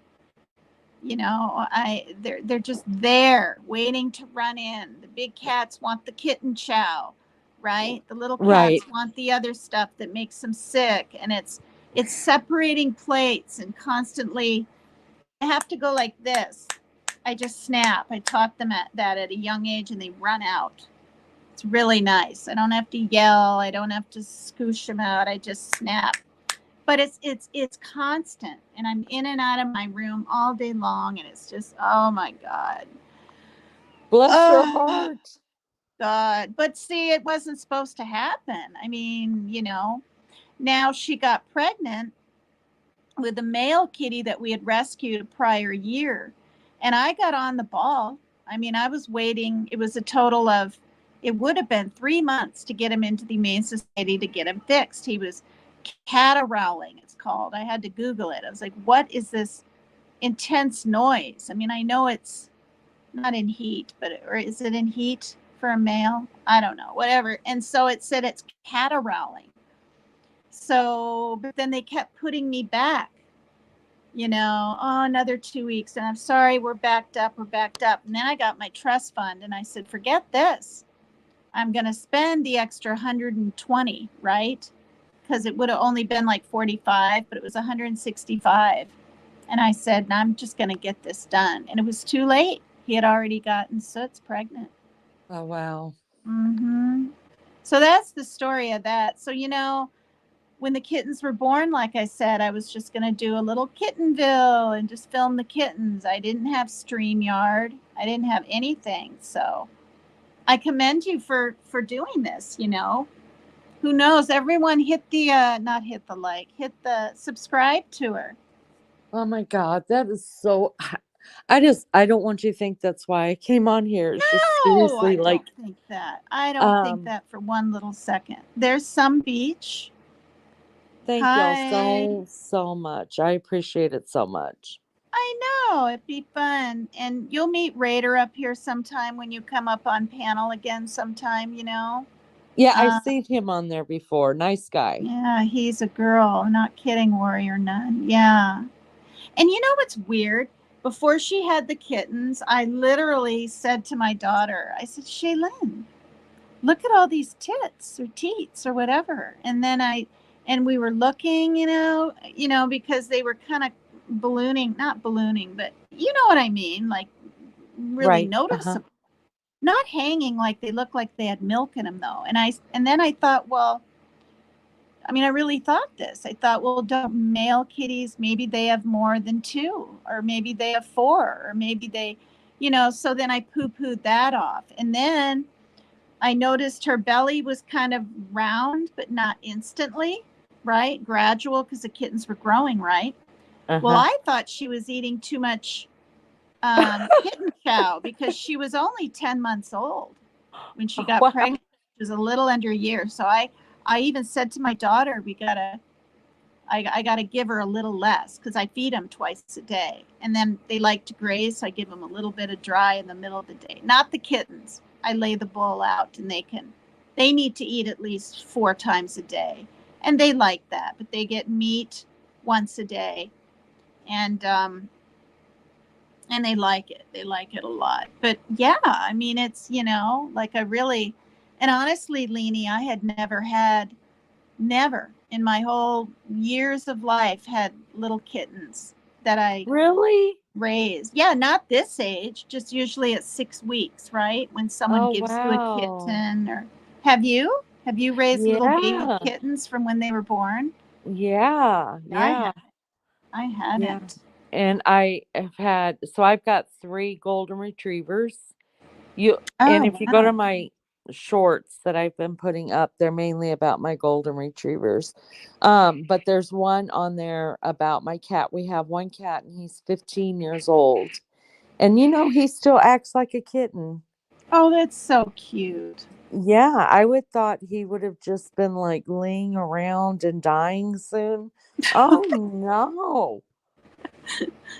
A: They're just there waiting to run in. The big cats want the kitten chow, right? The little cats want the other stuff that makes them sick, and it's separating plates and constantly. I have to go like this. I just snap. I taught them that at a young age, and they run out. It's really nice. I don't have to yell. I don't have to scoosh them out. I just snap. But it's constant, and I'm in and out of my room all day long, and it's just, oh my God.
C: Bless your heart.
A: God. But see, it wasn't supposed to happen. I mean, now she got pregnant with a male kitty that we had rescued a prior year. And I got on the ball. I mean, I was waiting. It was a total of, it would have been 3 months to get him into the Humane Society to get him fixed. He was catarrhowling, it's called. I had to Google it. I was like, what is this intense noise? I mean, I know it's not in heat, or is it in heat for a male? I don't know, whatever. And so it said it's catarrhowling. So, but then they kept putting me back, another 2 weeks. And I'm sorry, we're backed up. And then I got my trust fund and I said, forget this. I'm going to spend the extra 120, right? Because it would have only been like 45, but it was 165. And I said, I'm just going to get this done. And it was too late. He had already gotten Soots pregnant.
C: Oh, wow.
A: Mm-hmm. So that's the story of that. So, when the kittens were born, like I said, I was just going to do a little Kittenville and just film the kittens. I didn't have StreamYard. I didn't have anything. So I commend you for doing this, Who knows? Everyone hit the, not hit the like, hit the subscribe to her.
C: Oh my God. That is so, I don't want you to think that's why I came on here. It's just seriously,
A: I don't think that. I don't think that for one little second. There's some beach.
C: Thank y'all so much. I appreciate it so much.
A: I know. It'd be fun. And you'll meet Raider up here sometime when you come up on panel again sometime,
C: Yeah, I've seen him on there before. Nice guy.
A: Yeah, he's a girl. Not kidding, Warrior Nun. Yeah. And you know what's weird? Before she had the kittens, I literally said to my daughter, I said, Shaylin, look at all these tits or teats or whatever. And then we were looking, because they were kind of not ballooning, but you know what I mean? Like really noticeable. Not hanging like they look like they had milk in them though. And then I thought, well, I mean, I really thought this. I thought, well, don't male kitties, maybe they have more than 2, or maybe they have 4, or maybe they, so then I poo-pooed that off. And then I noticed her belly was kind of round, but not instantly, right? Gradual, because the kittens were growing, right? Well, I thought she was eating too much kitten chow because she was only 10 months old when she got pregnant. She was a little under a year. So I even said to my daughter, I got to give her a little less because I feed them twice a day. And then they like to graze, so I give them a little bit of dry in the middle of the day. Not the kittens. I lay the bowl out and they need to eat at least 4 times a day. And they like that, but they get meat once a day. And they like it. They like it a lot. But yeah, I mean, it's, like and honestly, Leanie, I had never in my whole years of life had little kittens that I
C: Really?
A: raised. Yeah, not this age, just usually at 6 weeks, right? When someone
C: Oh,
A: gives you a
C: wow.
A: kitten. Or have you? Have you raised little baby
C: Yeah.
A: kittens from when they were born?
C: Yeah. Yeah.
A: I
C: Yeah.
A: hadn't.
C: And I have I've got 3 golden retrievers. And
A: Oh,
C: if you go to
A: wow.
C: my shorts that I've been putting up, they're mainly about my golden retrievers. But there's one on there about my cat. We have one cat and he's 15 years old. And he still acts like a kitten.
A: Oh, that's so cute.
C: Yeah, I would thought he would have just been like laying around and dying soon. Oh no.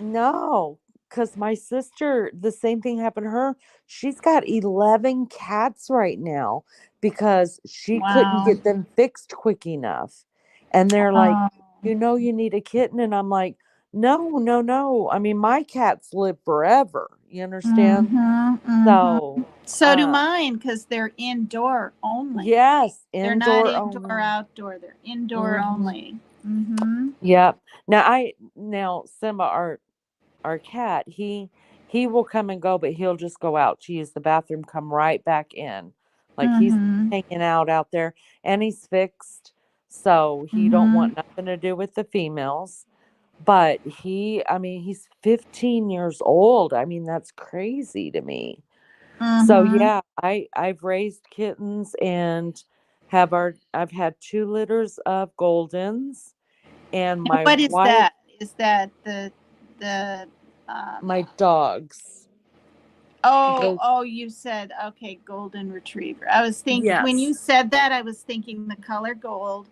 C: No, because my sister, the same thing happened to her. She's got 11 cats right now because she couldn't
A: Wow.
C: get them fixed quick enough. And they're like,
A: Oh.
C: you need a kitten. And I'm like, no, no, no. I mean, my cats live forever. You understand? So,
A: So do mine because they're indoor only.
C: yes,
A: They're not
C: indoor
A: indoor,
C: only.
A: outdoor. They're indoor
C: Hmm.
A: only. Mm-hmm.
C: Yep. Now Simba, our cat, he will come and go, but he'll just go out to use the bathroom, come right back in. Like he's
A: Mm-hmm.
C: hanging out there, and he's fixed, so he don't
A: Mm-hmm.
C: want nothing to do with the females. But I mean, he's 15 years old. I mean, that's crazy to me. So
A: Mm-hmm.
C: yeah, I've raised kittens and I've had 2 litters of Goldens, and
A: And
C: my
A: what is
C: wife,
A: that? Is that the um
C: my dogs.
A: you said, okay, golden retriever. I was thinking when
C: Yes.
A: you said that, I was thinking the color gold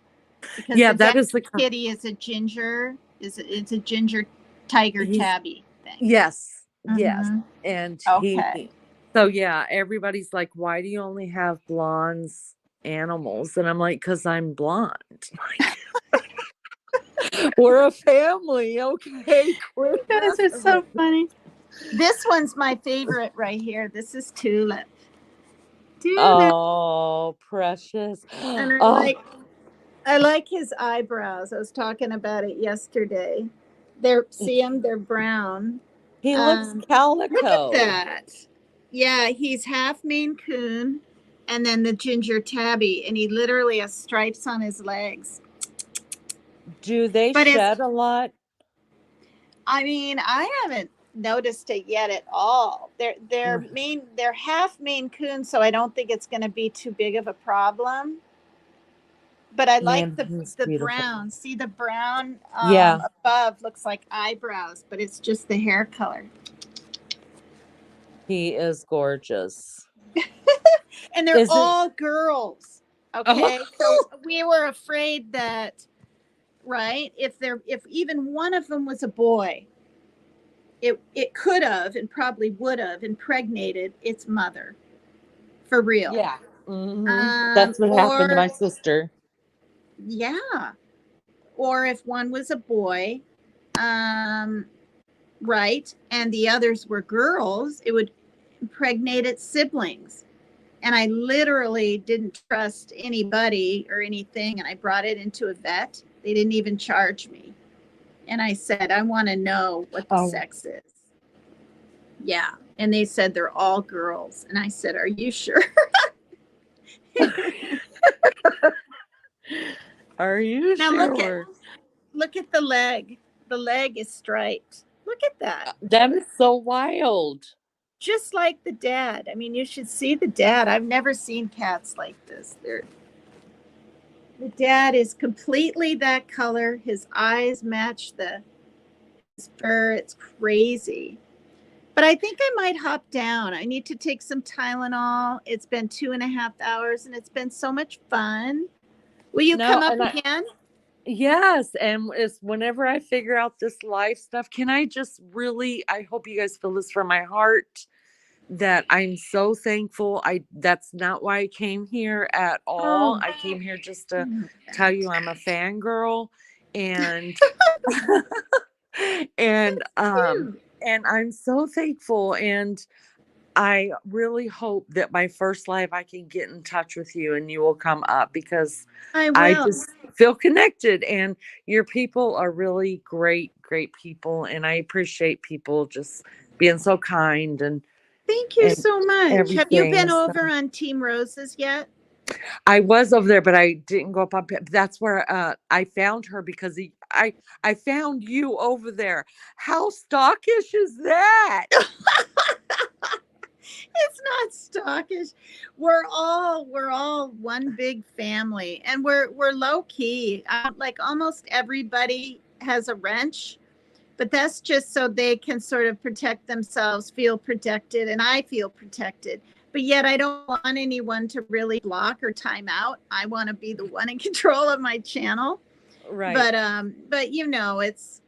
A: because
C: Yeah,
A: the
C: that
A: Danish
C: is the
A: kitty is a ginger, it's a ginger tiger
C: he's
A: tabby thing.
C: yes, yes.
A: Mm-hmm.
C: And
A: Okay.
C: so yeah, everybody's like, why do you only have blondes animals? And I'm like, because I'm blonde. We're a family, okay? Quit
A: You guys are
C: messing
A: so
C: with me.
A: funny. This one's my favorite right here. This is Tulip. Tulip.
C: Oh, precious.
A: And
C: Oh,
A: I like his eyebrows. I was talking about it yesterday. See them? They're brown.
C: he looks
A: Look at
C: calico.
A: that. Yeah, he's half Maine Coon and then the ginger tabby, and he literally has stripes on his legs.
C: Do they
A: But
C: shed a lot?
A: I haven't noticed it yet at all. They're half Maine Coon, so I don't think it's going to be too big of a problem. But I like
C: Man, he's
A: the
C: beautiful.
A: brown. See the brown
C: Yeah,
A: above looks like eyebrows, but it's just the hair color.
C: he is gorgeous.
A: And they're
C: Isn't
A: all girls.
C: oh
A: Okay, so we were afraid that, right, if even one of them was a boy, it could have and probably would have impregnated its mother for real.
C: yeah. That's what happened to
A: Or
C: my sister.
A: yeah, or if one was a boy, um, right, and the others were girls, it would impregnate its siblings. And I literally didn't trust anybody or anything. And I brought it into a vet. They didn't even charge me. And I said, I want to know what the
C: Oh,
A: sex is. Yeah. And they said they're all girls. And I said, are you sure?
C: are you
A: Now
C: sure?
A: look at the leg. The leg is striped. Look at that.
C: That is so wild.
A: Just like the dad. I mean, you should see the dad. I've never seen cats like this. The dad is completely that color. His eyes match his fur. It's crazy. But I think I might hop down. I need to take some Tylenol. It's been 2.5 hours and it's been so much fun. Will you
C: No,
A: come up
C: and
A: again?
C: Yes, and it's whenever I figure out this life stuff, can I just really, I hope you guys feel this from my heart, that I'm so thankful. That's not why I came here at all.
A: Oh,
C: I came here just
A: I
C: to
A: know
C: tell
A: that.
C: you I'm a fangirl, and and
A: Cute.
C: and I'm so thankful, and I really hope that my first live I can get in touch with you and you will come up, because
A: I
C: I
A: will.
C: just feel connected, and your people are really great, great people, and I appreciate people just being so kind
A: Thank you
C: and
A: so much. Have you
C: everything.
A: been
C: So
A: over on Team Roses yet?
C: I was over there, but I didn't go up on. That's where I found her, because I found you over there. How stockish is that?
A: It's not stockish. We're all one big family, and we're low key. Like almost everybody has a wrench, but that's just so they can sort of protect themselves, feel protected, and I feel protected. But yet I don't want anyone to really block or time out. I want to be the one in control of my channel.
C: Right.
A: But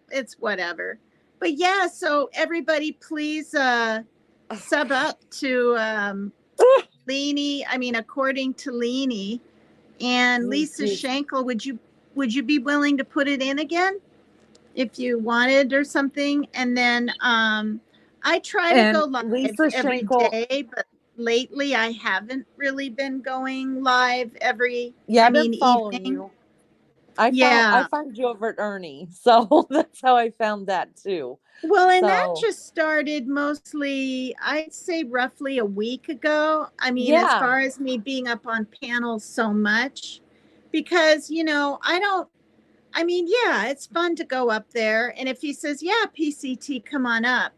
A: it's whatever. But yeah, so everybody please sub up to Leanie. I mean, according to Leanie and
C: Yes,
A: Lisa
C: yes.
A: Schenkel, would you be willing to put it in again if you wanted or something? And then I try to go
C: And
A: live
C: Lisa
A: every
C: Schenkel.
A: day, but lately I haven't really been going live every,
C: Yeah,
A: I
C: I've been
A: mean,
C: following
A: evening.
C: you. I
A: Yeah.
C: found you over at Ernie, so that's how I found that too.
A: Well, and that
C: So
A: just started mostly, I'd say roughly a week ago. I mean, as
C: yeah,
A: far as me being up on panels so much, because, I don't, I mean, yeah, it's fun to go up there. And if he says, yeah, PCT, come on up.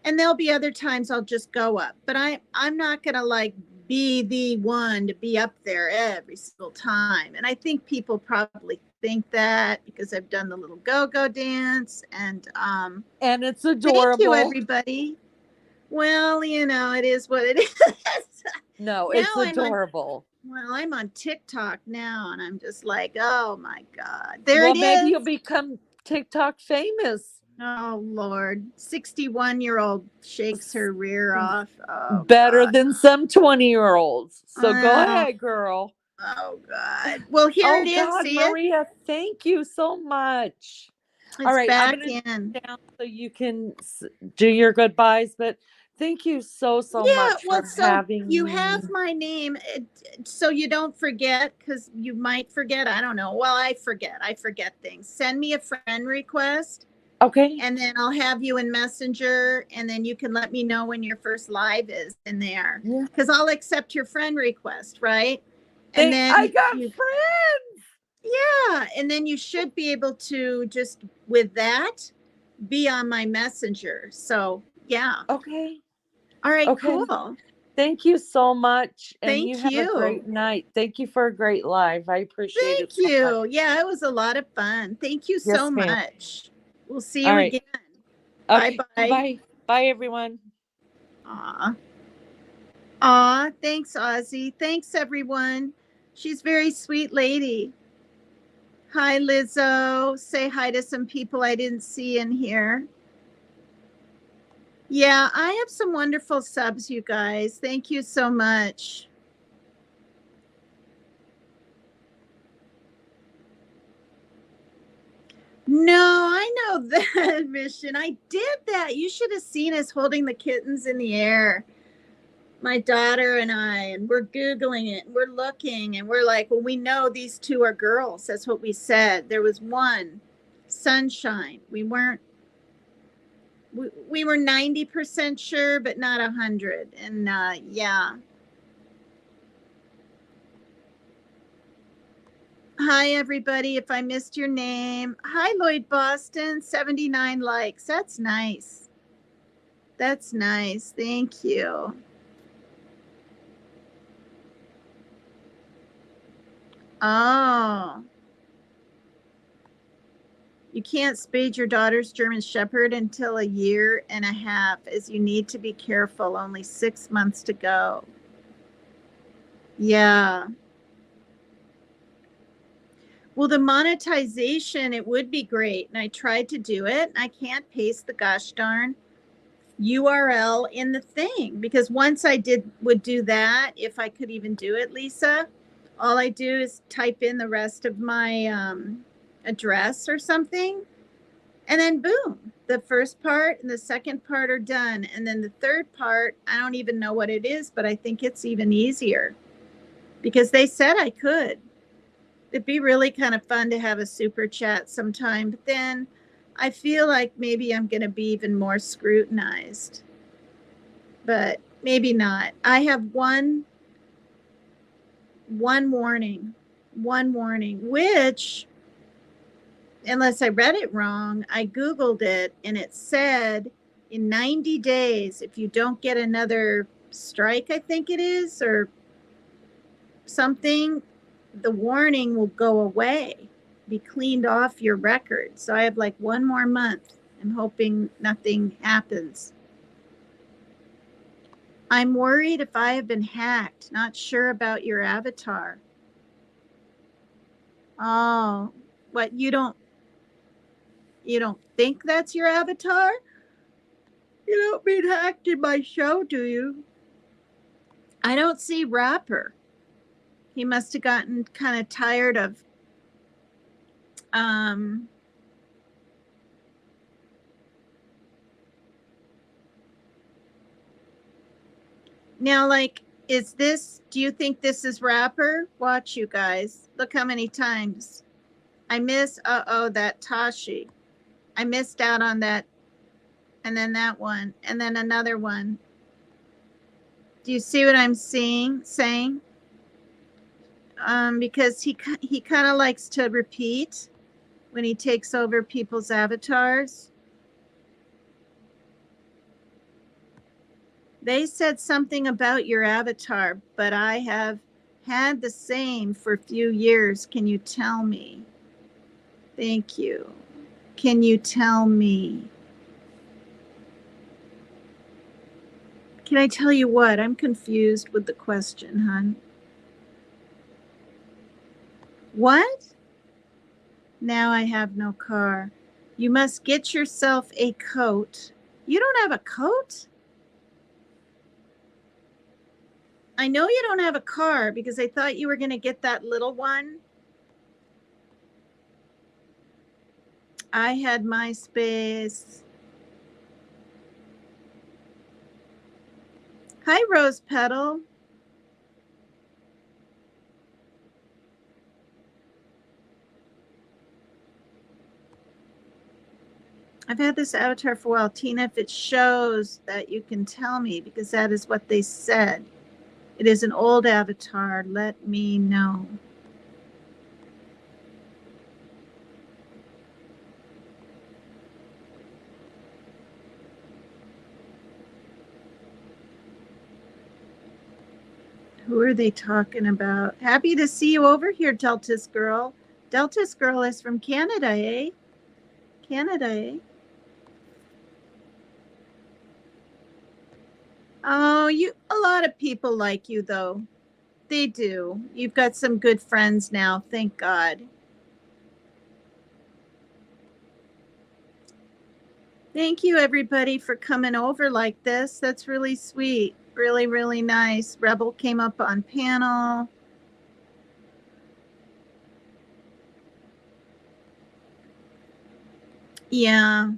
A: And there'll be other times I'll just go up. But I'm not gonna like be the one to be up there every single time. And I think people probably think that because I've done the little go-go dance. And
C: and it's
A: thank you
C: adorable.
A: everybody. Well, it is what it is.
C: No,
A: Now
C: it's
A: I'm on
C: adorable.
A: well, I'm on TikTok now, and I'm just like, oh my God, there
C: Well,
A: it
C: maybe
A: is.
C: you'll become TikTok famous.
A: Oh Lord, 61-year-old shakes her rear off. Oh
C: Better
A: God.
C: than some 20-year-olds. So go
A: Oh,
C: ahead, girl.
A: oh God. Well, here
C: Oh
A: it is.
C: God,
A: See it?
C: Maria, thank you so much. All
A: It's
C: right, I'm
A: back
C: gonna
A: in.
C: down so you can do your goodbyes, but thank you so
A: Yeah.
C: much
A: Well,
C: for
A: so
C: having
A: you
C: me.
A: have my name, so you don't forget, because you might forget. I don't know. Well, I forget. I forget things. Send me a friend request,
C: Okay.
A: and then I'll have you in Messenger, and then you can let me know when your first live is in there,
C: Yeah.
A: because I'll accept your friend request, right? And
C: I
A: then
C: got
A: you,
C: friends.
A: yeah, and then you should be able to just with that be on my Messenger. So yeah.
C: Okay.
A: All right,
C: Okay.
A: cool.
C: Thank you so much. And you
A: Thank
C: have a
A: you.
C: great night. Thank you for a great live. I appreciate
A: Thank
C: it so much.
A: you. Yeah, it was a lot of fun. Thank you so
C: Yes, ma'am.
A: much. We'll see
C: All
A: you
C: right.
A: again. Bye
C: Okay.
A: bye.
C: Bye. Bye, everyone.
A: Aw. Aw, thanks, Ozzy. Thanks, everyone. She's a very sweet lady. Hi, Lizzo. Say hi to some people I didn't see in here. Yeah, I have some wonderful subs, you guys. Thank you so much. No, I know that mission. I did that. You should have seen us holding the kittens in the air. My daughter and I, and we're Googling it, and we're looking, and we're like, well, we know these two are girls. That's what we said. There was one, Sunshine. We were 90% sure, but not 100. And yeah. Hi, everybody. If I missed your name, hi, Lloyd Boston, 79 likes. That's nice. That's nice. Thank you. Oh, you can't spade your daughter's German Shepherd until a year and a half, as you need to be careful. Only 6 months to go. Yeah. Well, the monetization, it would be great. And I tried to do it. And I can't paste the gosh darn URL in the thing, because once I would do that, if I could even do it, Lisa, all I do is type in the rest of my address or something, and then boom, the first part and the second part are done. And then the third part, I don't even know what it is, but I think it's even easier because they said I could. It'd be really kind of fun to have a super chat sometime, but then I feel like maybe I'm going to be even more scrutinized, but maybe not. I have one warning, which, unless I read it wrong, I Googled it and it said in 90 days, if you don't get another strike, I think it is, or something, the warning will go away, be cleaned off your record. So I have like 1 more month. I'm hoping nothing happens. I'm worried if I have been hacked. Not sure about your avatar. Oh, what, you don't think that's your avatar? You don't mean hacked in my show, do you? I don't see Rapper. He must have gotten kind of tired of now, like, is this, do you think this is Rapper? Watch, you guys. Look how many times I miss. That Tashi. I missed out on that. And then that one. And then another one. Do you see what I'm saying? Because he kind of likes to repeat when he takes over people's avatars. They said something about your avatar, but I have had the same for a few years. Can you tell me? Thank you. Can you tell me? Can I tell you what? I'm confused with the question, hon. What? Now I have no car. You must get yourself a coat. You don't have a coat? I know you don't have a car because I thought you were going to get that little one. I had MySpace. Hi, Rose Petal. I've had this avatar for a while. Tina, if it shows that, you can tell me, because that is what they said. It is an old avatar. Let me know. Who are they talking about? Happy to see you over here, Deltas Girl. Deltas Girl is from Canada, eh? Canada, eh? Oh, a lot of people like you, though. They do. You've got some good friends now, thank God. Thank you, everybody, for coming over like this. That's really sweet. Really, really nice. Rebel came up on panel. Yeah.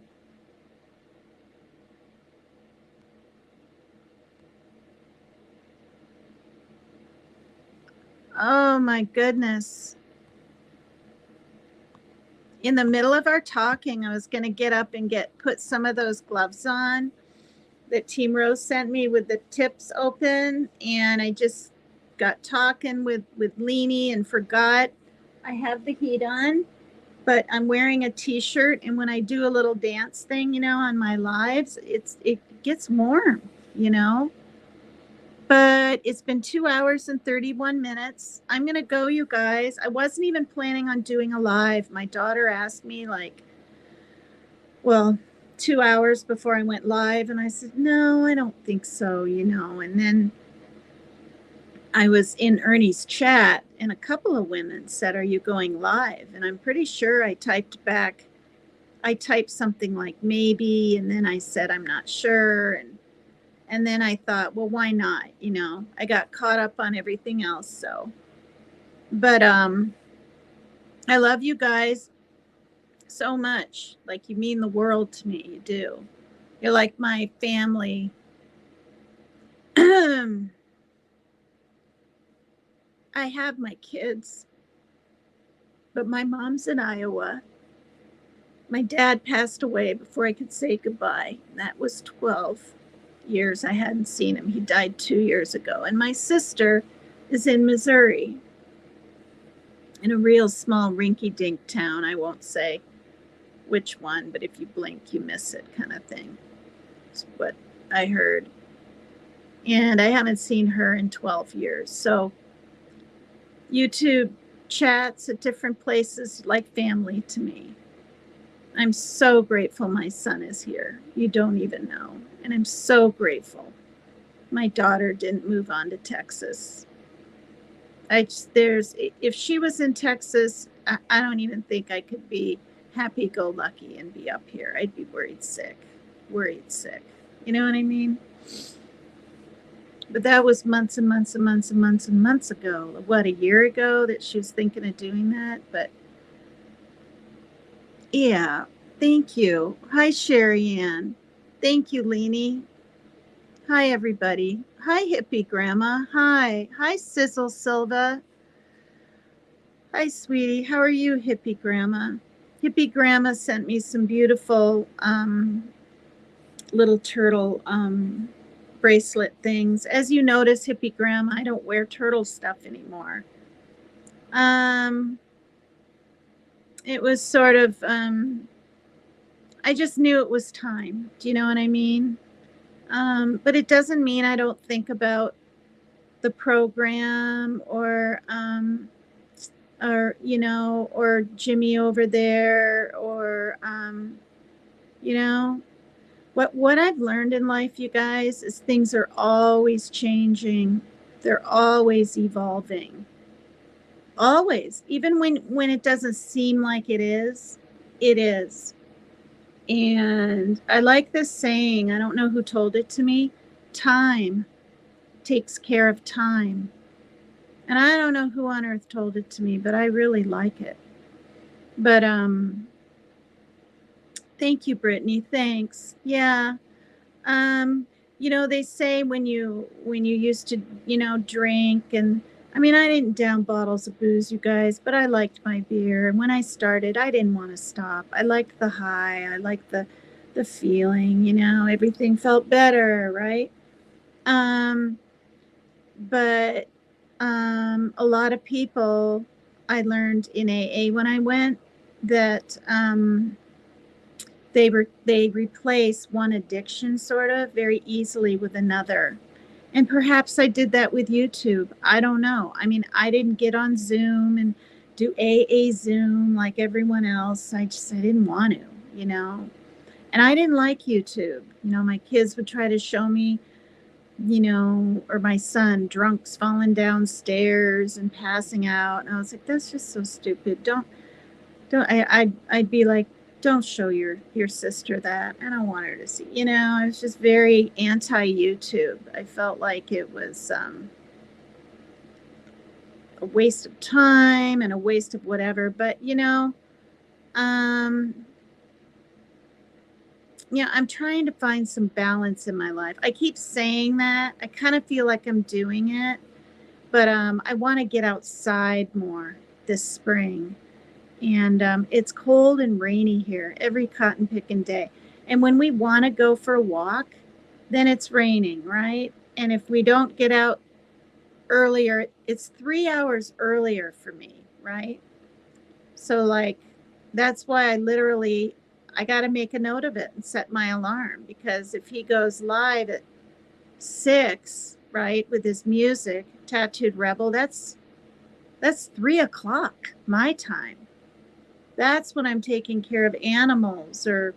A: Oh, my goodness. In the middle of our talking, I was going to get up and put some of those gloves on that Team Rose sent me with the tips open, and I just got talking with Leanie and forgot I have the heat on, but I'm wearing a t-shirt, and when I do a little dance thing, on my lives, it gets warm, But it's been 2 hours and 31 minutes. I'm going to go, you guys. I wasn't even planning on doing a live. My daughter asked me, 2 hours before I went live. And I said, no, I don't think so, And then I was in Ernie's chat and a couple of women said, "Are you going live?" And I'm pretty sure I typed back, I typed something like maybe, and then I said I'm not sure, and then I thought, well, why not? You know, I got caught up on everything else. So, but I love you guys so much. Like, you mean the world to me. You do. You're like my family. I have my kids, but my mom's in Iowa. My dad passed away before I could say goodbye. That was 12 years I hadn't seen him. He died 2 years ago. And my sister is in Missouri, in a real small rinky dink town. I won't say which one, but if you blink, you miss it, kind of thing. That's what I heard. And I haven't seen her in 12 years. So YouTube chats at different places like family to me. I'm so grateful my son is here. You don't even know. And I'm so grateful my daughter didn't move on to Texas. If she was in Texas, I don't even think I could be happy go lucky and be up here. I'd be worried sick. You know what I mean? But that was months and months and months and months and months ago. What, a year ago that she was thinking of doing that? But yeah, thank you. Hi, Sherry Ann. Thank you, Leanie. Hi, everybody. Hi, Hippie Grandma. Hi. Hi, Sizzle Silva. Hi, sweetie. How are you, Hippie Grandma? Hippie Grandma sent me some beautiful little turtle bracelet things. As you notice, Hippie Grandma, I don't wear turtle stuff anymore. It was sort of, I just knew it was time. Do you know what I mean? But it doesn't mean I don't think about the program or you know, or Jimmy over there, or you know, what I've learned in life, you guys, is things are always changing. They're always evolving. Always, even when it doesn't seem like it is, it is. And I like this saying. I don't know who told it to me. Time takes care of time. And I don't know who on earth told it to me, but I really like it. But thank you, Brittany. Thanks. Yeah. You know, they say when you used to, you know, drink, and I mean, I didn't down bottles of booze, you guys, but I liked my beer. And when I started, I didn't want to stop. I liked the high. I liked the feeling, you know, everything felt better, right? But a lot of people, I learned in AA when I went, that they replace one addiction sort of very easily with another. And perhaps I did that with YouTube. I don't know. I mean, I didn't get on Zoom and do AA Zoom like everyone else. I didn't want to, you know. And I didn't like YouTube. You know, my kids would try to show me, you know, or my son, drunks falling downstairs and passing out. And I was like, that's just so stupid. I'd be like, don't show your sister that. I don't want her to see. You know, I was just very anti YouTube. I felt like it was a waste of time and a waste of whatever. But you know, yeah, I'm trying to find some balance in my life. I keep saying that. I kind of feel like I'm doing it, but I want to get outside more this spring. And it's cold and rainy here every cotton picking day. And when we want to go for a walk, then it's raining, right? And if we don't get out earlier, it's 3 hours earlier for me, right? So like, that's why I got to make a note of it and set my alarm, because if he goes live at 6, right, with his music, Tattooed Rebel, that's 3:00 my time. That's when I'm taking care of animals or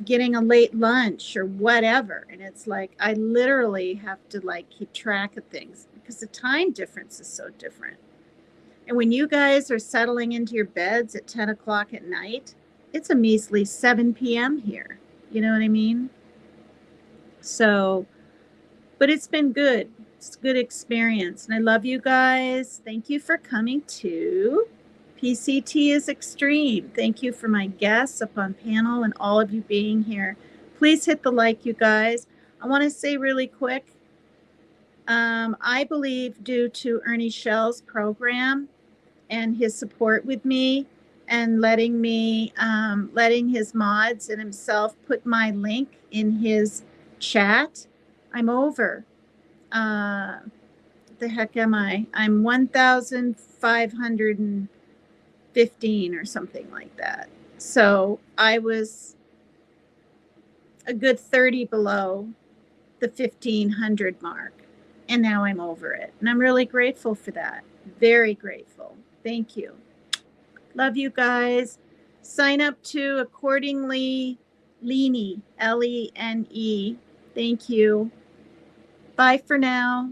A: getting a late lunch or whatever. And it's like, I literally have to like keep track of things because the time difference is so different. And when you guys are settling into your beds at 10 o'clock at night, it's a measly 7 p.m. here. You know what I mean? So, but it's been good. It's a good experience. And I love you guys. Thank you for coming to PCT is Extreme. Thank you for my guests up on panel and all of you being here. Please hit the like, you guys. I want to say really quick, I believe due to Ernie Shell's program and his support with me and letting his mods and himself put my link in his chat, I'm over. The heck am I? I'm 1,515 or something like that. So I was a good 30 below the 1,500 mark. And now I'm over it. And I'm really grateful for that. Very grateful. Thank you. Love you guys. Sign up to Accordingly Lene, Lene. Thank you. Bye for now.